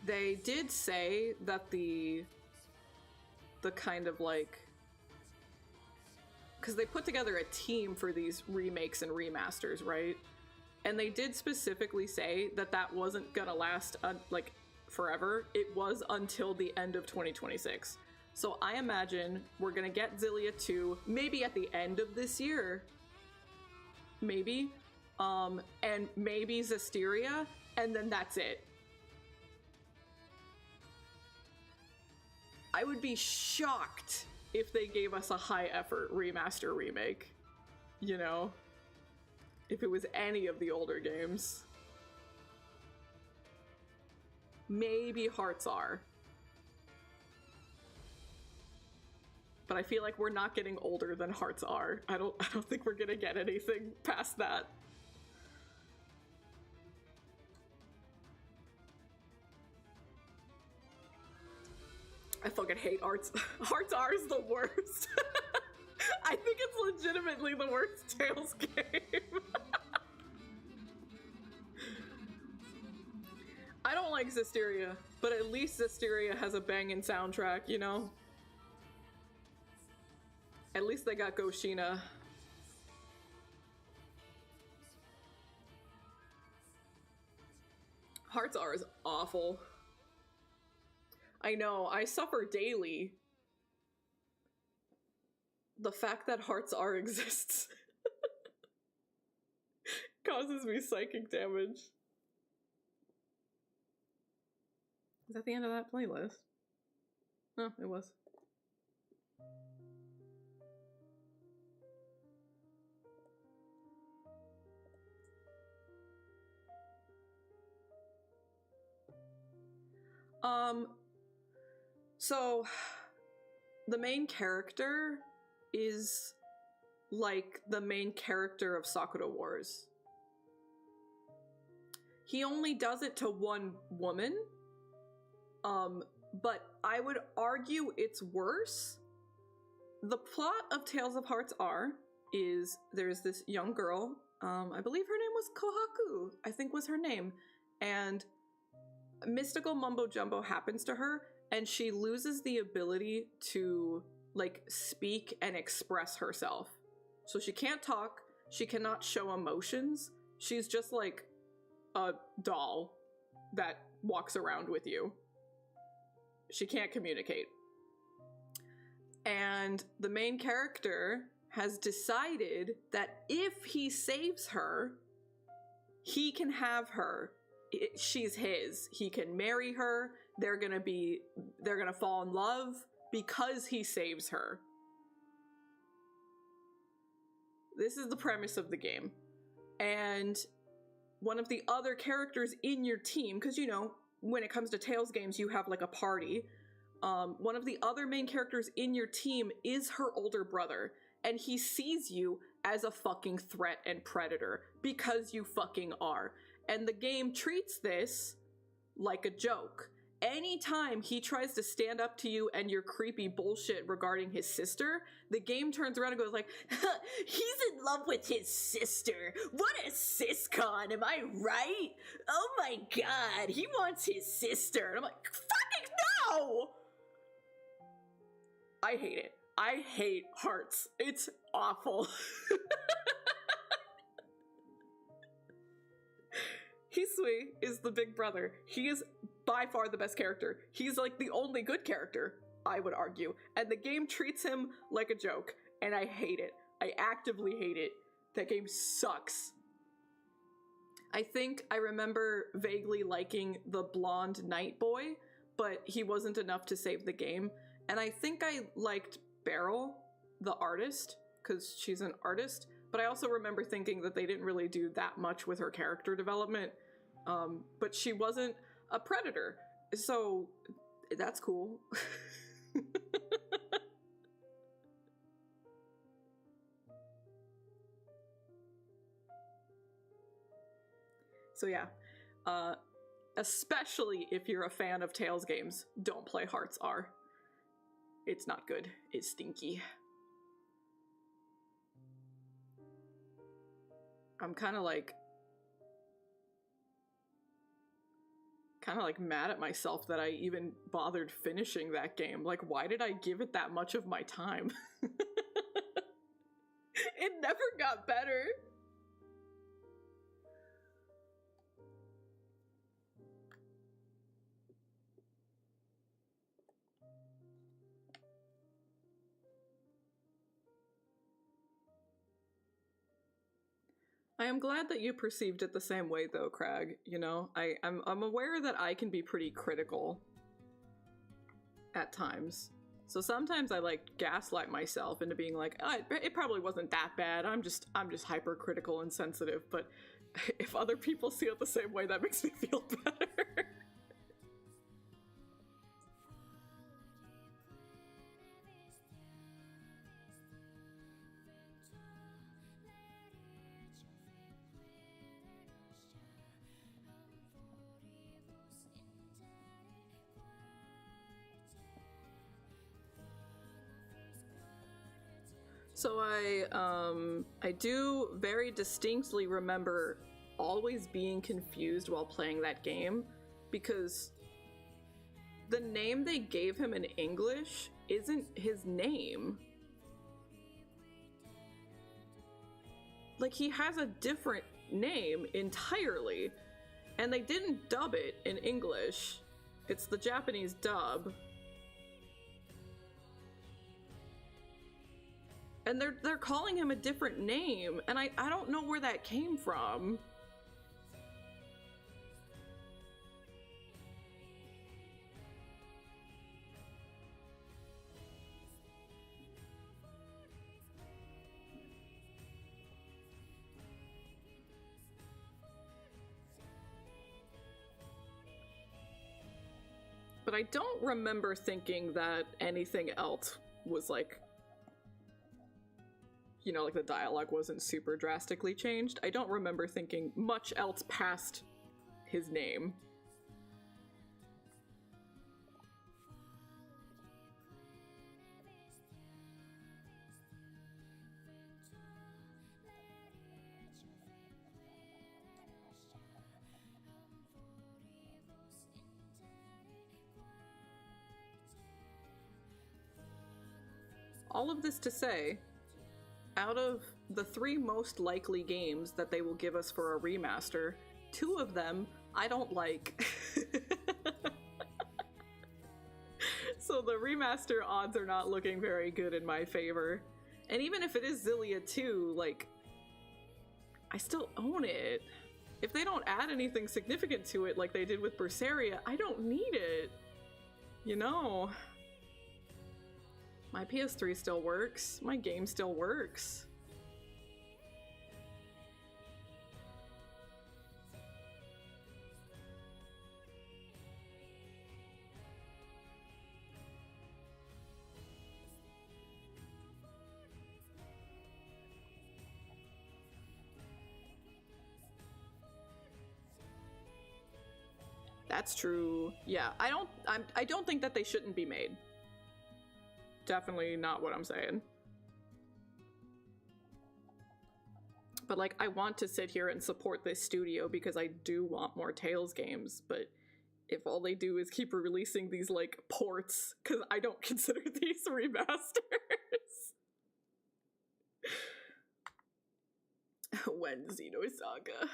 They did say that the kind of like... because they put together a team for these remakes and remasters, right? And they did specifically say that that wasn't gonna last, like, forever. It was until the end of 2026. So I imagine we're gonna get Xillia 2 maybe at the end of this year. Maybe. And maybe Zestiria, and then that's it. I would be shocked if they gave us a high effort remaster remake, you know? If it was any of the older games. Maybe Hearts are. But I feel like we're not getting older than Hearts are. I don't think we're gonna get anything past that. I fucking hate Hearts. Hearts R is the worst. I think it's legitimately the worst Tales game. I don't like Zestiria, but at least Zestiria has a banging soundtrack, you know? At least they got Goshina. Hearts R is awful. I know, I suffer daily. The fact that Hearts R exists causes me psychic damage. Is that the end of that playlist? Oh, it was. So the main character is like the main character of Sakura Wars. He only does it to one woman, but I would argue it's worse. The plot of Tales of Hearts R is there's this young girl, I believe her name was Kohaku, I think was her name, and mystical mumbo jumbo happens to her, and she loses the ability to, like, speak and express herself. So she can't talk, she cannot show emotions. She's just like a doll that walks around with you. She can't communicate. And the main character has decided that if he saves her, he can have her. She's his. He can marry her. They're gonna fall in love because he saves her. This is the premise of the game. And one of the other characters in your team, because you know, when it comes to Tales games, you have like a party. One of the other main characters in your team is her older brother, and he sees you as a fucking threat and predator because you fucking are. And the game treats this like a joke. Anytime he tries to stand up to you and your creepy bullshit regarding his sister, the game turns around and goes like, he's in love with his sister. What a siscon, am I right? Oh my god, he wants his sister. And I'm like, fucking no! I hate it. I hate Hearts. It's awful. Hisui is the big brother. He is by far the best character. He's like the only good character, I would argue. And the game treats him like a joke, and I hate it. I actively hate it. That game sucks. I think I remember vaguely liking the blonde knight boy, but he wasn't enough to save the game. And I think I liked Beryl, the artist, because she's an artist, but I also remember thinking that they didn't really do that much with her character development. But she wasn't a predator, so that's cool. So yeah, especially if you're a fan of Tales games, don't play Hearts R. It's not good. It's stinky. I'm kind of like mad at myself that I even bothered finishing that game. Like, why did I give it that much of my time? It never got better. I am glad that you perceived it the same way though, Crag. You know, I'm aware that I can be pretty critical at times. So sometimes I like gaslight myself into being like, oh, it probably wasn't that bad. I'm just hypercritical and sensitive, but if other people see it the same way, that makes me feel better. So I do very distinctly remember always being confused while playing that game, because the name they gave him in English isn't his name. Like, he has a different name entirely, and they didn't dub it in English. It's the Japanese dub. And they're calling him a different name, and I don't know where that came from. But I don't remember thinking that anything else was like, you know, like the dialogue wasn't super drastically changed. I don't remember thinking much else past his name. all of this to say, out of the 3 most likely games that they will give us for a remaster, 2 of them I don't like. So the remaster odds are not looking very good in my favor. And even if it is Xillia 2, like, I still own it. If they don't add anything significant to it like they did with Berseria, I don't need it. You know? My PS3 still works. My game still works. That's true. Yeah, I don't think that they shouldn't be made. Definitely not what I'm saying. But like, I want to sit here and support this studio because I do want more Tales games, but if all they do is keep releasing these like ports, because I don't consider these remasters. When Xenosaga.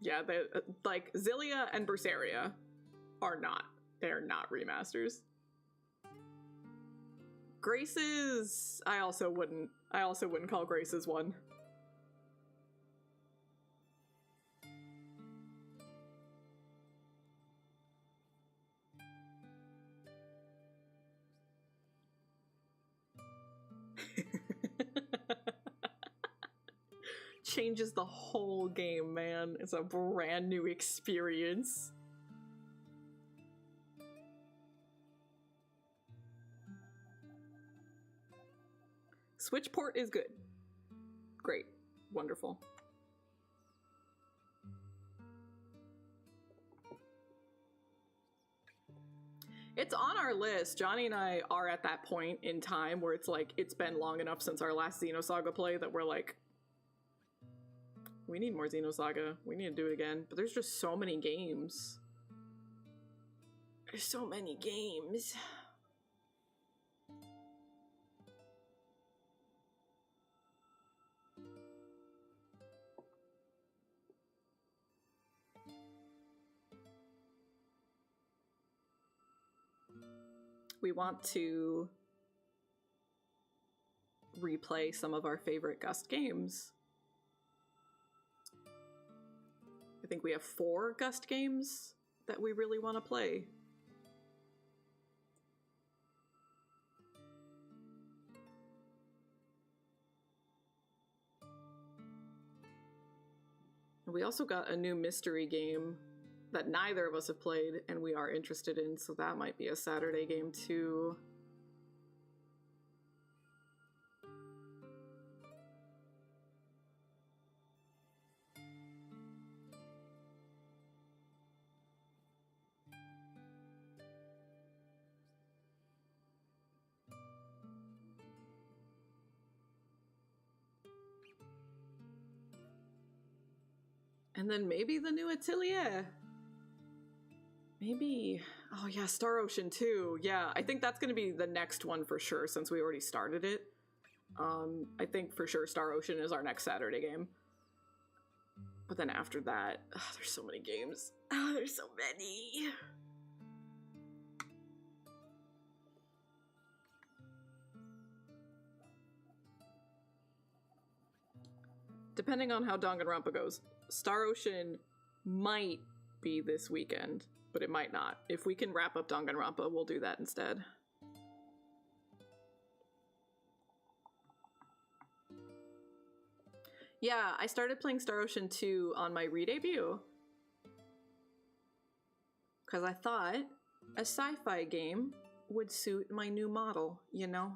Yeah, they, like, Xillia and Berseria are not. They're not remasters. Grace's, I also wouldn't call Grace's one. Changes the whole game, man. It's a brand new experience. Switch port is good. Great. Wonderful. It's on our list. Johnny and I are at that point in time where it's like, it's been long enough since our last Xenosaga play that we're like, we need more Xenosaga. We need to do it again. But there's just so many games. There's so many games. We want to replay some of our favorite Gust games. I think we have 4 Gust games that we really want to play. And we also got a new mystery game that neither of us have played and we are interested in, so that might be a Saturday game too. And then maybe the new Atelier. Maybe. Oh yeah, Star Ocean 2. Yeah, I think that's going to be the next one for sure since we already started it. I think for sure Star Ocean is our next Saturday game. But then after that, there's so many games. There's so many. Depending on how Danganronpa goes, Star Ocean might be this weekend, but it might not. If we can wrap up Danganronpa, we'll do that instead. Yeah, I started playing Star Ocean 2 on my re-debut. Because I thought a sci-fi game would suit my new model, you know?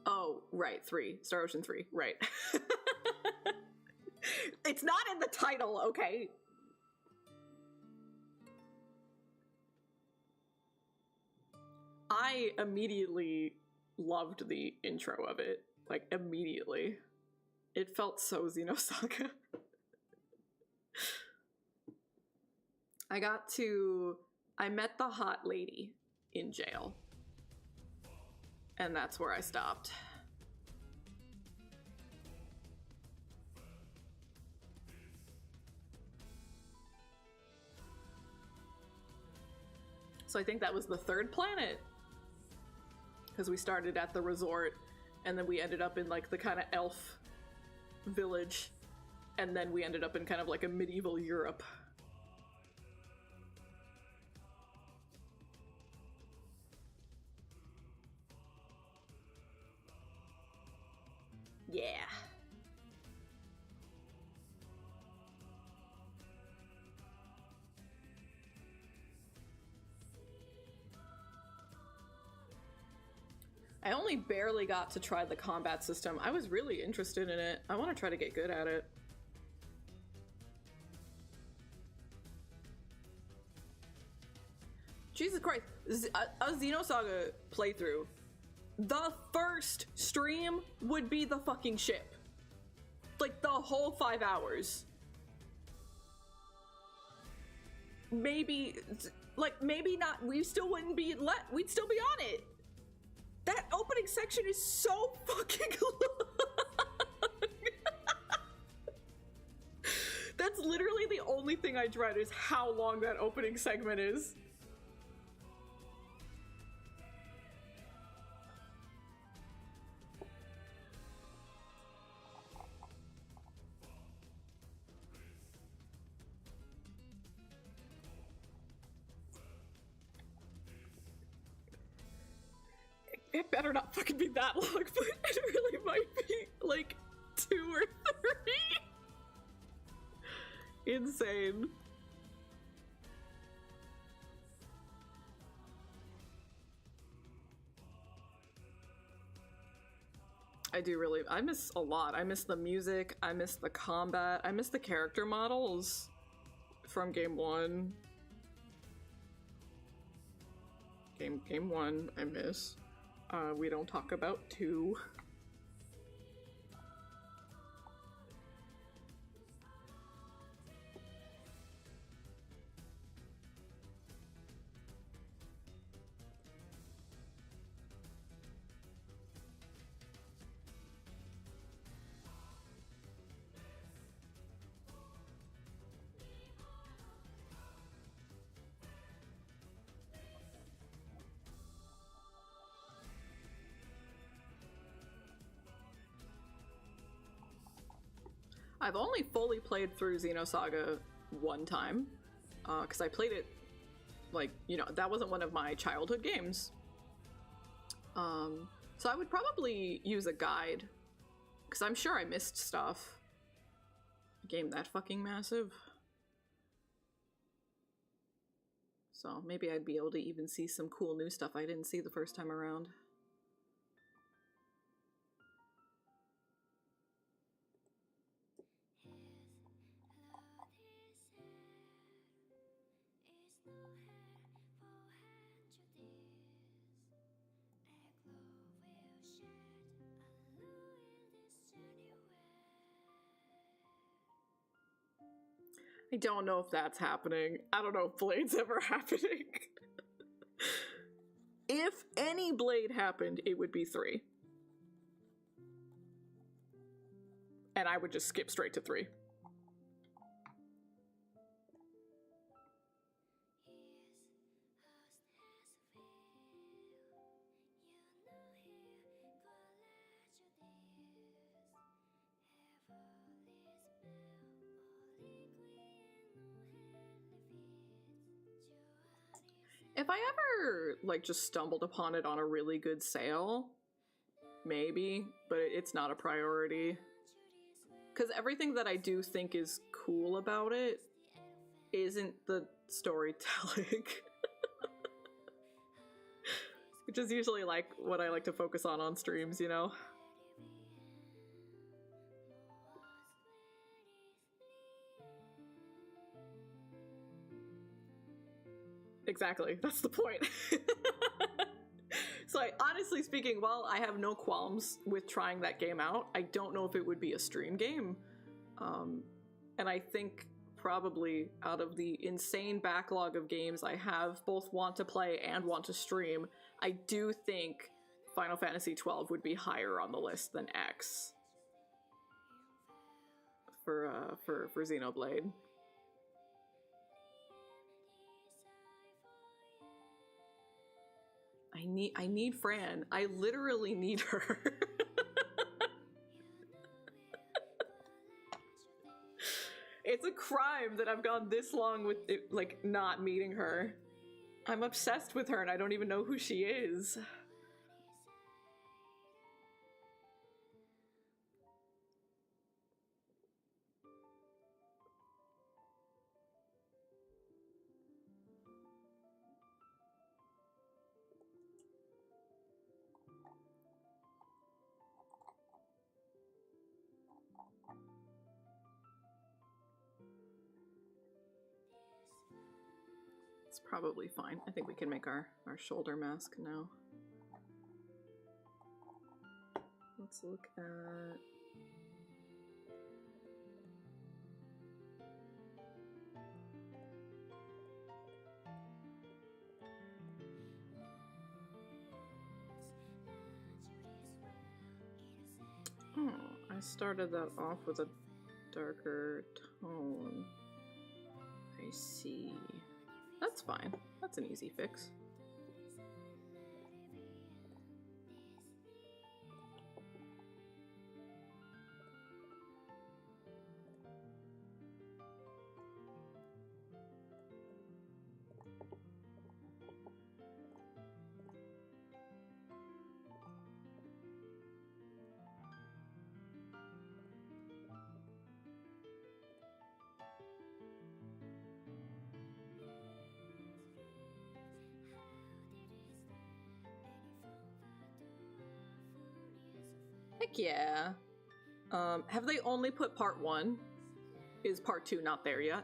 Oh, right, 3. Star Ocean 3, right. It's not in the title, okay? I immediately loved the intro of it. Like, immediately. It felt so Xenosaga. I met the hot lady in jail. And that's where I stopped. So I think that was the third planet. Because we started at the resort, and then we ended up in like the kind of elf village, and then we ended up in kind of like a medieval Europe. Yeah. I only barely got to try the combat system. I was really interested in it. I want to try to get good at it. Jesus Christ. A Xenosaga playthrough. The first stream would be the fucking ship. Like, the whole 5 hours. Maybe, like, maybe not. We still wouldn't be we'd still be on it. That opening section is so fucking long. That's literally the only thing I dread is how long that opening segment is. It better not fucking be that long, but it really might be like 2 or 3. Insane. I miss a lot. I miss the music, I miss the combat, I miss the character models from game 1. Game 1, I miss. We don't talk about 2. I've only fully played through Xenosaga one time, because I played it, like, you know, that wasn't one of my childhood games. So I would probably use a guide, because I'm sure I missed stuff. A game that fucking massive. So maybe I'd be able to even see some cool new stuff I didn't see the first time around. I don't know if that's happening. I don't know if Blade's ever happening. If any Blade happened, it would be 3. And I would just skip straight to 3. If I ever, like, just stumbled upon it on a really good sale, maybe, but it's not a priority. Because everything that I do think is cool about it isn't the storytelling. Which is usually, like, what I like to focus on streams, you know? Exactly, that's the point. So honestly speaking, while I have no qualms with trying that game out, I don't know if it would be a stream game. And I think probably, out of the insane backlog of games I have, both want to play and want to stream, I do think Final Fantasy XII would be higher on the list than X for Xenoblade. I need Fran. I literally need her. It's a crime that I've gone this long with it, like, not meeting her. I'm obsessed with her and I don't even know who she is. It's probably fine. I think we can make our shoulder mask now. Let's look at... Oh, I started that off with a darker tone. I see. That's fine. That's an easy fix. Heck yeah. Have they only put part 1? Is part 2 not there yet?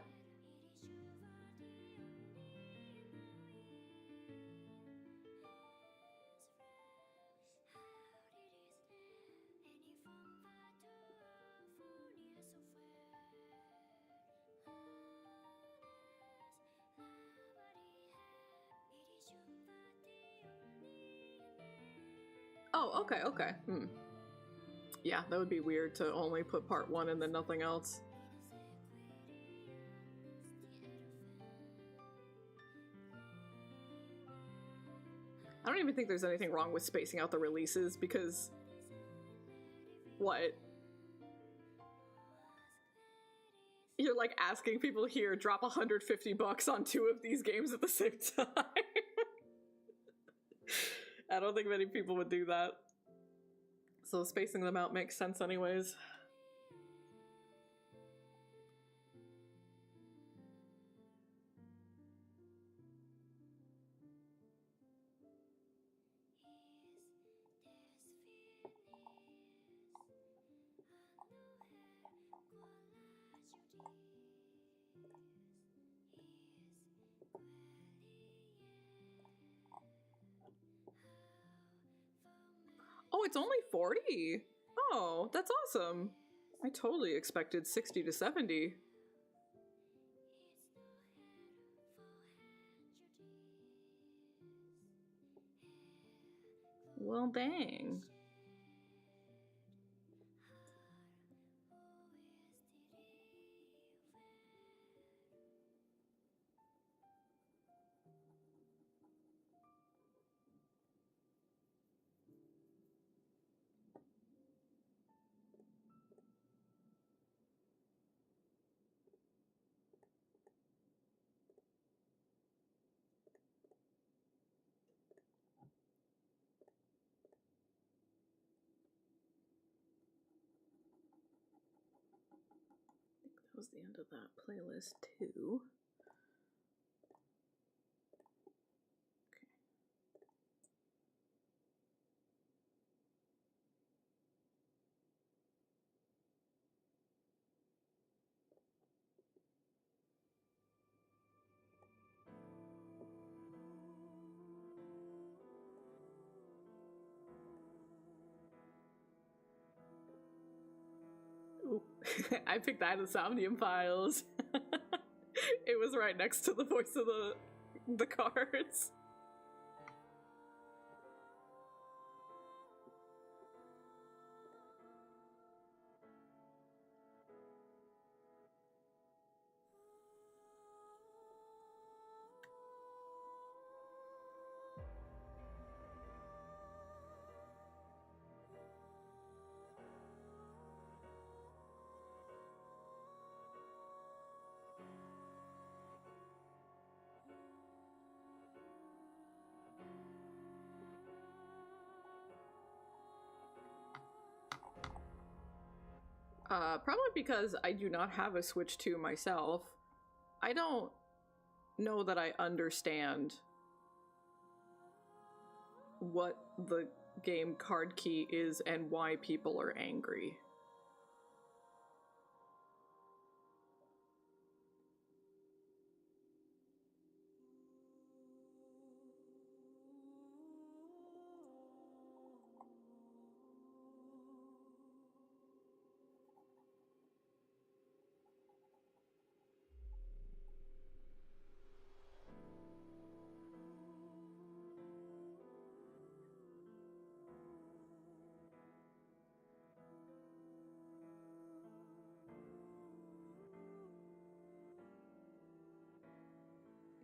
Oh, okay, okay. Yeah, that would be weird to only put part 1 and then nothing else. I don't even think there's anything wrong with spacing out the releases because... What? You're like asking people here, drop $150 on 2 of these games at the same time. I don't think many people would do that. So spacing them out makes sense anyways. Oh, it's only 40? Oh, that's awesome. I totally expected 60 to 70. Well, dang. That was the end of that playlist too. Okay. Ooh. I picked that Insomnium Files. was right next to the voice of the cards. Probably because I do not have a Switch 2 myself. I don't know that I understand what the game card key is and why people are angry.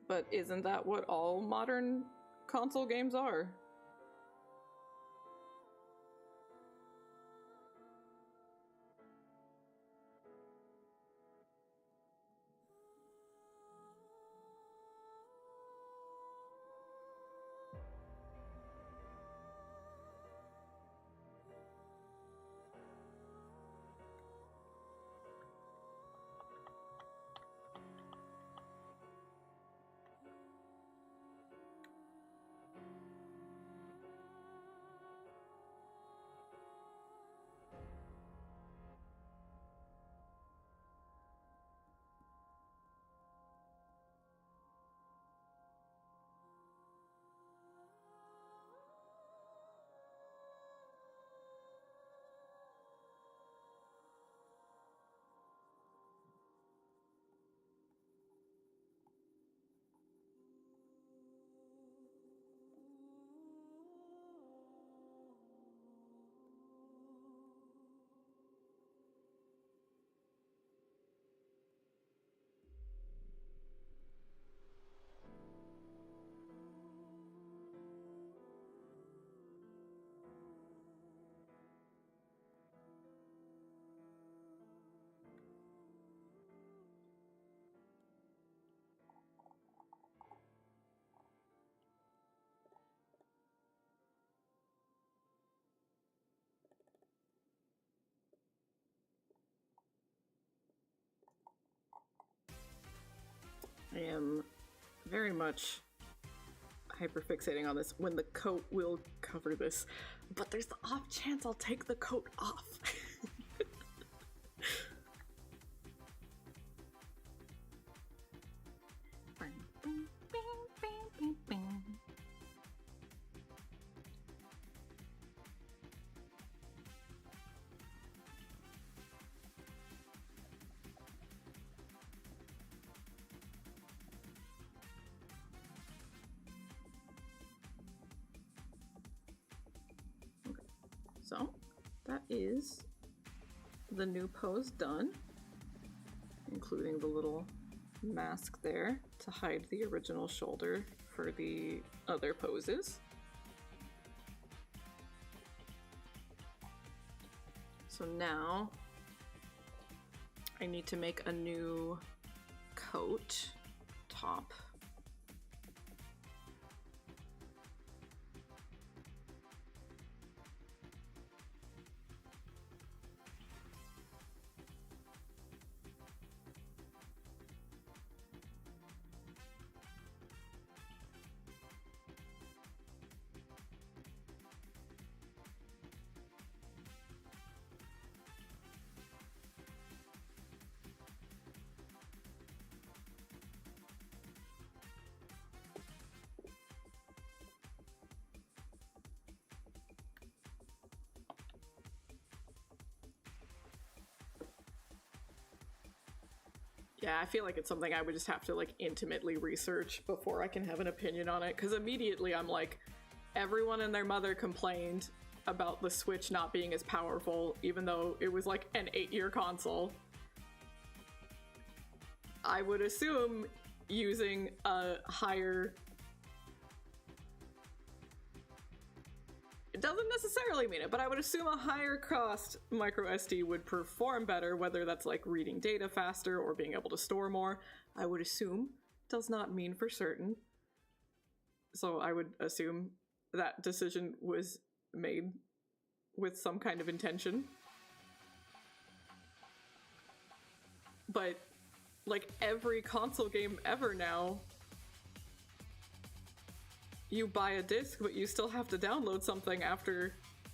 But isn't that what all modern console games are? I am very much hyperfixating on this when the coat will cover this, but there's the off chance I'll take the coat off. So, that is the new pose done, including the little mask there to hide the original shoulder for the other poses. So now I need to make a new coat top. Yeah, I feel like it's something I would just have to like intimately research before I can have an opinion on it, because immediately I'm like, everyone and their mother complained about the Switch not being as powerful, even though it was like an 8-year console. I would assume using a higher... It doesn't necessarily mean it, but I would assume a higher cost micro SD would perform better, whether that's like reading data faster or being able to store more. I would assume, does not mean for certain. So I would assume that decision was made with some kind of intention. But like every console game ever now, you buy a disc, but you still have to download something after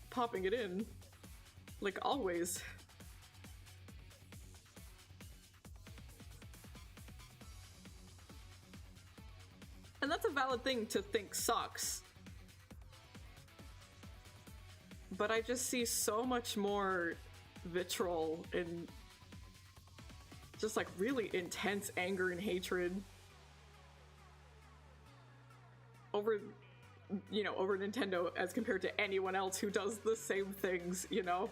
popping it in. Like, always. And that's a valid thing to think sucks. But I just see so much more vitriol and just like really intense anger and hatred over, you know, over Nintendo as compared to anyone else who does the same things, you know?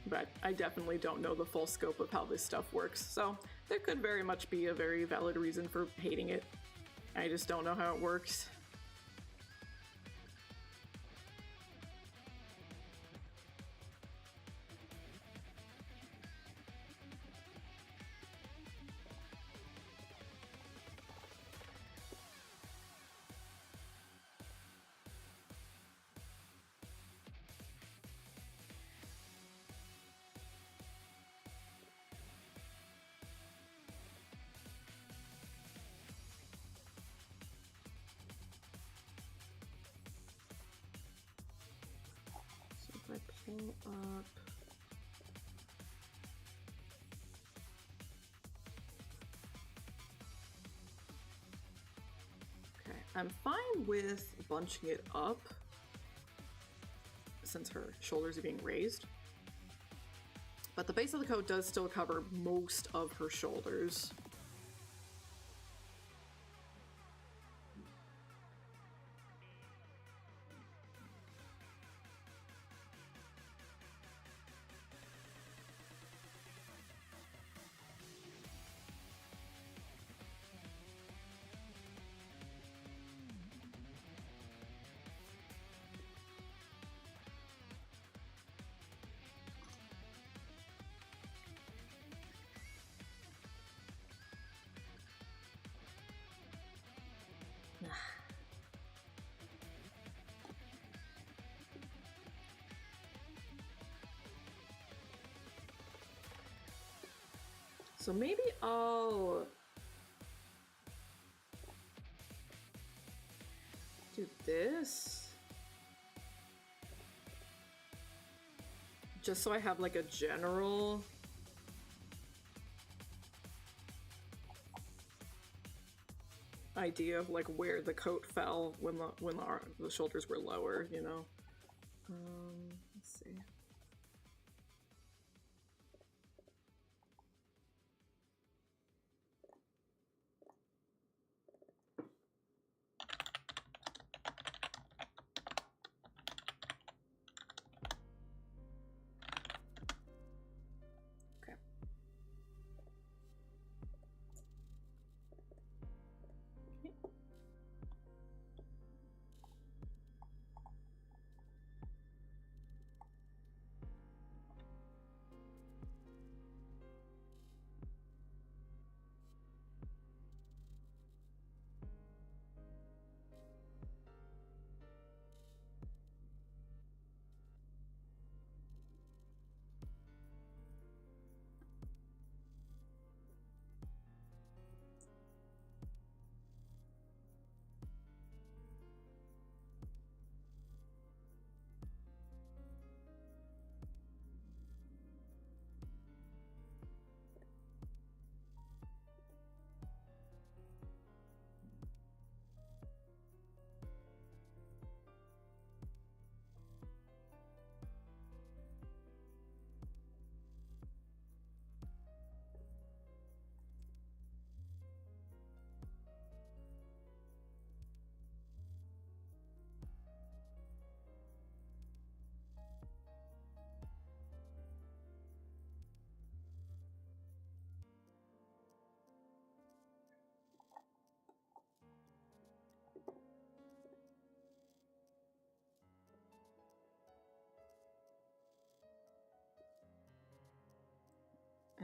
But I definitely don't know the full scope of how this stuff works, so there could very much be a very valid reason for hating it. I just don't know how it works. I pull up... Okay, I'm fine with bunching it up since her shoulders are being raised. But the base of the coat does still cover most of her shoulders. So maybe I'll do this. Just so I have like a general idea of like where the coat fell when the shoulders were lower, you know. Let's see. Okay.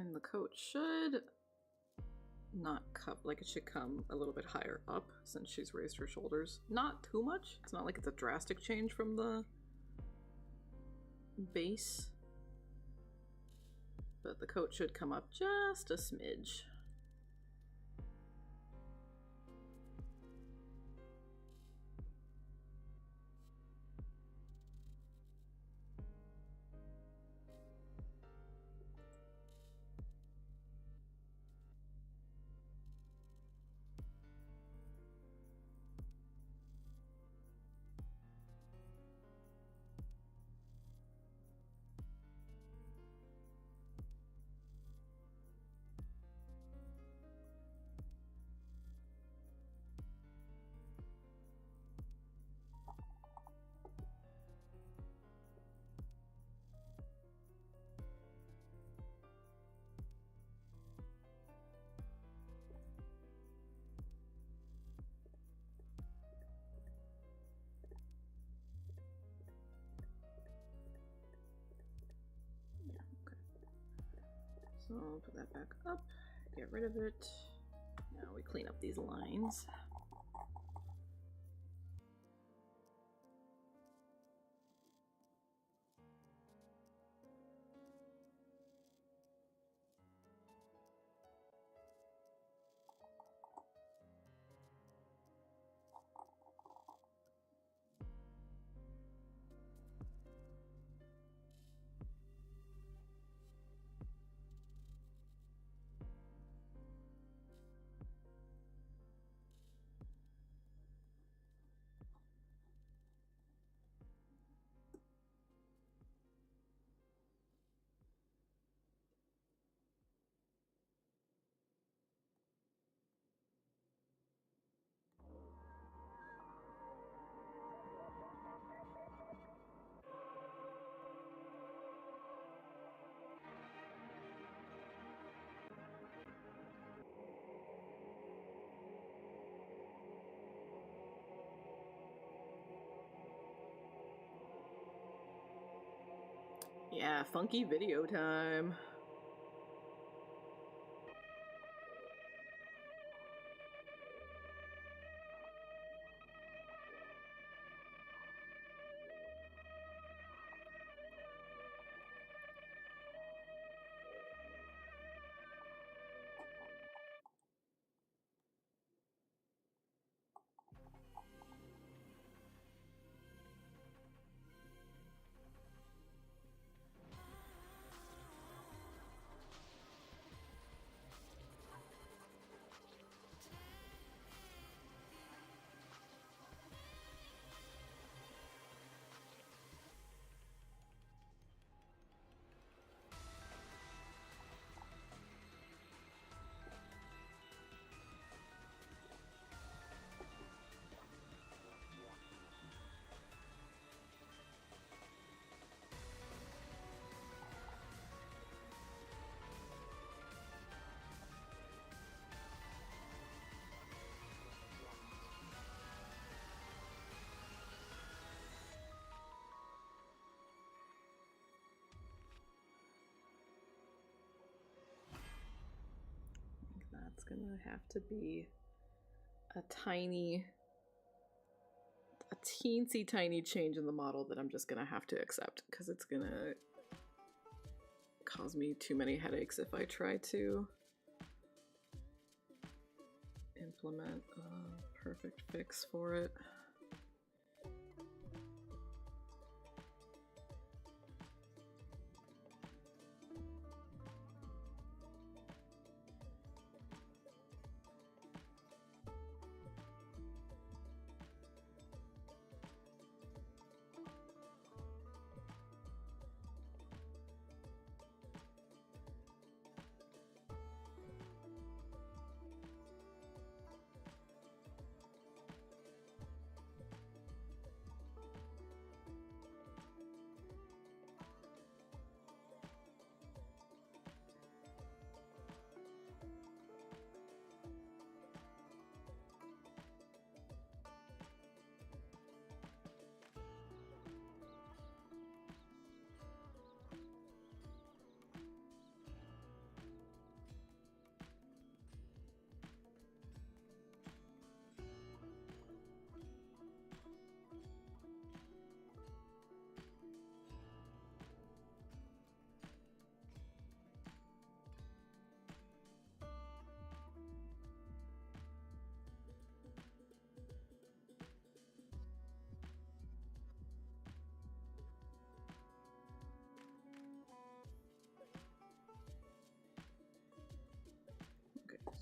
And the coat should not cup, like it should come a little bit higher up since she's raised her shoulders. Not too much. It's not like it's a drastic change from the base. But the coat should come up just a smidge. So I'll put that back up, get rid of it. Now we clean up these lines. Yeah, funky video time. That's gonna have to be a teensy tiny change in the model that I'm just gonna have to accept because it's gonna cause me too many headaches if I try to implement a perfect fix for it.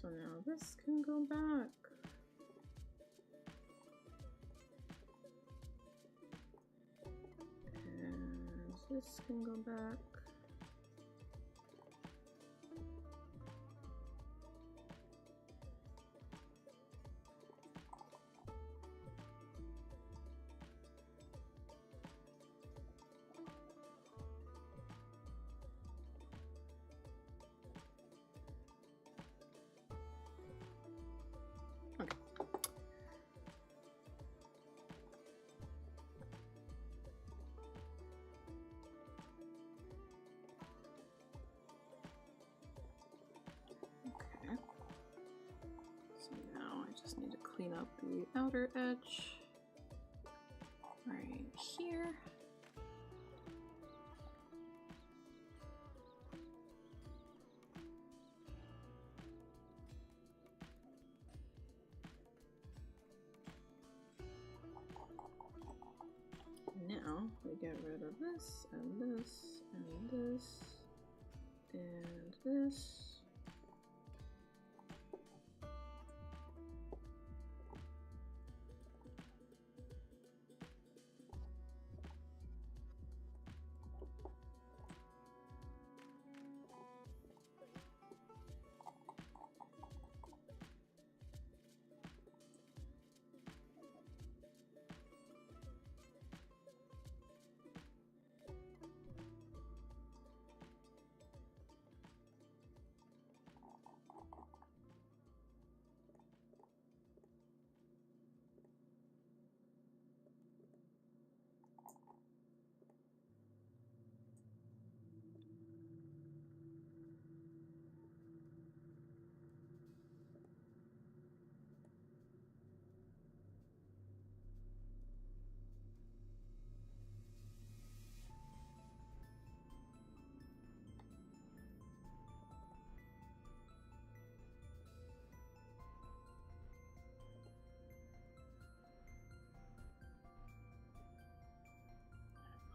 So now this can go back. And this can go back. Okay. Okay. So now I just need to clean up the outer edge right here. Now we get rid of this and this and this and this.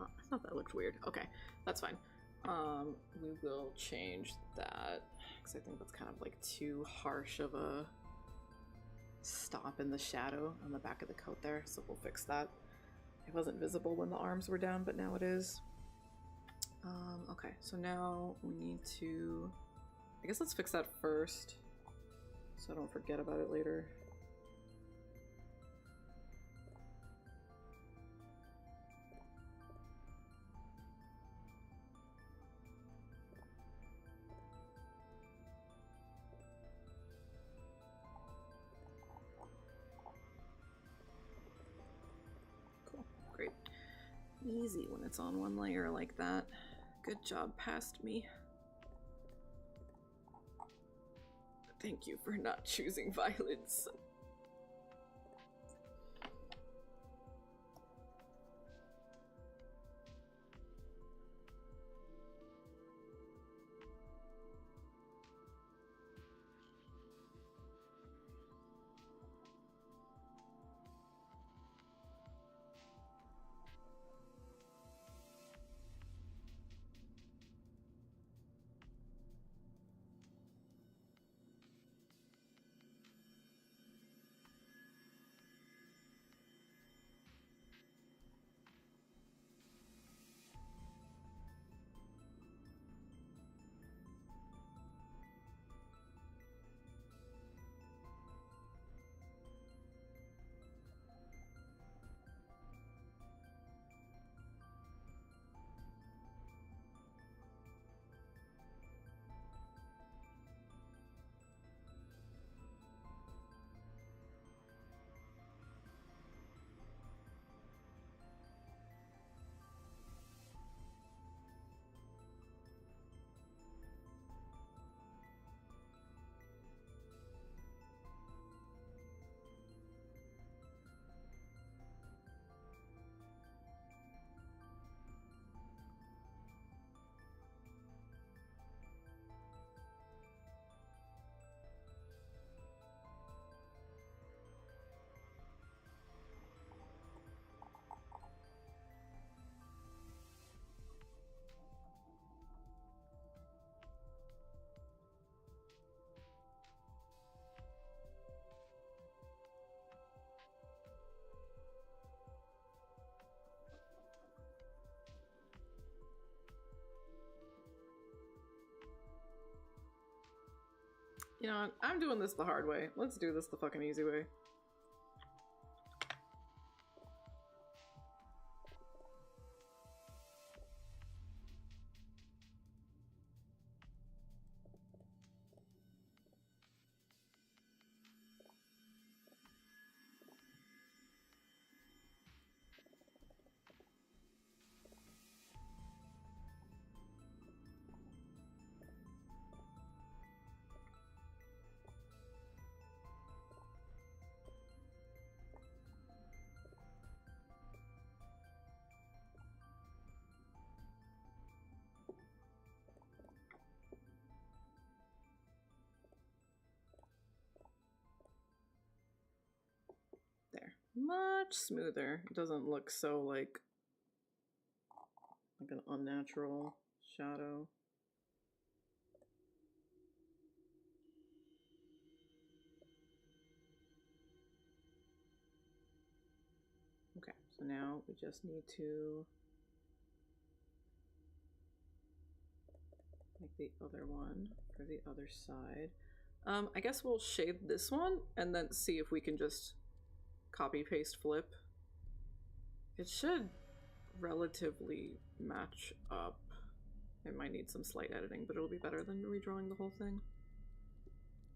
Oh, I thought that looked weird. Okay, that's fine. We will change that because I think that's kind of like too harsh of a stop in the shadow on the back of the coat there, so we'll fix that. It wasn't visible when the arms were down, but now it is. Okay, so now we need to... I guess let's fix that first, so I don't forget about it later. Cool, great. Easy when it's on one layer like that. Good job, past me. Thank you for not choosing violence. You know what? I'm doing this the hard way. Let's do this the fucking easy way. There. Much smoother. It doesn't look so like an unnatural shadow. Okay, so now we just need to make the other one for the other side. I guess we'll shade this one and then see if we can just copy paste flip. It should relatively match up. It might need some slight editing, but it'll be better than redrawing the whole thing.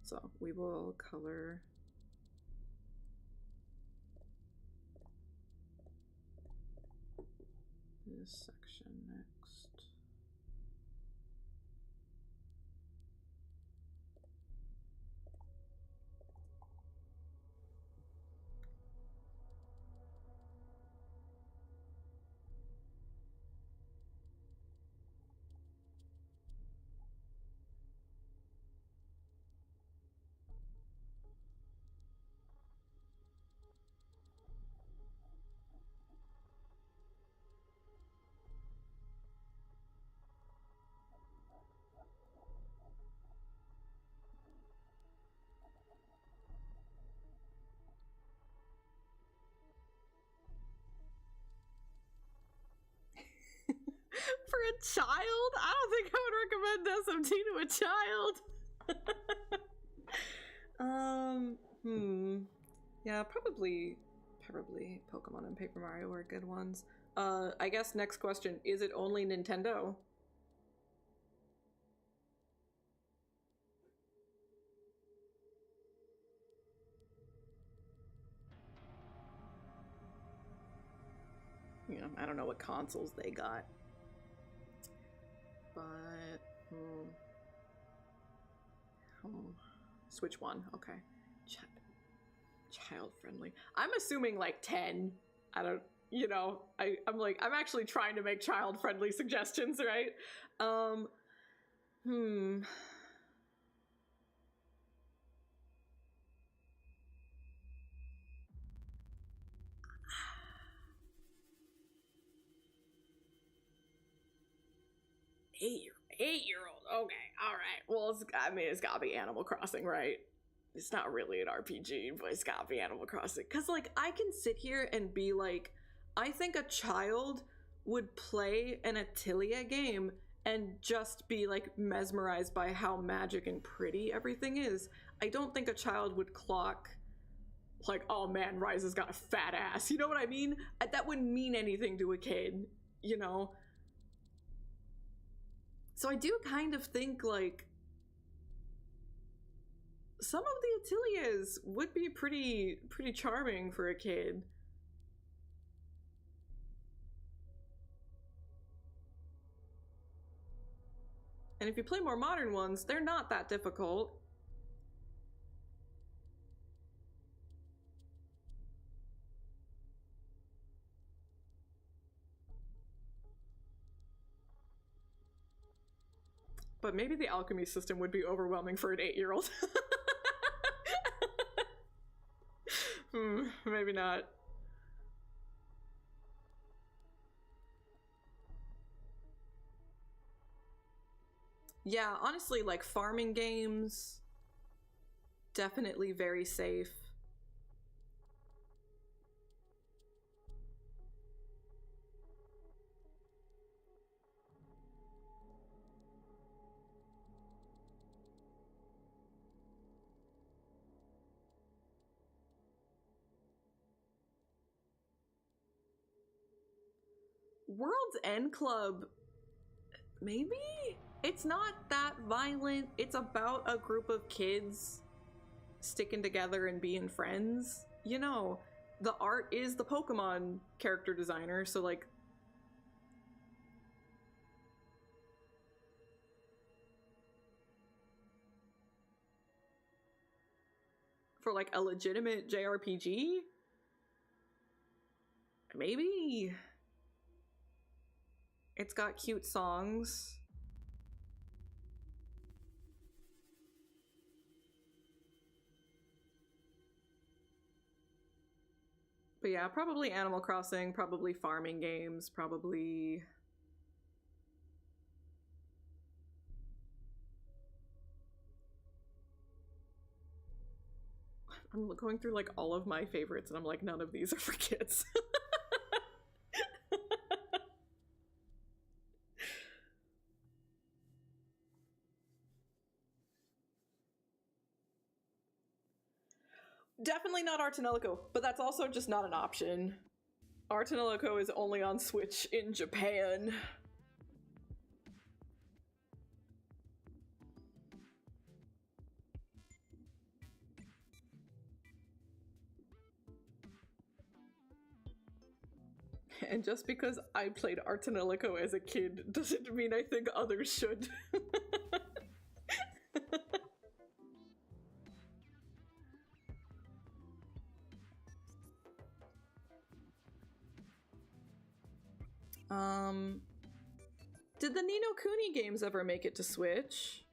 So we will color this section next. For a child? I don't think I would recommend SMT to a child. Yeah, probably Pokemon and Paper Mario are good ones. I guess next question, is it only Nintendo? You know, I don't know what consoles they got. But, Switch 1, okay. Child friendly. I'm assuming like 10. I don't, you know, I'm actually trying to make child friendly suggestions, right? 8-year-old. Okay, all right. Well, it's gotta be Animal Crossing, right? It's not really an RPG, but it's gotta be Animal Crossing. Cause like I can sit here and be like, I think a child would play an Atelier game and just be like mesmerized by how magic and pretty everything is. I don't think a child would clock like, oh man, Rise has got a fat ass. You know what I mean? That wouldn't mean anything to a kid, you know? So I do kind of think like some of the Ateliers would be pretty charming for a kid. And if you play more modern ones, they're not that difficult. But maybe the alchemy system would be overwhelming for an 8-year-old. Maybe not. Yeah, honestly, like farming games, definitely very safe. World's End Club, maybe? It's not that violent. It's about a group of kids sticking together and being friends. You know, the art is the Pokemon character designer, so like... For like a legitimate JRPG? Maybe. It's got cute songs. But yeah, probably Animal Crossing, probably farming games, probably... I'm going through like all of my favorites and I'm like, none of these are for kids. Definitely not Artanelico, but that's also just not an option. Artanelico is only on Switch in Japan. And just because I played Artanelico as a kid doesn't mean I think others should. Did the Ni no Kuni games ever make it to Switch?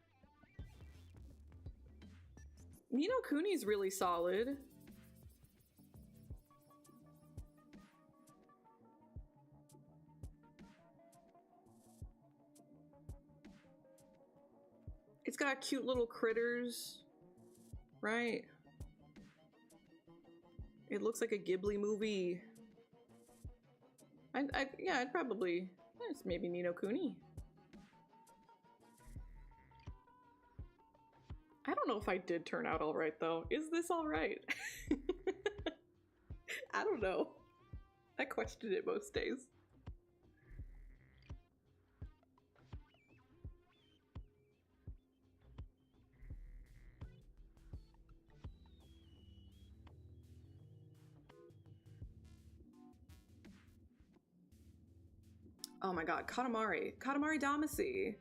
Ni no Kuni's really solid. It's got cute little critters, right? It looks like a Ghibli movie. Yeah, I'd probably, it's maybe Ni no Kuni. I don't know if I did turn out all right though. Is this all right? I don't know. I question it most days. Oh my god, Katamari. Katamari Damacy.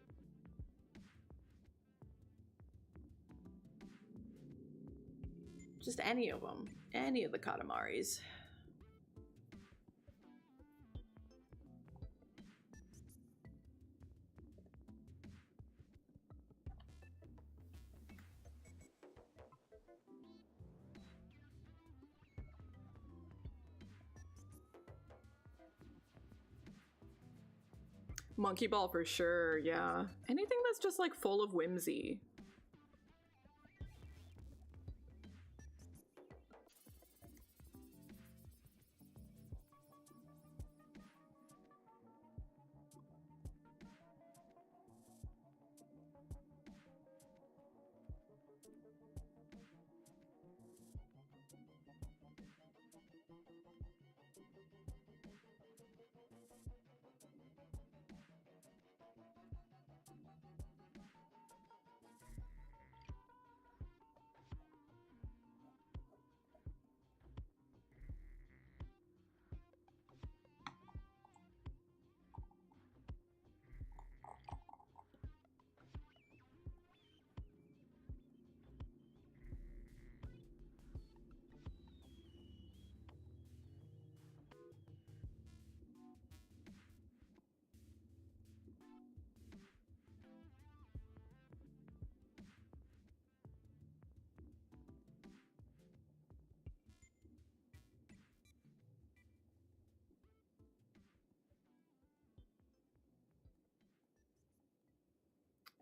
Just any of them. Any of the Katamaris. Monkey Ball for sure, yeah. Anything that's just like full of whimsy.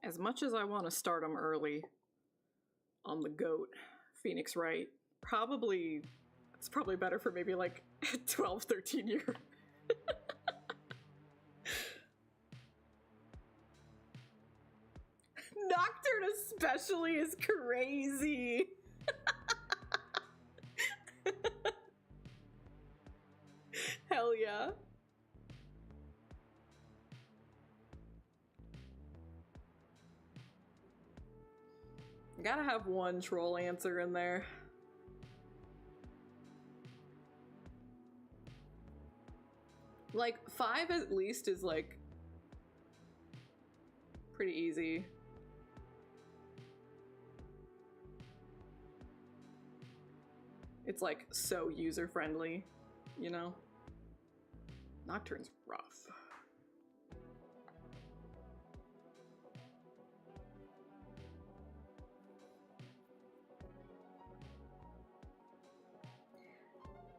As much as I want to start them early on the GOAT, Phoenix Wright, it's probably better for maybe like 12, 13 year. Nocturne especially is crazy. Hell yeah. Gotta have one troll answer in there. Like, 5 at least is like pretty easy. It's like so user-friendly, you know? Nocturne's rough.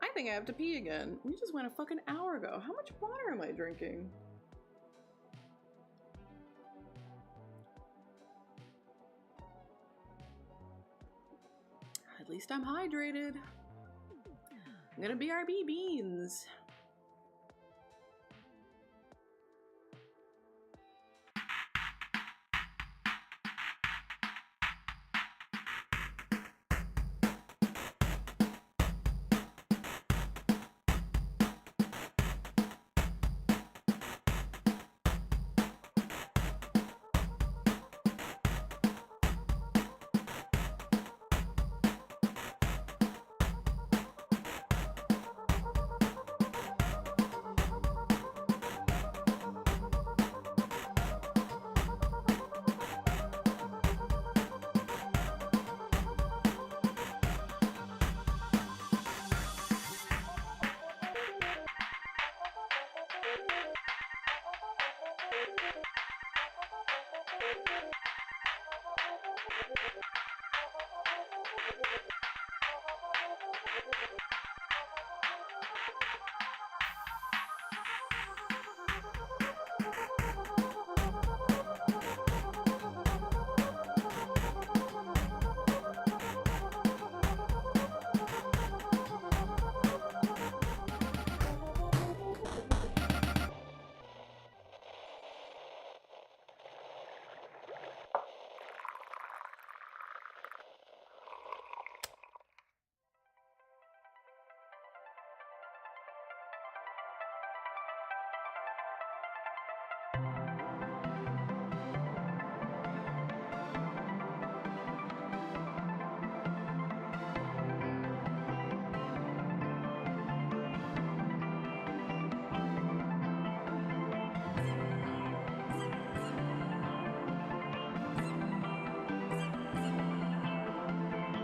I think I have to pee again. We just went a fucking hour ago. How much water am I drinking? At least I'm hydrated. I'm gonna BRB beans.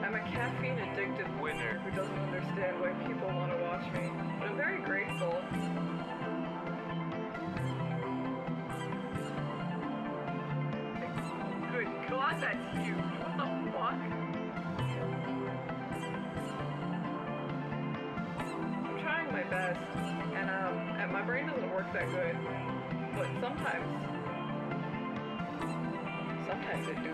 I'm a caffeine-addicted winner who doesn't understand why people want to watch me, but I'm very grateful. Good God, that's huge. What the fuck? I'm trying my best, and my brain doesn't work that good, but sometimes it do.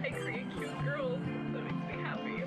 I create cute girls. That makes me happy.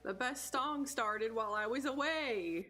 The best song started while I was away.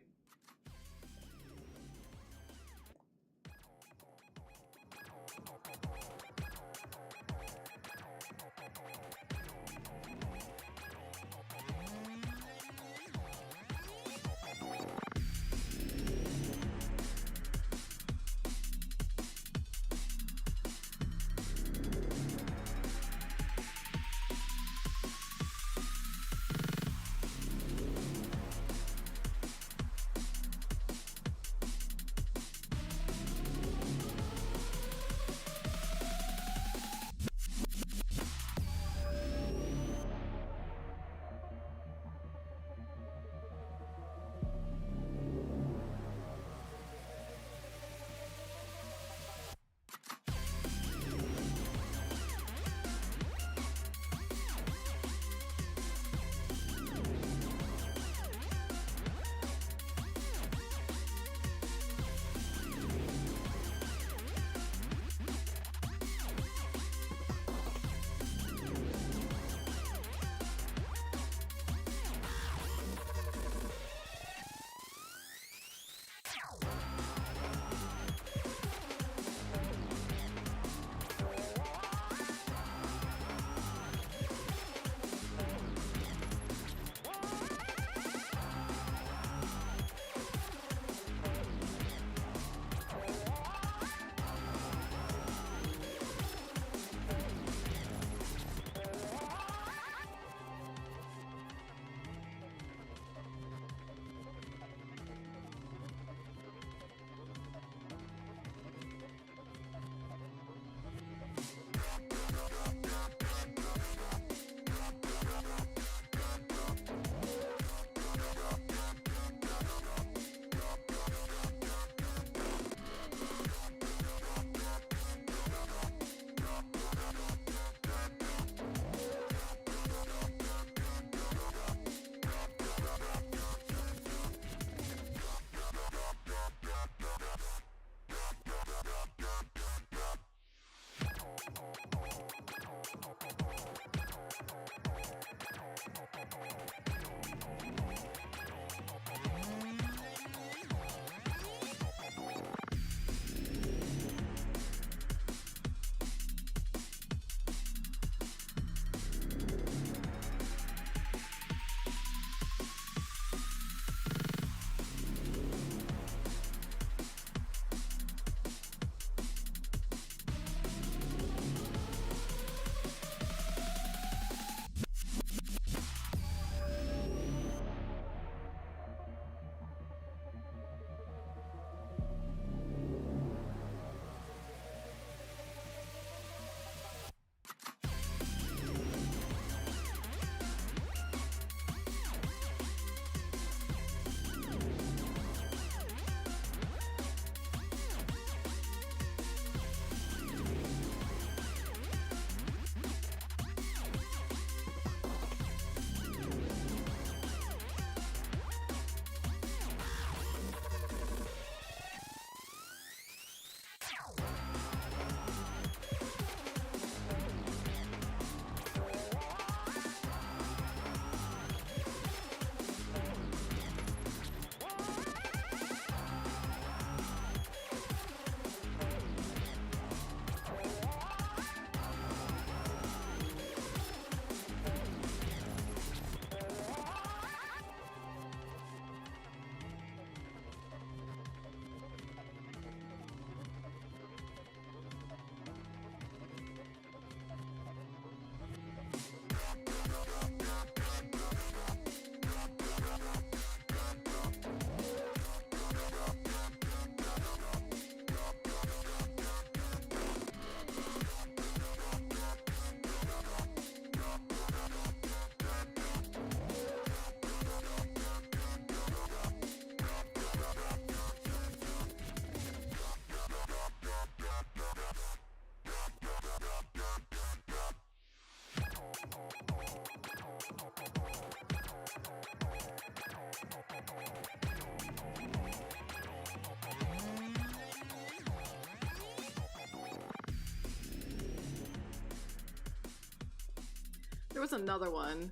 There was another one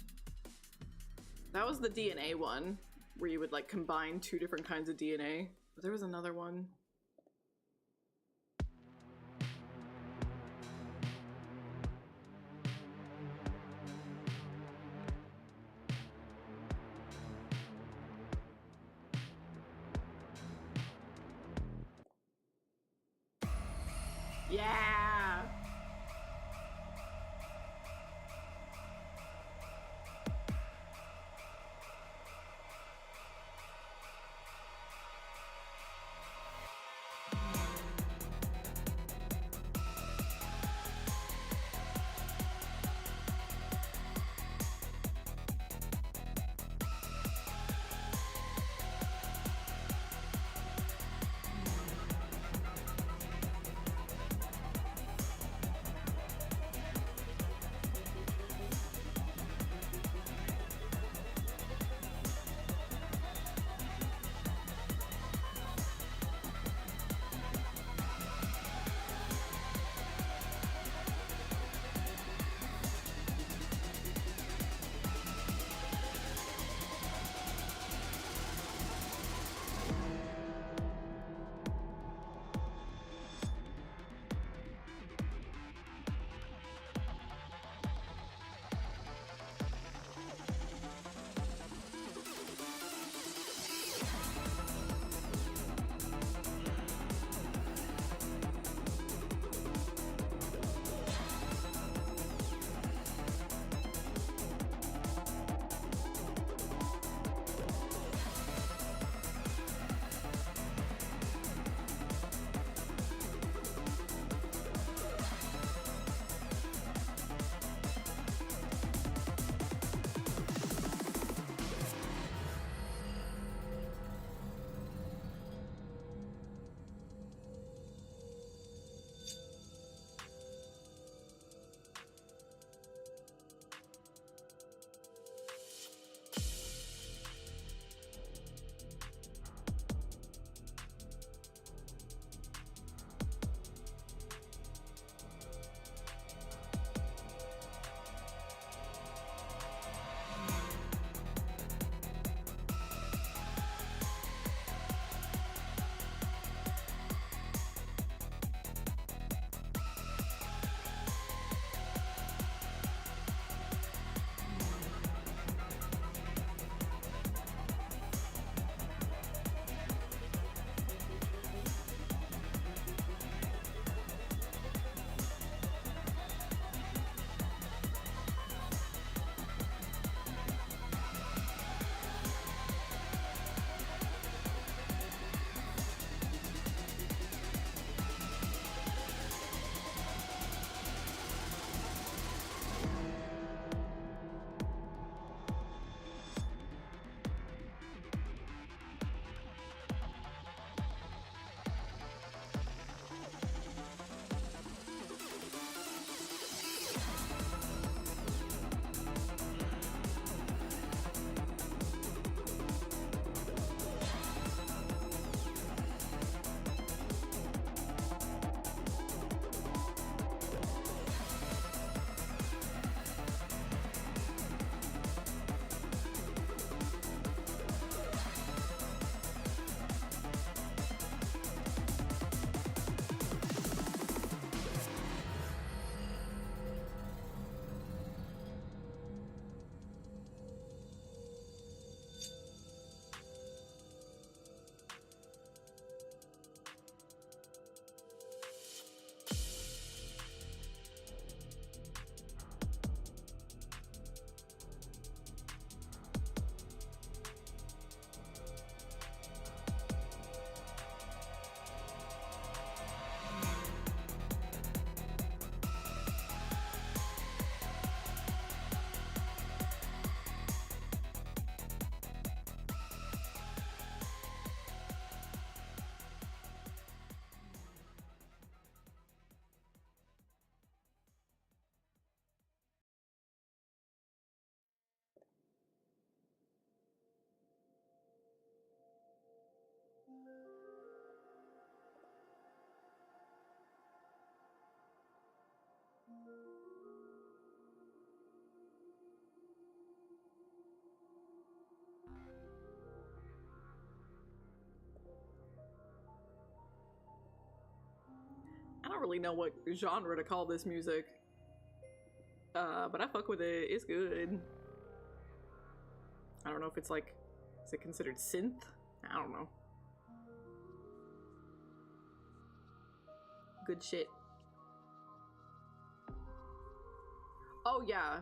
That was the DNA one, where you would like combine two different kinds of DNA. But there was another one. Yeah! really know what genre to call this music. But I fuck with it. It's good. I don't know if it's like, is it considered synth? I don't know. Good shit. Oh yeah,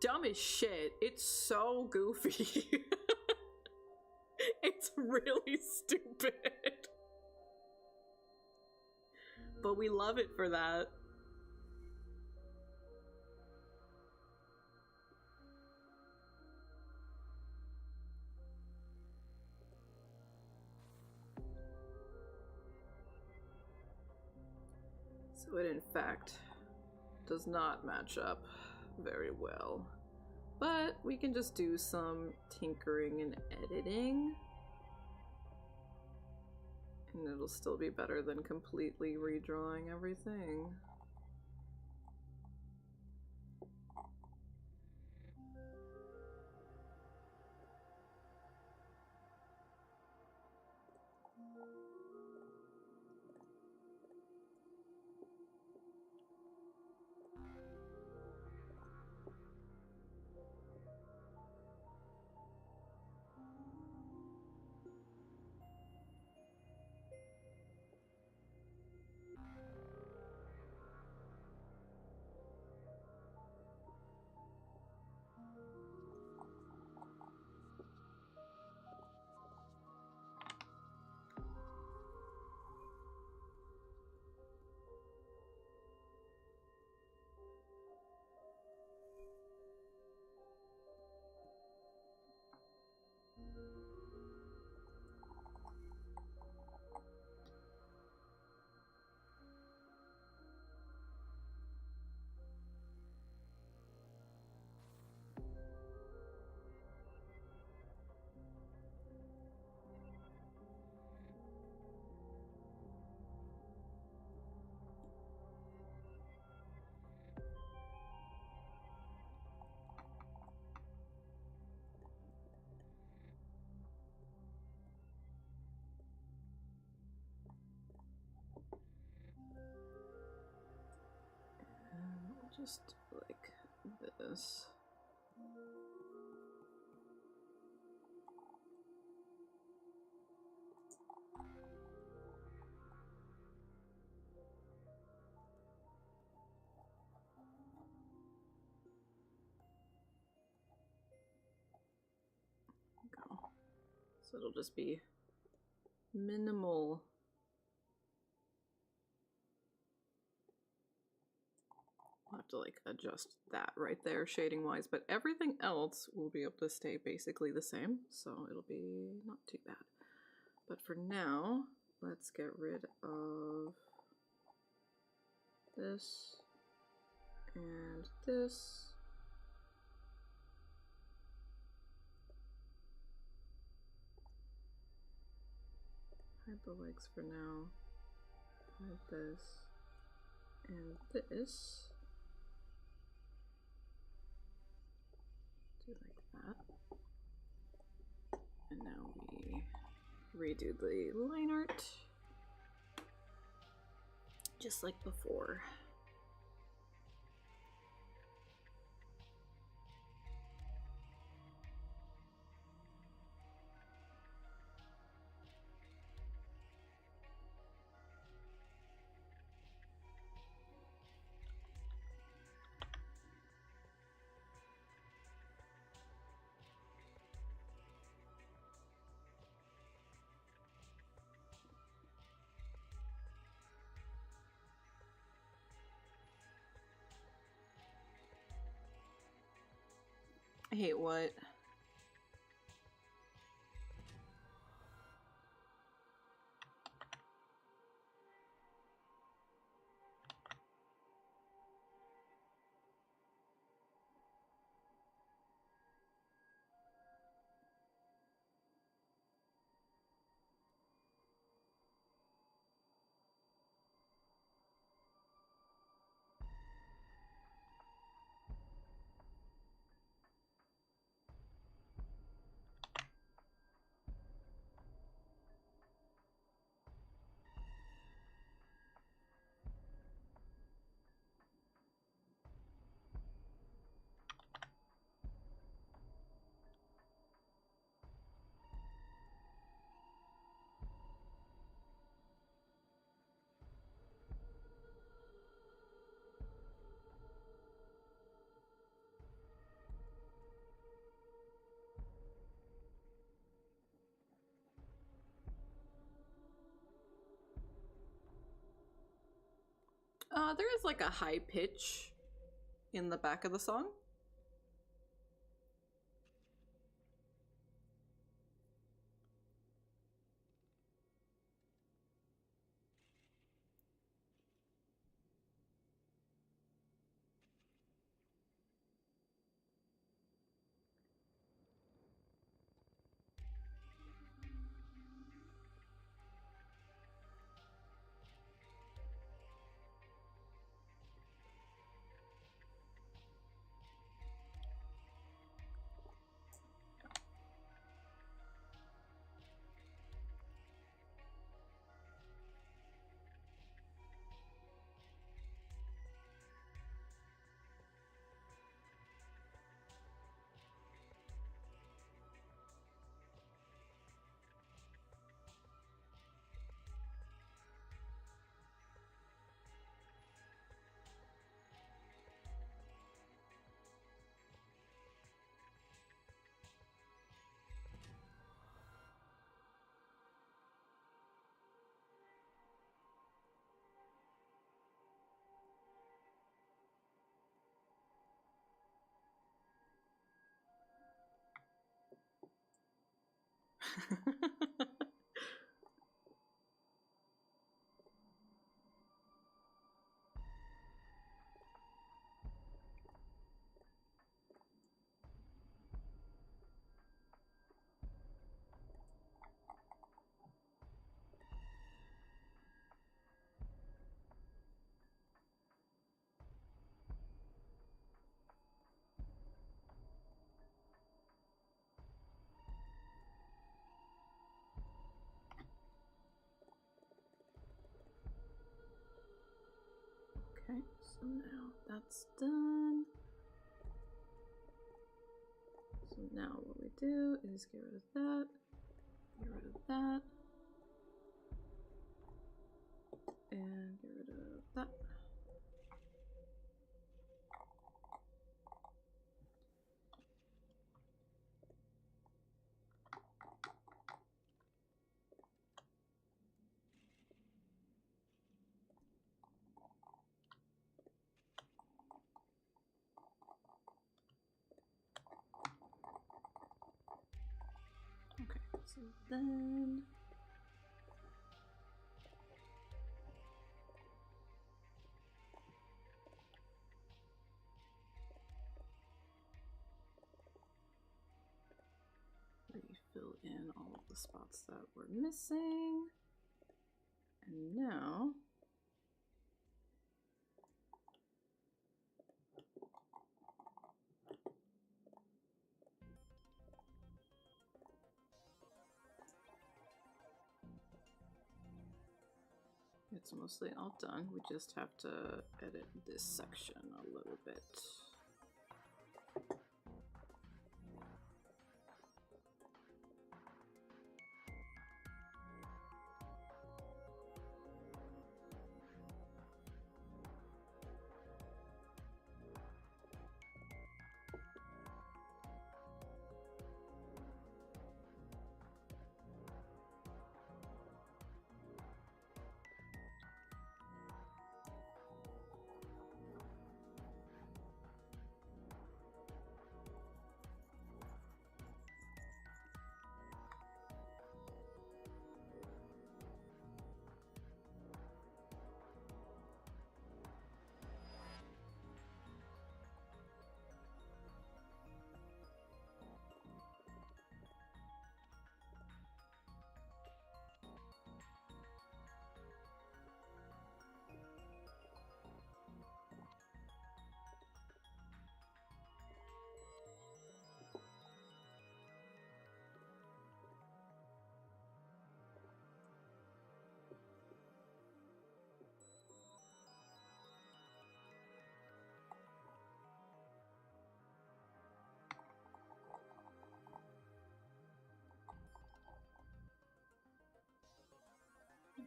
dumb as shit. It's so goofy. It's really stupid. But we love it for that. So it in fact does not match up very well. But we can just do some tinkering and editing. And it'll still be better than completely redrawing everything. Just like this. Go. So it'll just be minimal. I'll have to like adjust that right there shading wise, but everything else will be able to stay basically the same, so it'll be not too bad. But for now, let's get rid of this and this. Hide the legs for now. Hide this and this. Do like that. And now we redo the line art just like before. I hate what? There is like a high pitch in the back of the song. Okay, so now that's done. So now what we do is get rid of that, get rid of that, and get rid of that. Okay, so then refill in all of the spots that we're missing. And now it's mostly all done. We just have to edit this section a little bit.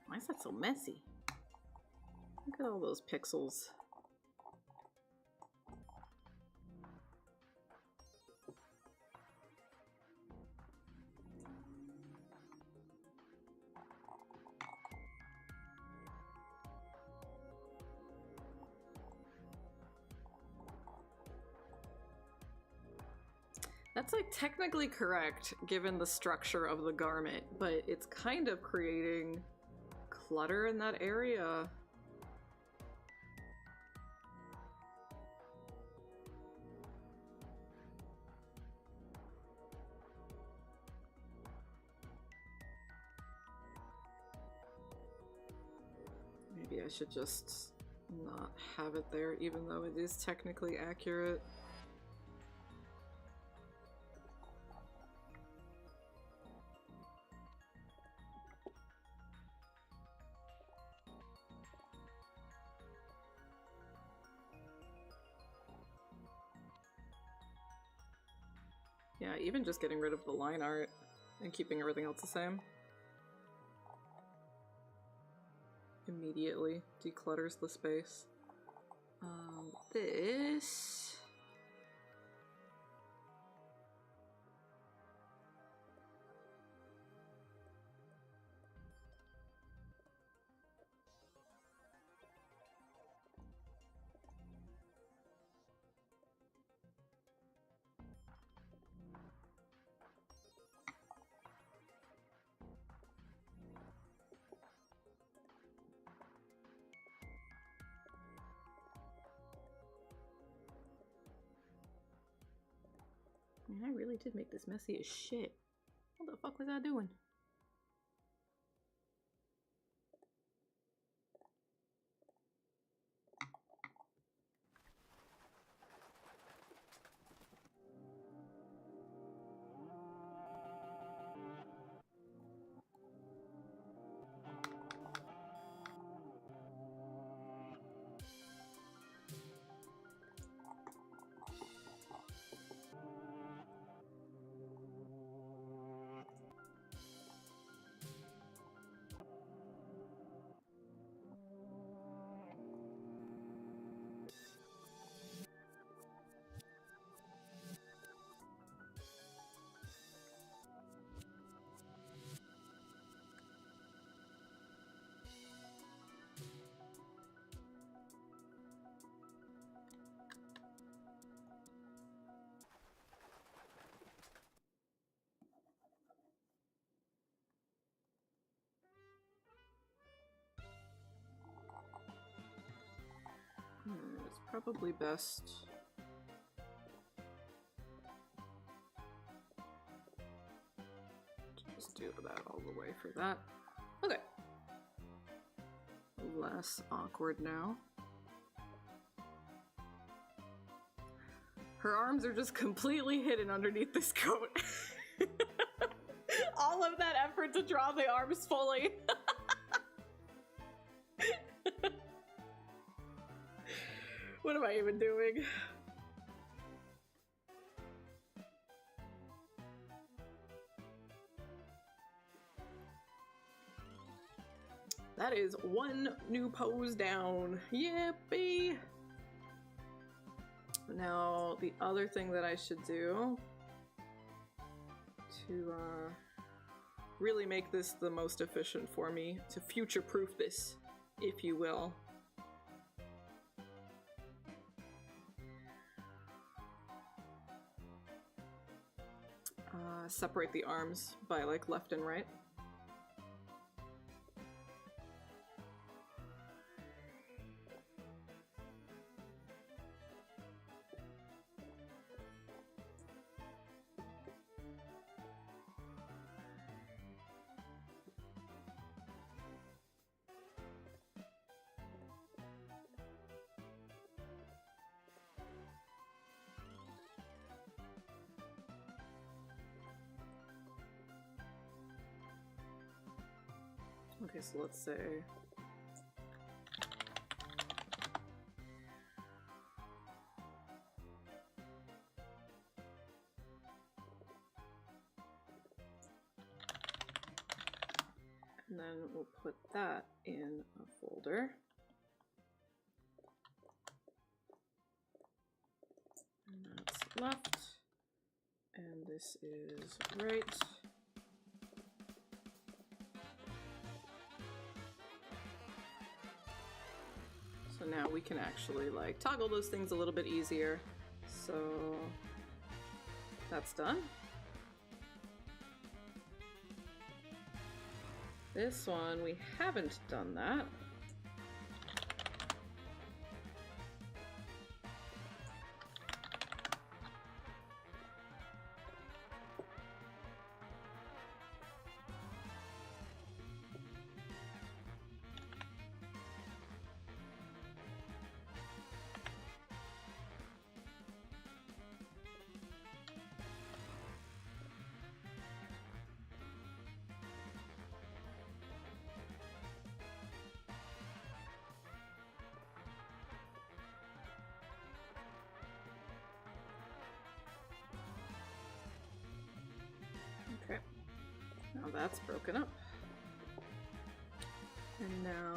Why is that so messy? Look at all those pixels. That's like technically correct given the structure of the garment, but it's kind of creating clutter in that area. Maybe I should just not have it there, even though it is technically accurate. Yeah, even just getting rid of the line art and keeping everything else the same immediately declutters the space. This... I really did make this messy as shit. What the fuck was I doing? It's probably best to just do that all the way for that. Okay. Less awkward now. Her arms are just completely hidden underneath this coat. All of that effort to draw the arms fully. What am I even doing? That is one new pose down. Yippee! Now, the other thing that I should do to really make this the most efficient for me, to future-proof this, if you will, separate the arms by like left and right. Okay, so let's say and then we'll put that in a folder. And that's left. And this is right. So now we can actually like toggle those things a little bit easier. So That's done. This one, we haven't done that. Okay, now that's broken up. And now...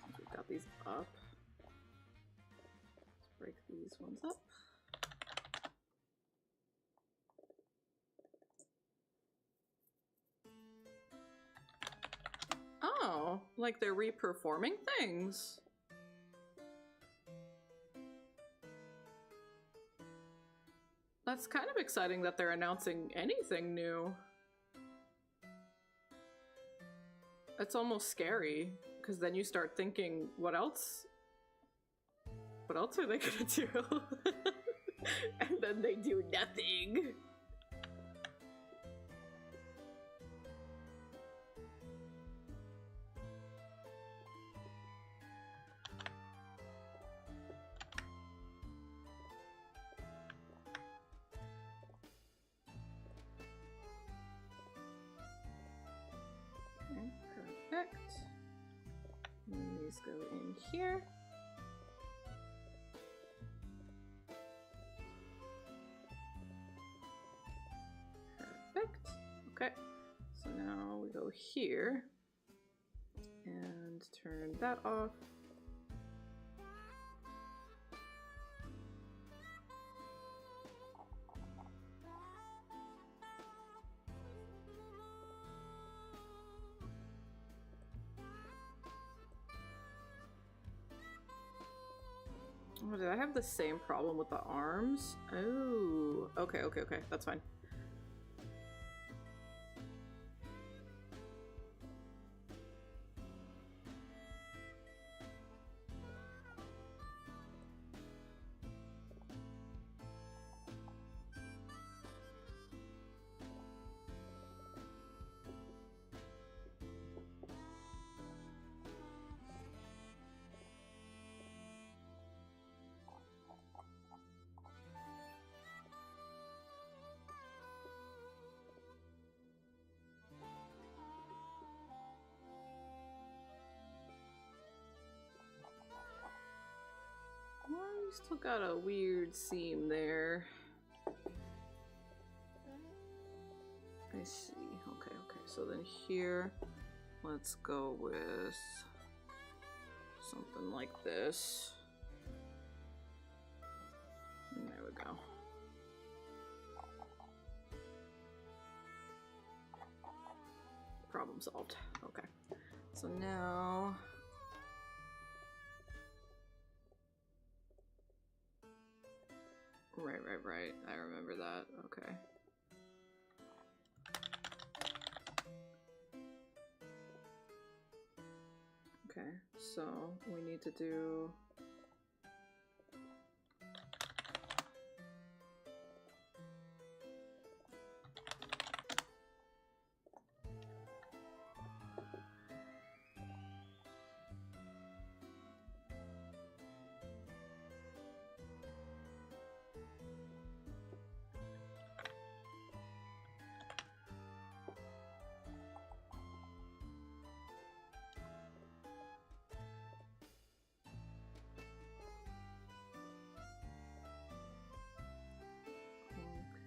since we've got these up, let's break these ones up. Oh, like they're reperforming things. That's kind of exciting that they're announcing anything new. It's almost scary, because then you start thinking, what else? What else are they gonna do? And then they do nothing. Perfect. And these go in here. Perfect. Okay. So now we go here and turn that off. Oh, did I have the same problem with the arms? Oh, okay, that's fine. Well, you still got a weird seam there. I see. Okay. So then here, let's go with something like this. And there we go. Problem solved. Okay. So now... Right. I remember that. Okay. Okay, so we need to do...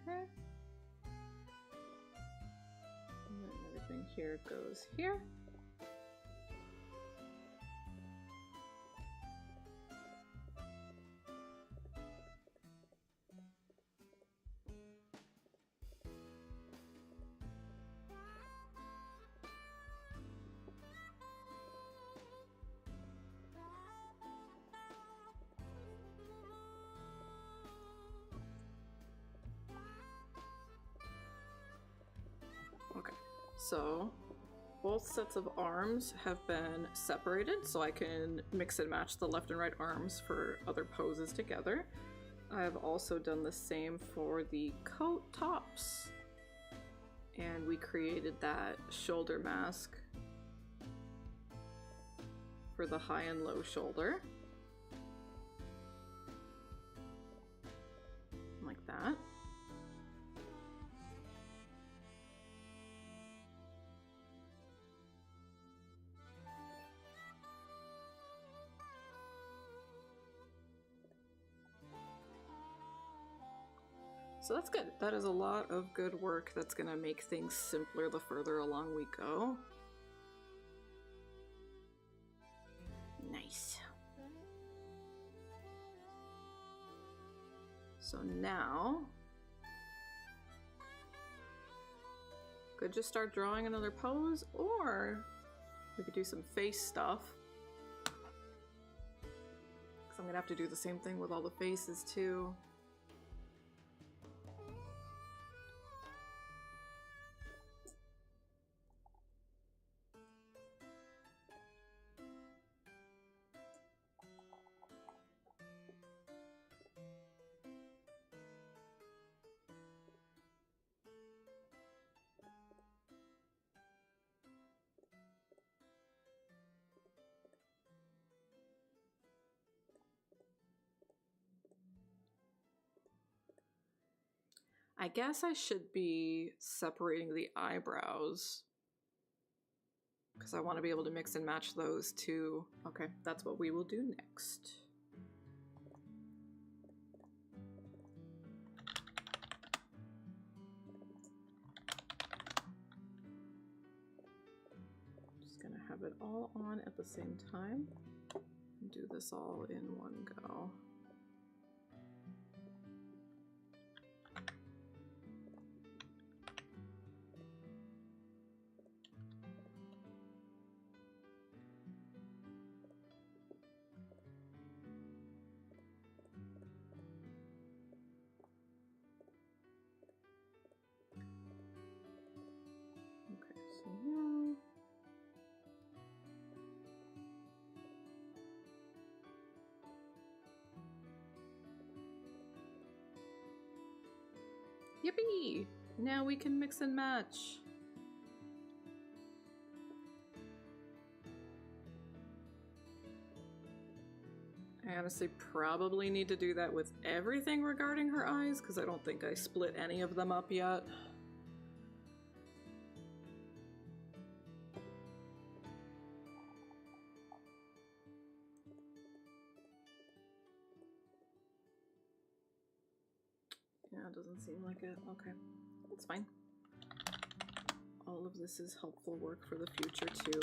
Okay. And then everything here goes here. So both sets of arms have been separated so I can mix and match the left and right arms for other poses together. I've also done the same for the coat tops. And we created that shoulder mask for the high and low shoulder. Like that. So that's good. That is a lot of good work that's gonna make things simpler the further along we go. Nice. So now, could just start drawing another pose, or we could do some face stuff. Because I'm gonna have to do the same thing with all the faces too. I guess I should be separating the eyebrows because I want to be able to mix and match those too. Okay, that's what we will do next. Just gonna have it all on at the same time and do this all in one go. Okay, so now yippee! Now we can mix and match. I honestly probably need to do that with everything regarding her eyes because I don't think I split any of them up yet. Yeah, it doesn't seem like it. Okay, that's fine. All of this is helpful work for the future too.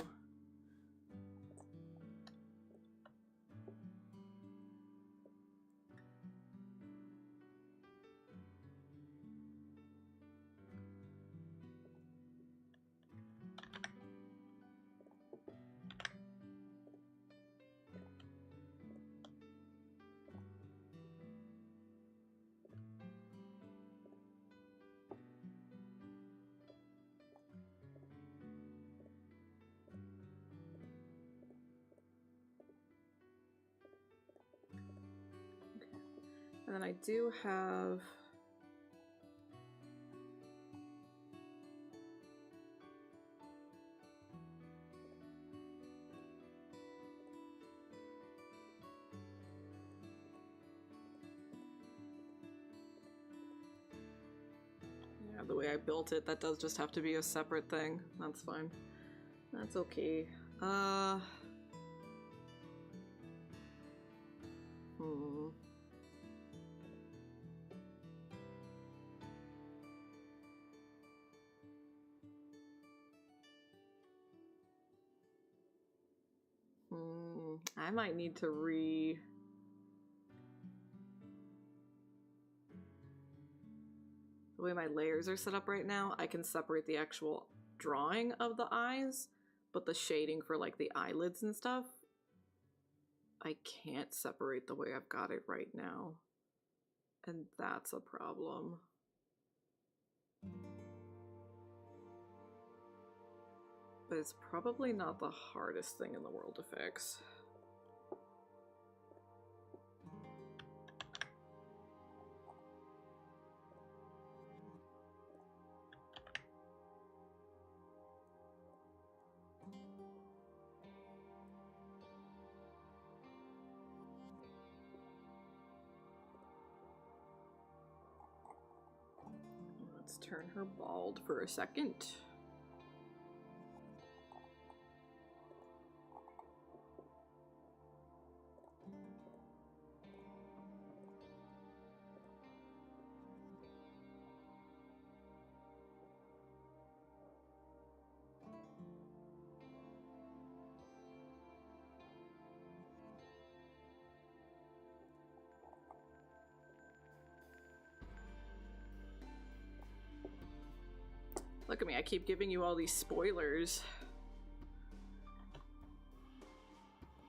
And then I do have the way I built it, that does just have to be a separate thing. That's fine. That's okay. I might need to the way my layers are set up right now, I can separate the actual drawing of the eyes, but the shading for like the eyelids and stuff, I can't separate the way I've got it right now. And that's a problem. but it's probably not the hardest thing in the world to fix. Let's turn her bald for a second. Look at me, I keep giving you all these spoilers.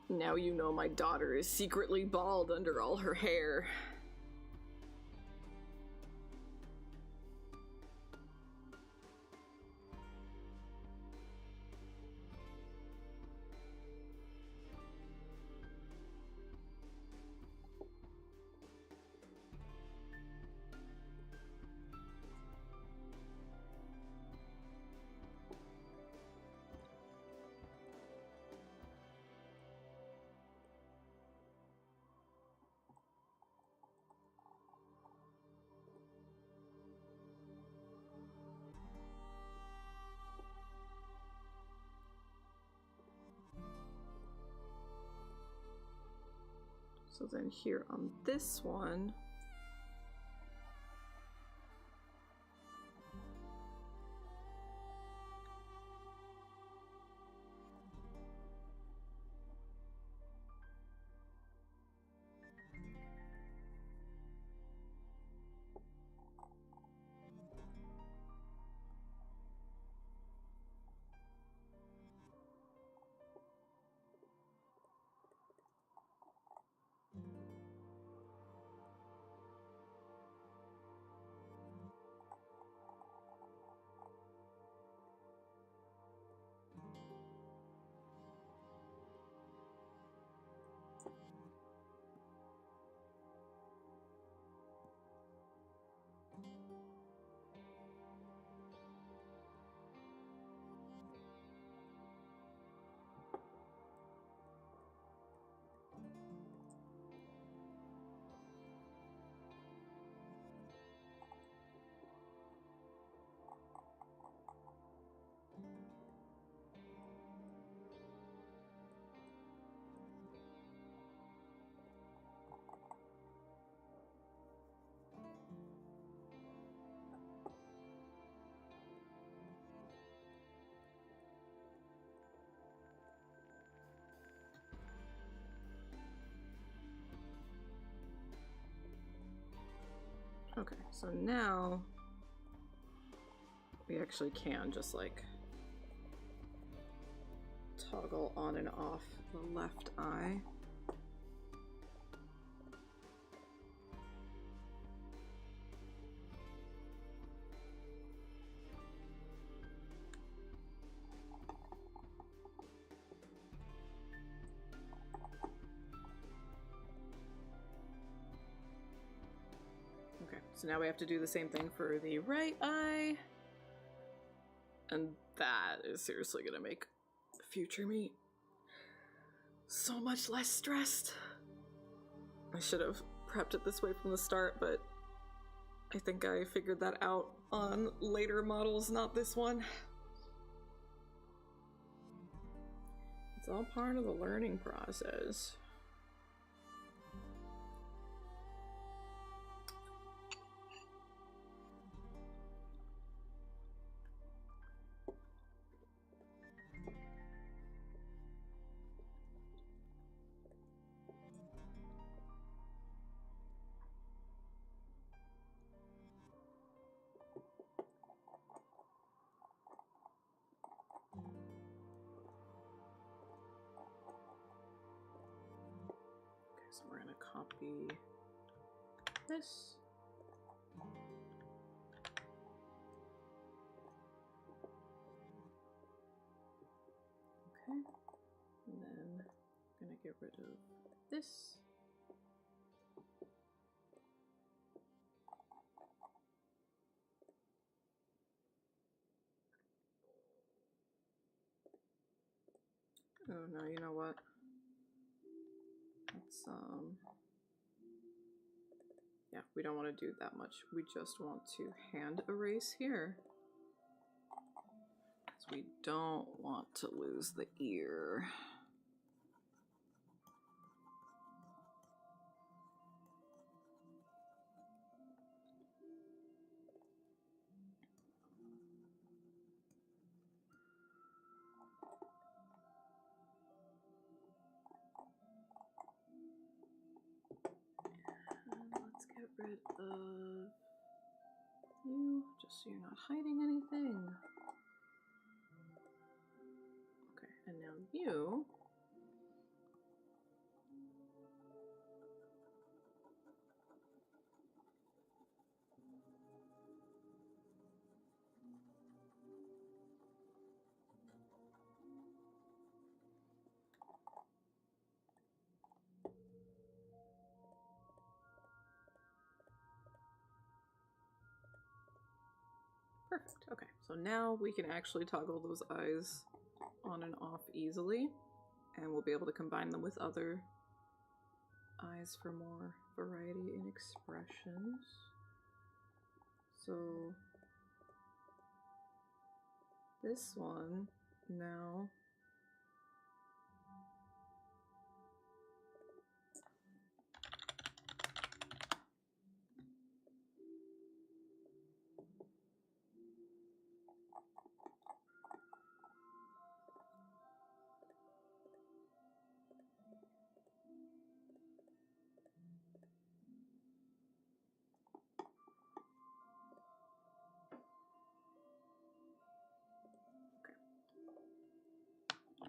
Now you know my daughter is secretly bald under all her hair. So then here on this one, okay, so now we actually can just like toggle on and off the left eye. Okay, so now we have to do the same thing for the right eye. And that is seriously gonna make future me so much less stressed. I should have prepped it this way from the start, but I think I figured that out on later models, not this one. It's all part of the learning process. So we're gonna copy this. get rid of this. Oh no, you know what? Let's yeah, we don't want to do that much. We just want to hand erase here. Because we don't want to lose the ear. Let's get rid of you, just so you're not hiding anything. Okay, and now you. Perfect. Okay, so now we can actually toggle those eyes on and off easily, and we'll be able to combine them with other eyes for more variety in expressions. So this one now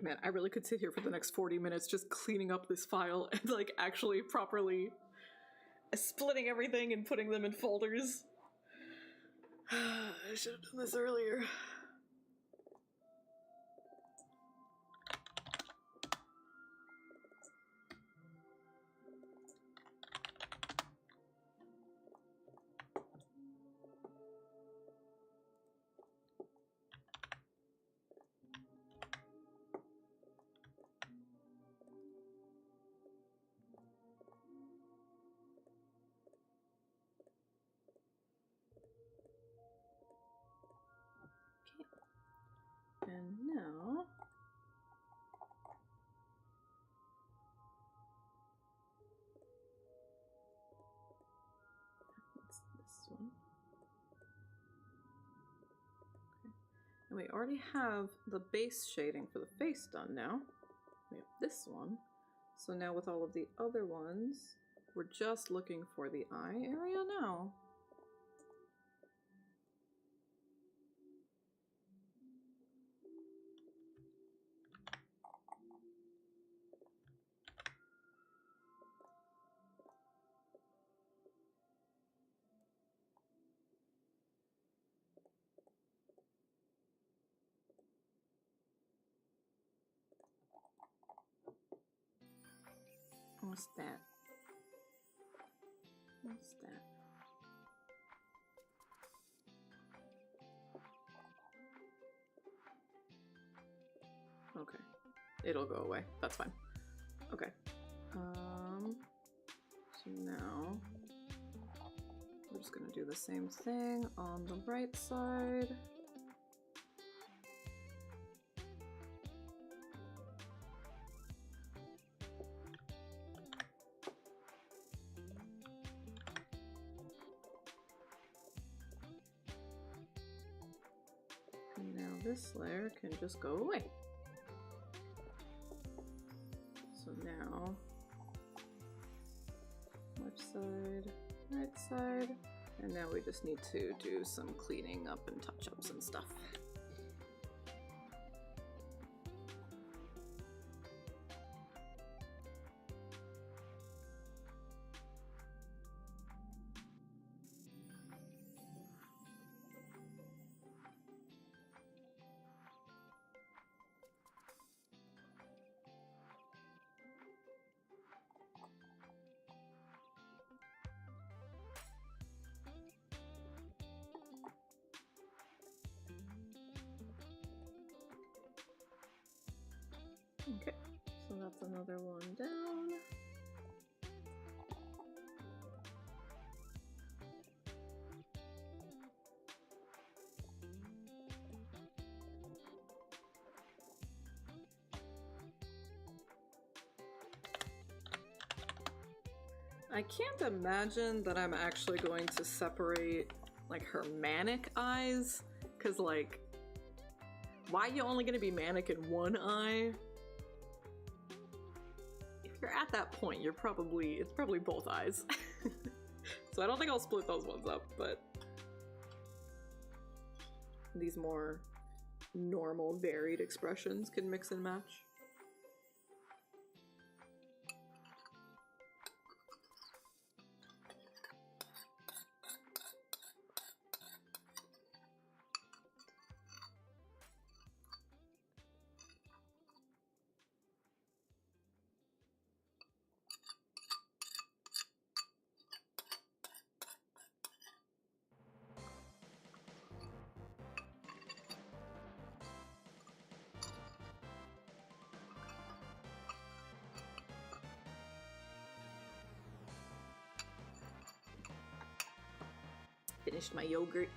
man, I really could sit here for the next 40 minutes just cleaning up this file and like actually properly splitting everything and putting them in folders. I should have done this earlier. And now that's this one. Okay. And we already have the base shading for the face done now. We have this one. So now with all of the other ones, we're just looking for the eye area now. What's that? What's that? Okay. It'll go away. That's fine. Okay. So now we're just gonna do the same thing on the right side. And now this layer can just go away. So now, left side, right side, and now we just need to do some cleaning up and touch-ups and stuff. Okay, so that's another one down. I can't imagine that I'm actually going to separate like her manic eyes, because like, why are you only going to be manic in one eye? If you're at that point, it's probably both eyes. So I don't think I'll split those ones up, but these more normal, varied expressions can mix and match. Finished my yogurt.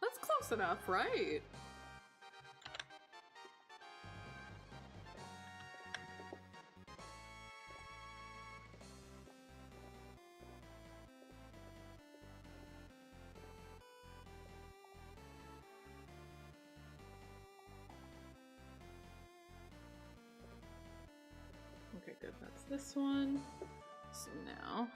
That's close enough, right? Okay, good, that's this one. So now...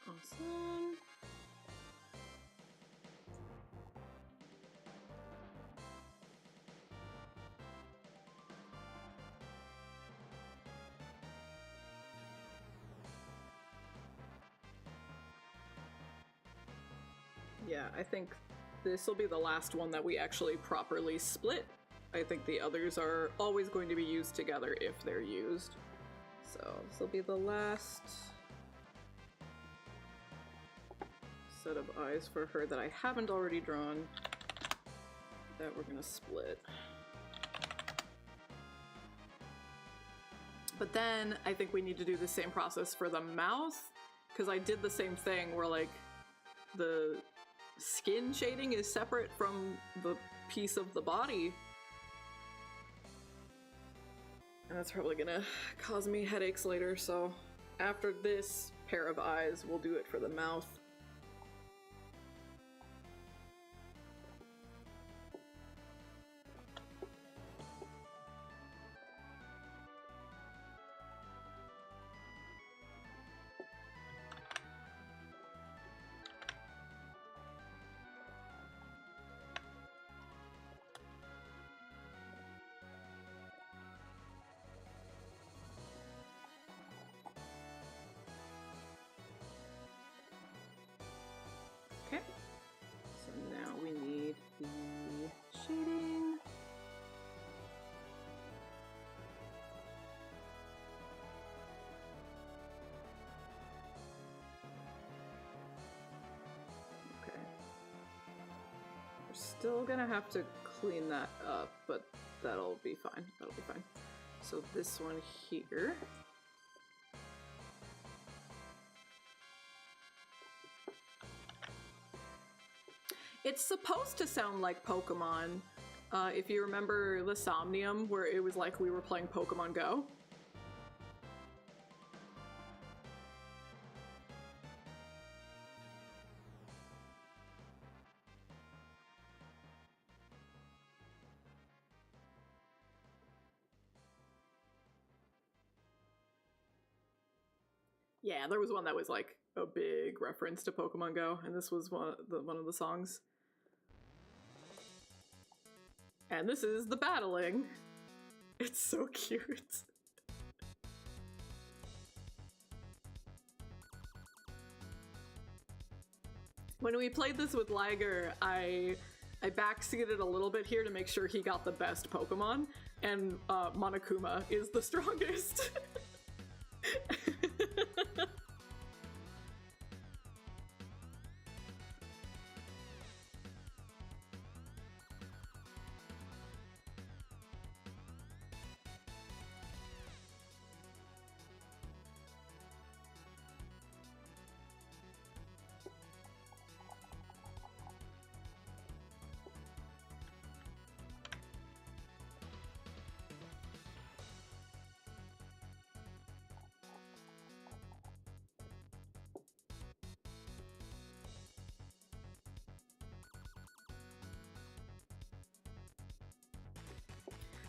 Awesome. Yeah, I think this will be the last one that we actually properly split. I think the others are always going to be used together if they're used. So this will be the last set of eyes for her that I haven't already drawn that we're gonna split. But then I think we need to do the same process for the mouth, because I did the same thing where like the skin shading is separate from the piece of the body. And that's probably gonna cause me headaches later, so after this pair of eyes, we'll do it for the mouth. still gonna have to clean that up, but that'll be fine. That'll be fine. So this one here. It's supposed to sound like Pokemon. If you remember the Somnium, where it was like we were playing Pokemon Go. Yeah, there was one that was like a big reference to Pokemon Go, and this was one of the songs. And this is the battling. It's so cute. When we played this with Liger, I backseated a little bit here to make sure he got the best Pokemon, and Monokuma is the strongest.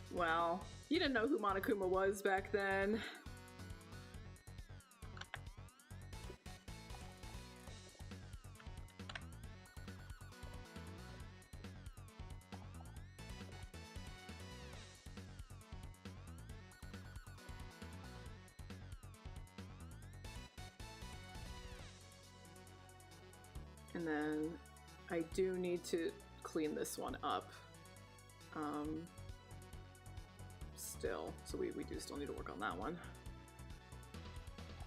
Well, you didn't know who Monokuma was back then. And then I do need to clean this one up. Still, so we do still need to work on that one.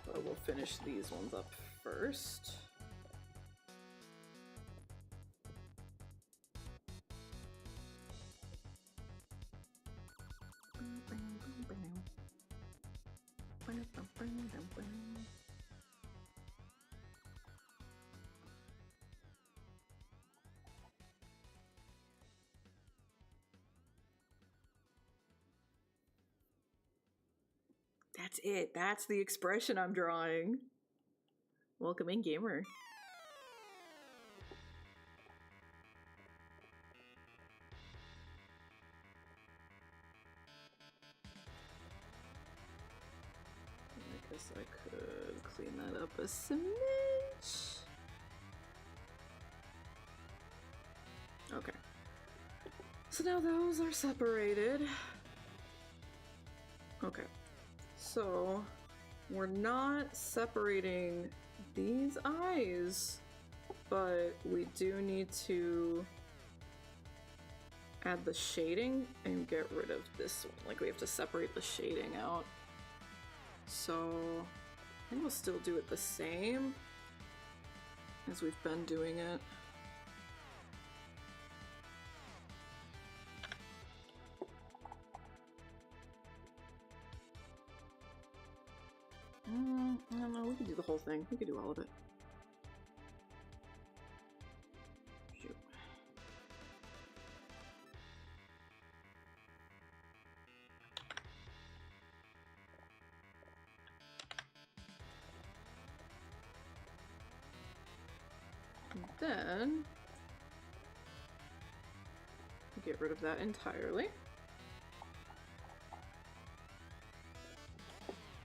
But we'll finish these ones up first. That's it. That's the expression I'm drawing. Welcome in, gamer. I guess I could clean that up a smidge. Okay. So now those are separated. Okay. So, we're not separating these eyes, but we do need to add the shading and get rid of this one. Like, we have to separate the shading out. So, I think we'll still do it the same as we've been doing it. I don't know, we can do the whole thing. We can do all of it. Shoot. And then get rid of that entirely.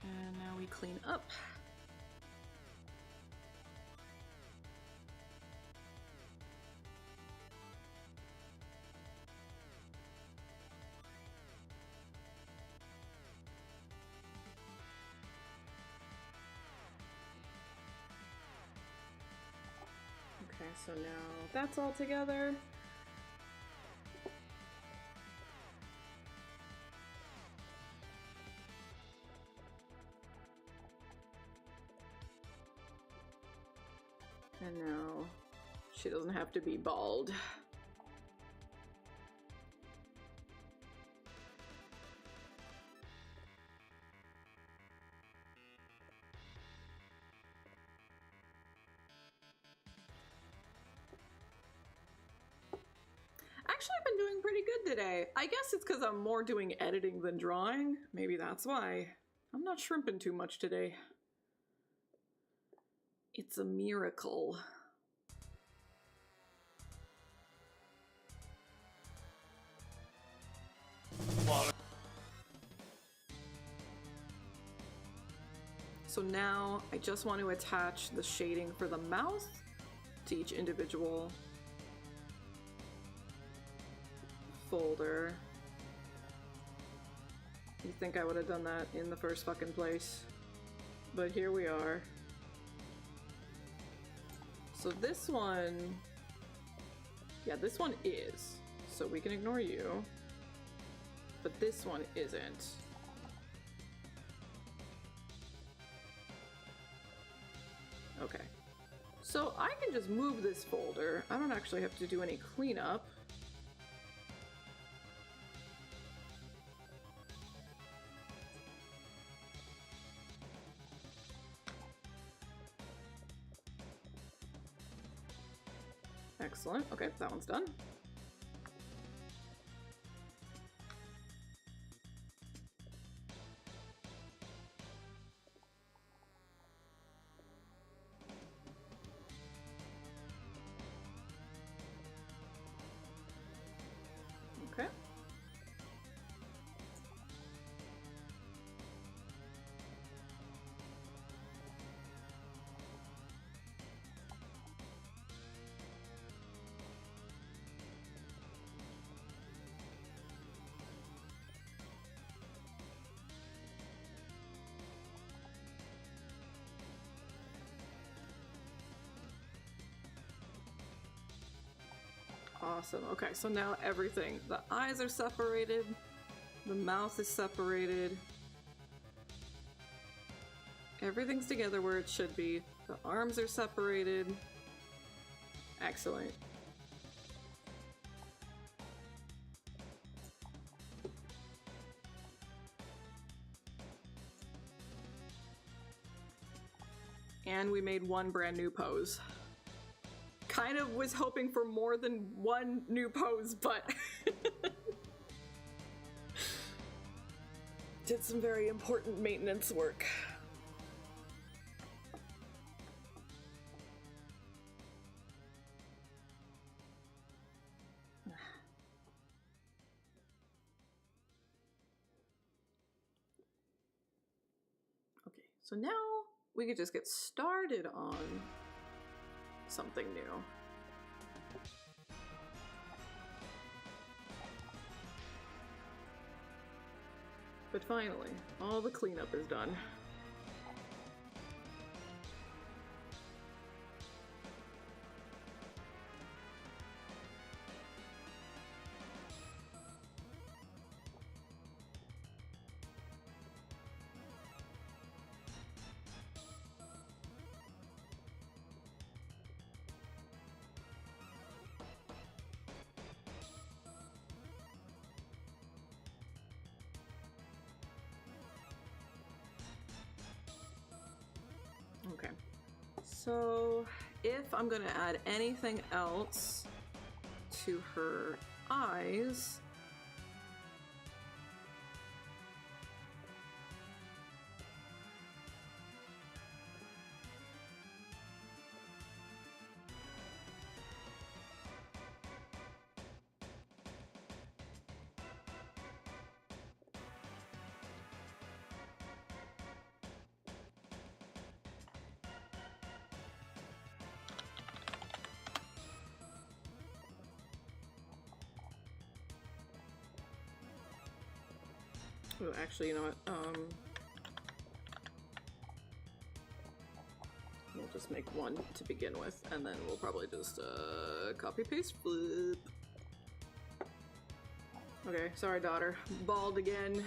And now we clean up. Okay, so now that's all together. And now she doesn't have to be bald. actually been doing pretty good today. I guess it's because I'm more doing editing than drawing. Maybe that's why. I'm not shrimping too much today. It's a miracle. So now I just want to attach the shading for the mouth to each individual folder. You think I would have done that in the first fucking place, but here we are. So this one, yeah, this one is, so we can ignore you, but this one isn't. Okay, so I can just move this folder. I don't actually have to do any cleanup. Excellent. Okay, that one's done. Okay. Awesome. Okay, so now everything. The eyes are separated. The mouth is separated. Everything's together where it should be. The arms are separated. Excellent. And we made one brand new pose. Kind of was hoping for more than one new pose, but did some very important maintenance work. Okay, so now we could just get started on something new. But finally, all the cleanup is done. Okay, so if I'm gonna add anything else to her eyes, oh, actually, you know what? We'll just make one to begin with, and then we'll probably just copy paste flip. Okay, sorry, daughter. Bald again.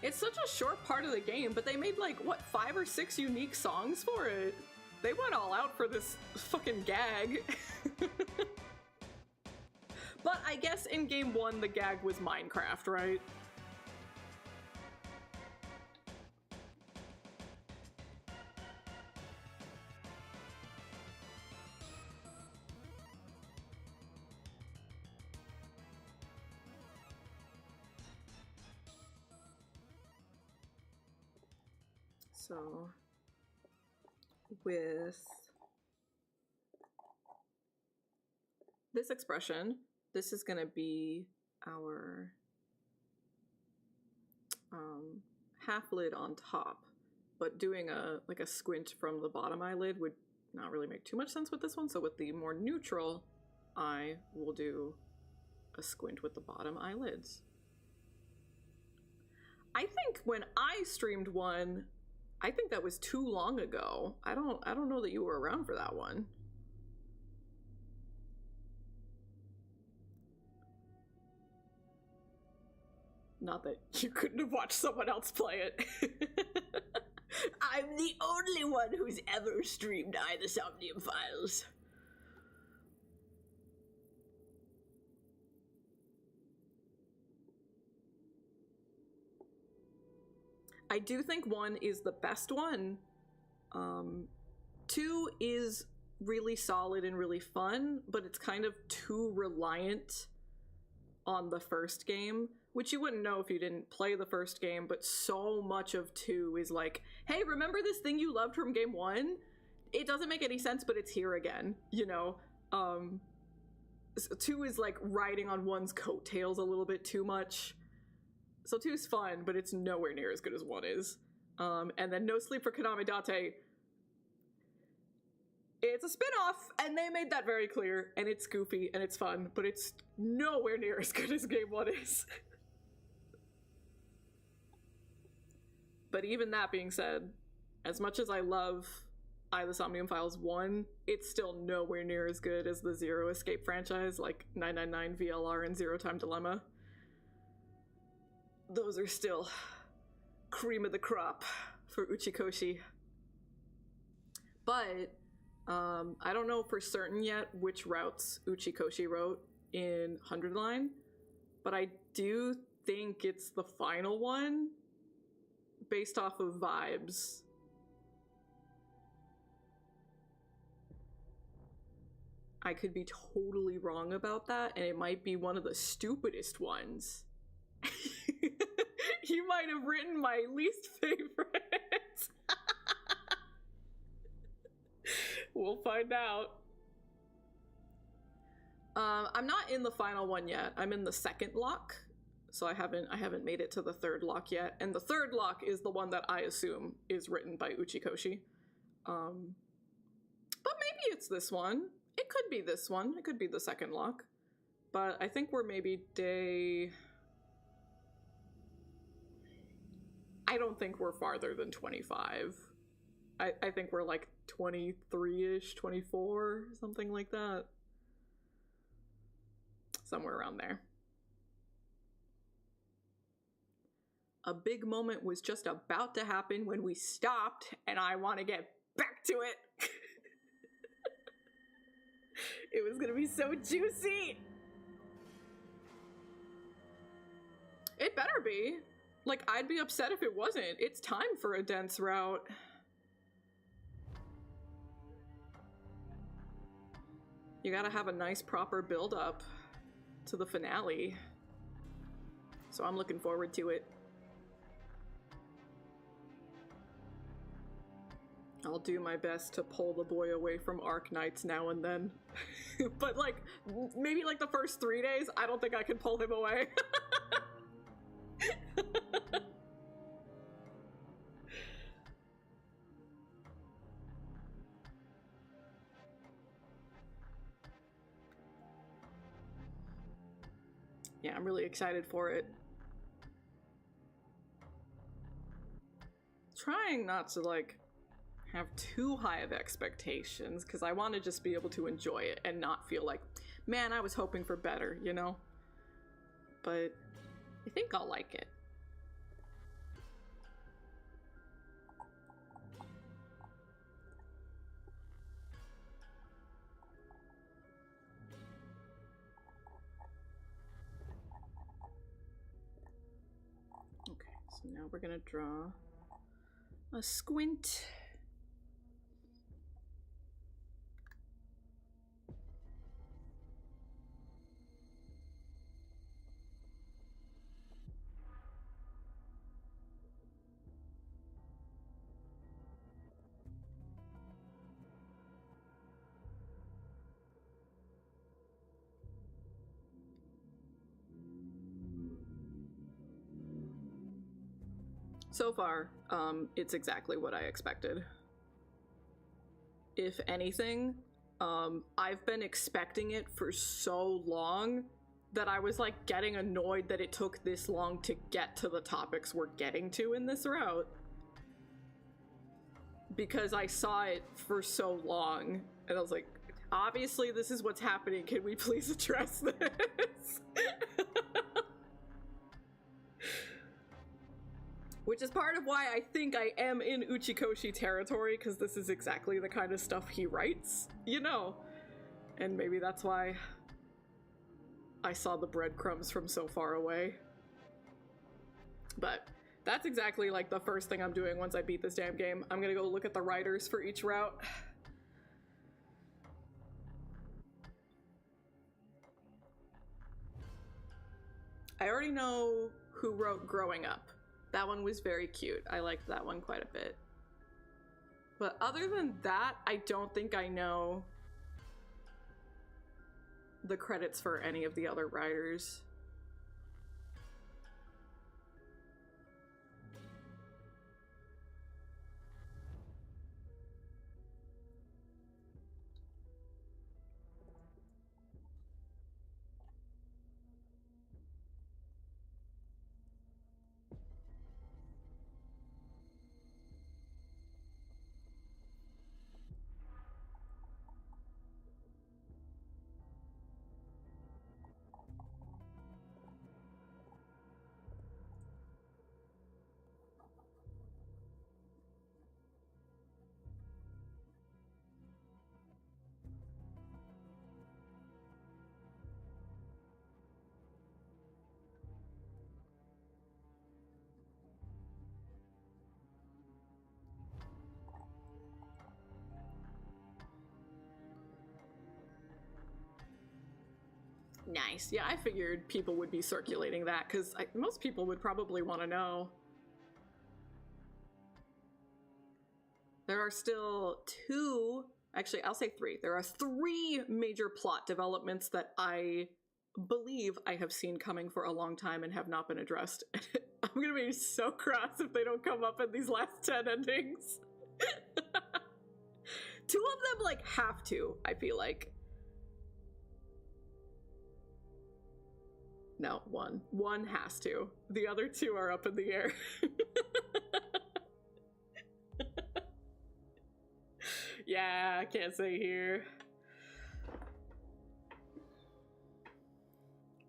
It's such a short part of the game, but they made like, what, 5 or 6 unique songs for it? They went all out for this fucking gag. But I guess in game 1, the gag was Minecraft, right? So, with this expression, this is going to be our half lid on top, but doing a squint from the bottom eyelid would not really make too much sense with this one. So with the more neutral eye, we'll do a squint with the bottom eyelids. I think when I streamed one, I think that was too long ago. I don't know that you were around for that one. Not that you couldn't have watched someone else play it. I'm the only one who's ever streamed the Somnium Files. I do think 1 is the best one. 2 is really solid and really fun, but it's kind of too reliant on the first game, which you wouldn't know if you didn't play the first game, but so much of 2 is like, hey, remember this thing you loved from game 1? It doesn't make any sense, but it's here again, you know? 2 is like riding on one's coattails a little bit too much. So 2 is fun, but it's nowhere near as good as 1 is. And then No Sleep for Konami Date. It's a spin-off, and they made that very clear, and it's goofy, and it's fun, but it's nowhere near as good as game 1 is. But even that being said, as much as I love The Somnium Files 1, it's still nowhere near as good as the Zero Escape franchise, like 999 VLR and Zero Time Dilemma. Those are still cream of the crop for Uchikoshi. But I don't know for certain yet which routes Uchikoshi wrote in 100 Line, but I do think it's the final one based off of vibes. I could be totally wrong about that, and it might be one of the stupidest ones. You might have written my least favorite. We'll find out. I'm not in the final one yet. I'm in the second lock, so I haven't made it to the third lock yet. And the third lock is the one that I assume is written by Uchikoshi. But maybe it's this one. It could be this one. It could be the second lock. But I think we're maybe day... I don't think we're farther than 25. I think we're like 23-ish, 24, something like that. Somewhere around there. A big moment was just about to happen when we stopped, and I want to get back to it. It was gonna be so juicy. It better be. Like, I'd be upset if it wasn't. It's time for a dense route. You gotta have a nice proper build-up to the finale. So I'm looking forward to it. I'll do my best to pull the boy away from Arc Knights now and then. But like, maybe like the first 3 days, I don't think I can pull him away. Yeah, I'm really excited for it. Trying not to like have too high of expectations, because I want to just be able to enjoy it and not feel like, man, I was hoping for better, you know? But I think I'll like it. So now we're gonna draw a squint. So far, it's exactly what I expected. If anything, I've been expecting it for so long that I was like getting annoyed that it took this long to get to the topics we're getting to in this route. Because I saw it for so long, and I was like, obviously this is what's happening, can we please address this? Which is part of why I think I am in Uchikoshi territory, because this is exactly the kind of stuff he writes, you know? And maybe that's why I saw the breadcrumbs from so far away. But that's exactly like the first thing I'm doing once I beat this damn game. I'm gonna go look at the writers for each route. I already know who wrote Growing Up. That one was very cute. I liked that one quite a bit. But other than that, I don't think I know the credits for any of the other writers. Nice. Yeah, I figured people would be circulating that because most people would probably want to know. There are still actually I'll say three. There are three major plot developments that I believe I have seen coming for a long time and have not been addressed. I'm gonna be so cross if they don't come up in these last 10 endings. Two of them like have to, I feel like. No, one. One has to. The other two are up in the air. Yeah, I can't say here.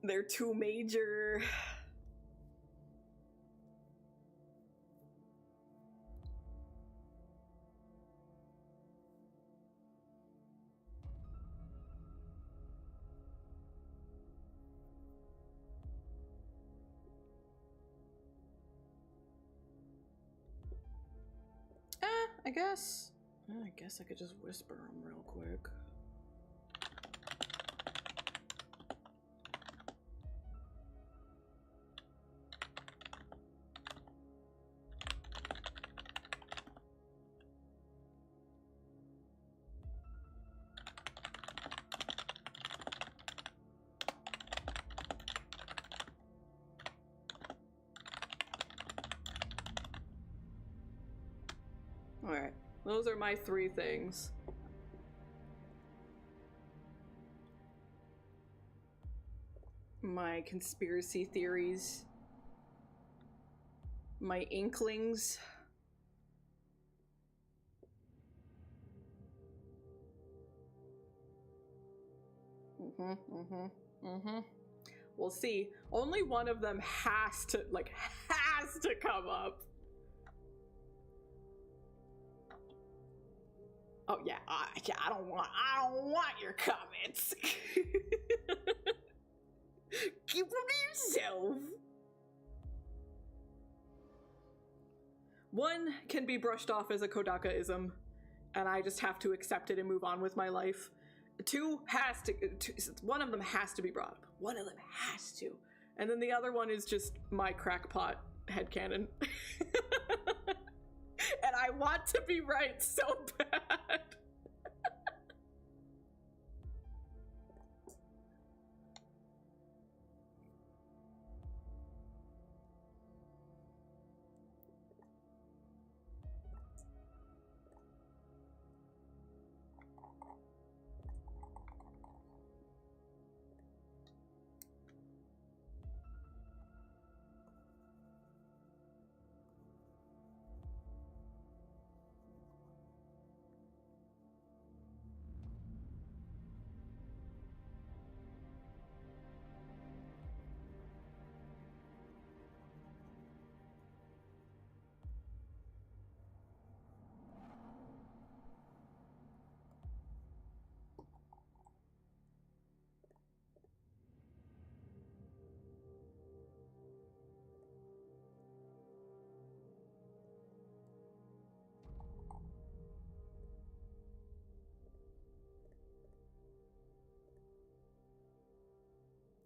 They're too major. I guess. I guess I could just whisper them real quick. Alright, those are my three things. My conspiracy theories. My inklings. We'll see. Only one of them has to come up. Oh yeah, I don't want your comments. Keep them to yourself. One can be brushed off as a Kodaka-ism, and I just have to accept it and move on with my life. One of them has to be brought up. One of them has to. And then the other one is just my crackpot headcanon. And I want to be right so bad.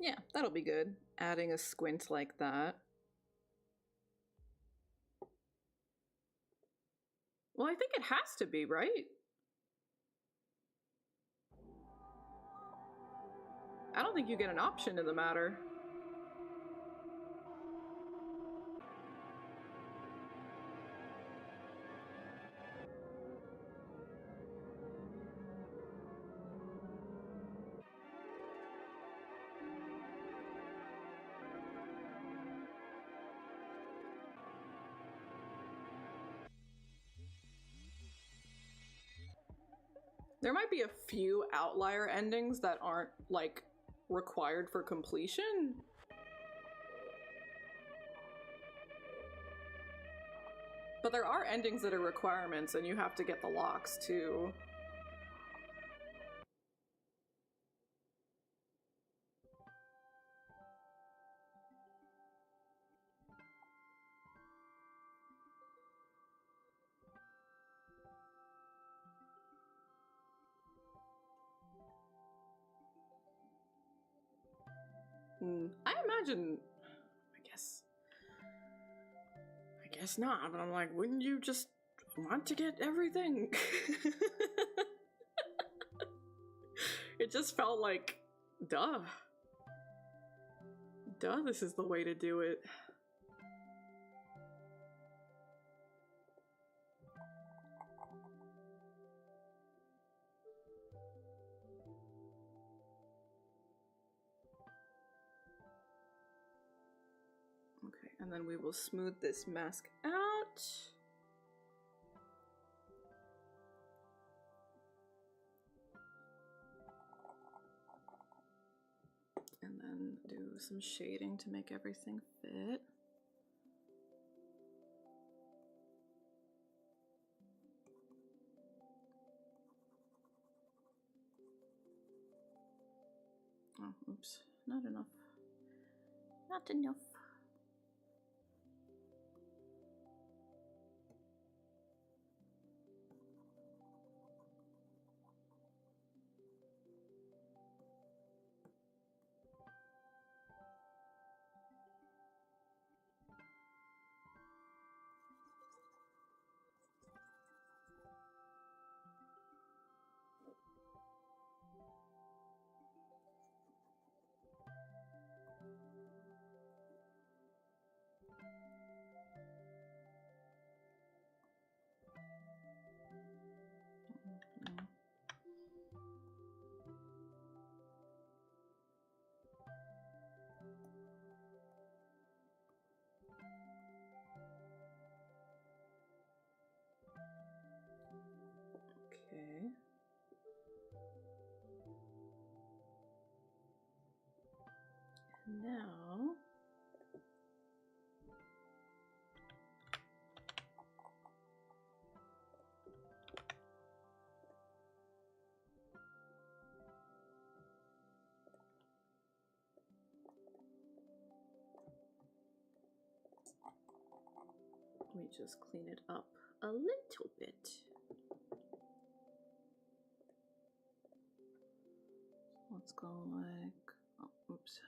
Yeah, that'll be good. Adding a squint like that. Well, I think it has to be, right? I don't think you get an option in the matter. There might be a few outlier endings that aren't, like, required for completion. But there are endings that are requirements, and you have to get the locks, too. I imagine, I guess not, but I'm like, wouldn't you just want to get everything? It just felt like, duh. Duh, this is the way to do it. Okay, and then we will smooth this mask out. And then do some shading to make everything fit. Oh, oops, not enough. Not enough. Okay. And now Let me just clean it up a little bit. Let's go like, oh, oops.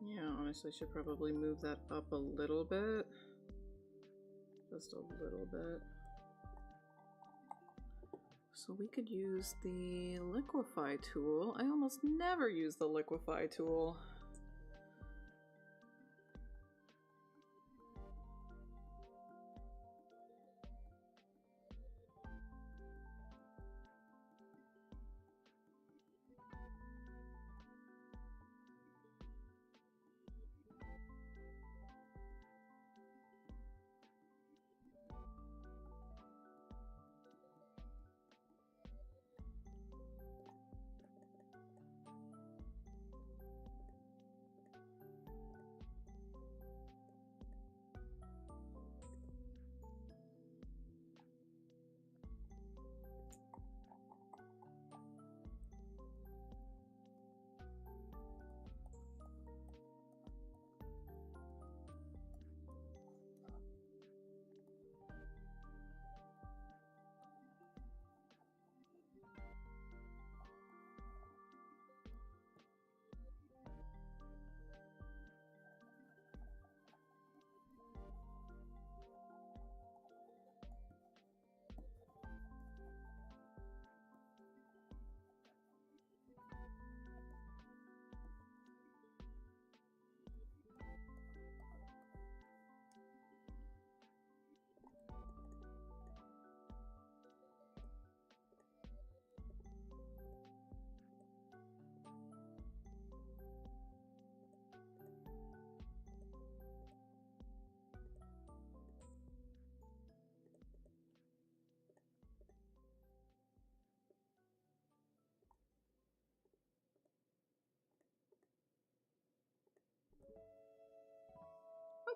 Yeah, honestly, I should probably move that up a little bit. Just a little bit. So we could use the liquefy tool. I almost never use the liquefy tool.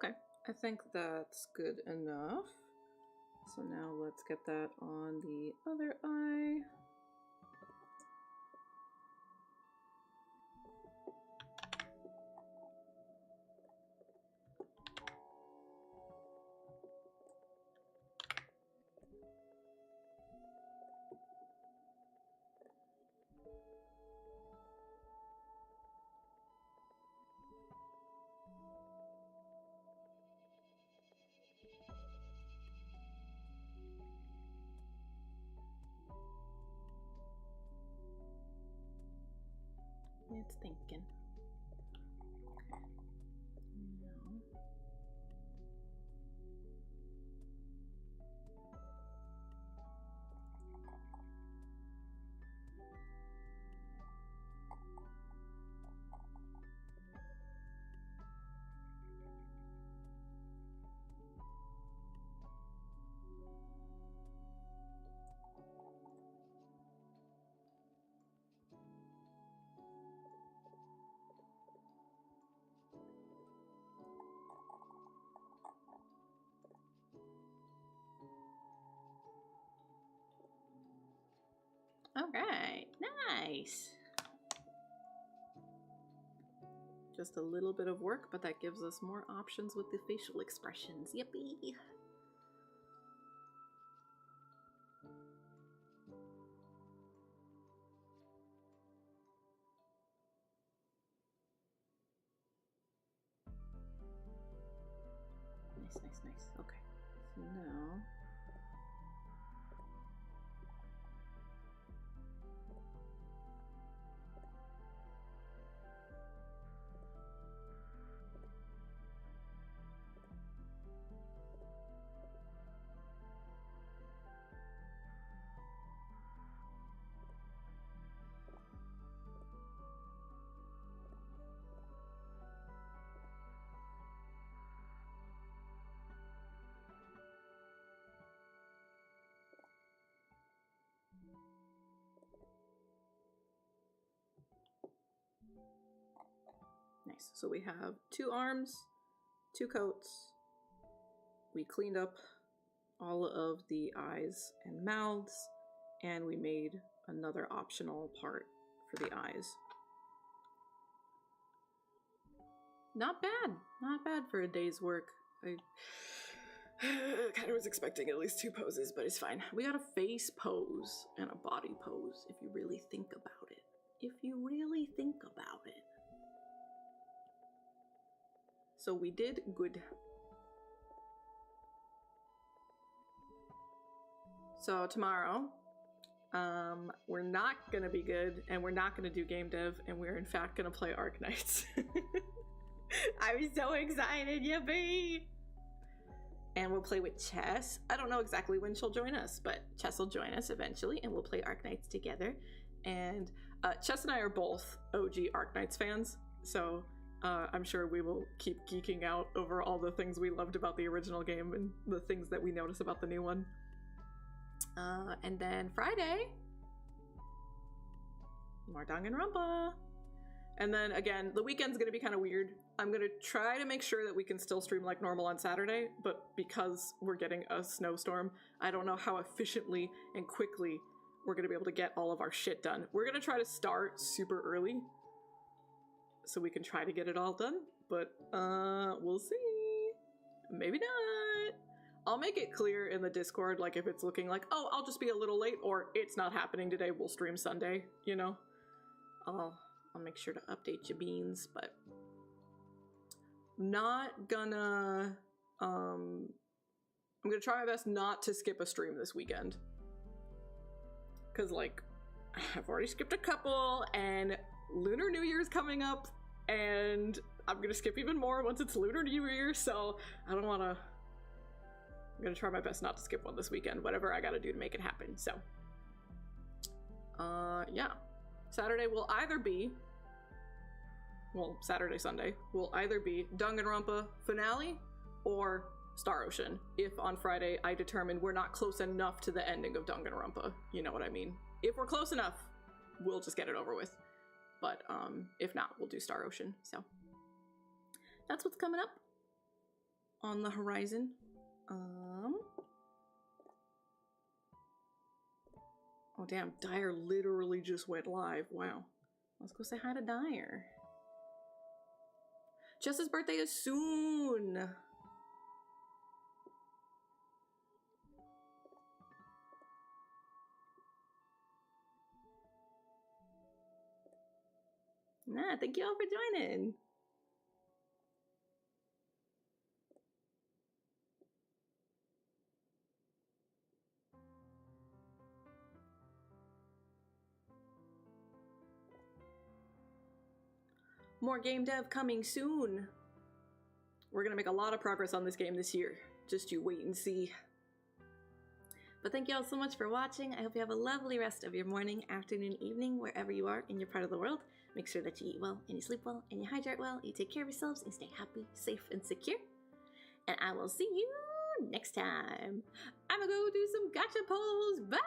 Okay, I think that's good enough. So now let's get that on the other eye. It's thinking. No. All right, nice. Just a little bit of work, but that gives us more options with the facial expressions. Yippee! Nice, nice, nice. Okay. So now... Nice. So we have 2 arms, 2 coats. We cleaned up all of the eyes and mouths, and we made another optional part for the eyes. Not bad. Not bad for a day's work. I kind of was expecting at least 2 poses, but it's fine. We got a face pose and a body pose, if you really think about it. If you really think about it. So we did good. So tomorrow, we're not gonna be good, and we're not gonna do game dev, and we're in fact gonna play Arknights. I'm so excited, yippee! And we'll play with Chess. I don't know exactly when she'll join us, but Chess will join us eventually, and we'll play Arknights together. And Chess and I are both OG Arknights fans, so I'm sure we will keep geeking out over all the things we loved about the original game and the things that we notice about the new one. And then Friday, more Danganronpa. And then again, the weekend's gonna be kind of weird. I'm gonna try to make sure that we can still stream like normal on Saturday, but because we're getting a snowstorm, I don't know how efficiently and quickly we're gonna be able to get all of our shit done. We're gonna try to start super early so we can try to get it all done, but we'll see. Maybe not. I'll make it clear in the Discord, like if it's looking like, oh, I'll just be a little late, or it's not happening today, we'll stream Sunday, you know? I'll make sure to update you beans, but not gonna, I'm gonna try my best not to skip a stream this weekend. Cause like, I've already skipped a couple, and Lunar New Year's coming up, and I'm gonna skip even more once it's Lunar New Year, so I don't wanna, I'm gonna try my best not to skip one this weekend, whatever I gotta do to make it happen, so. Yeah. Saturday will either be, well, Saturday, Sunday, will either be Danganronpa finale or Star Ocean, if on Friday I determine we're not close enough to the ending of Danganronpa, you know what I mean? If we're close enough, we'll just get it over with. But if not, we'll do Star Ocean, so. That's what's coming up on the horizon. Oh damn, Dyer literally just went live. Wow. Let's go say hi to Dyer. Jess's birthday is soon. Nah, thank you all for joining. More game dev coming soon. We're gonna make a lot of progress on this game this year. Just you wait and see. But thank you all so much for watching. I hope you have a lovely rest of your morning, afternoon, evening, wherever you are in your part of the world. Make sure that you eat well, and you sleep well, and you hydrate well, you take care of yourselves, and stay happy, safe, and secure. And I will see you next time. I'm gonna go do some gacha polls. Bye!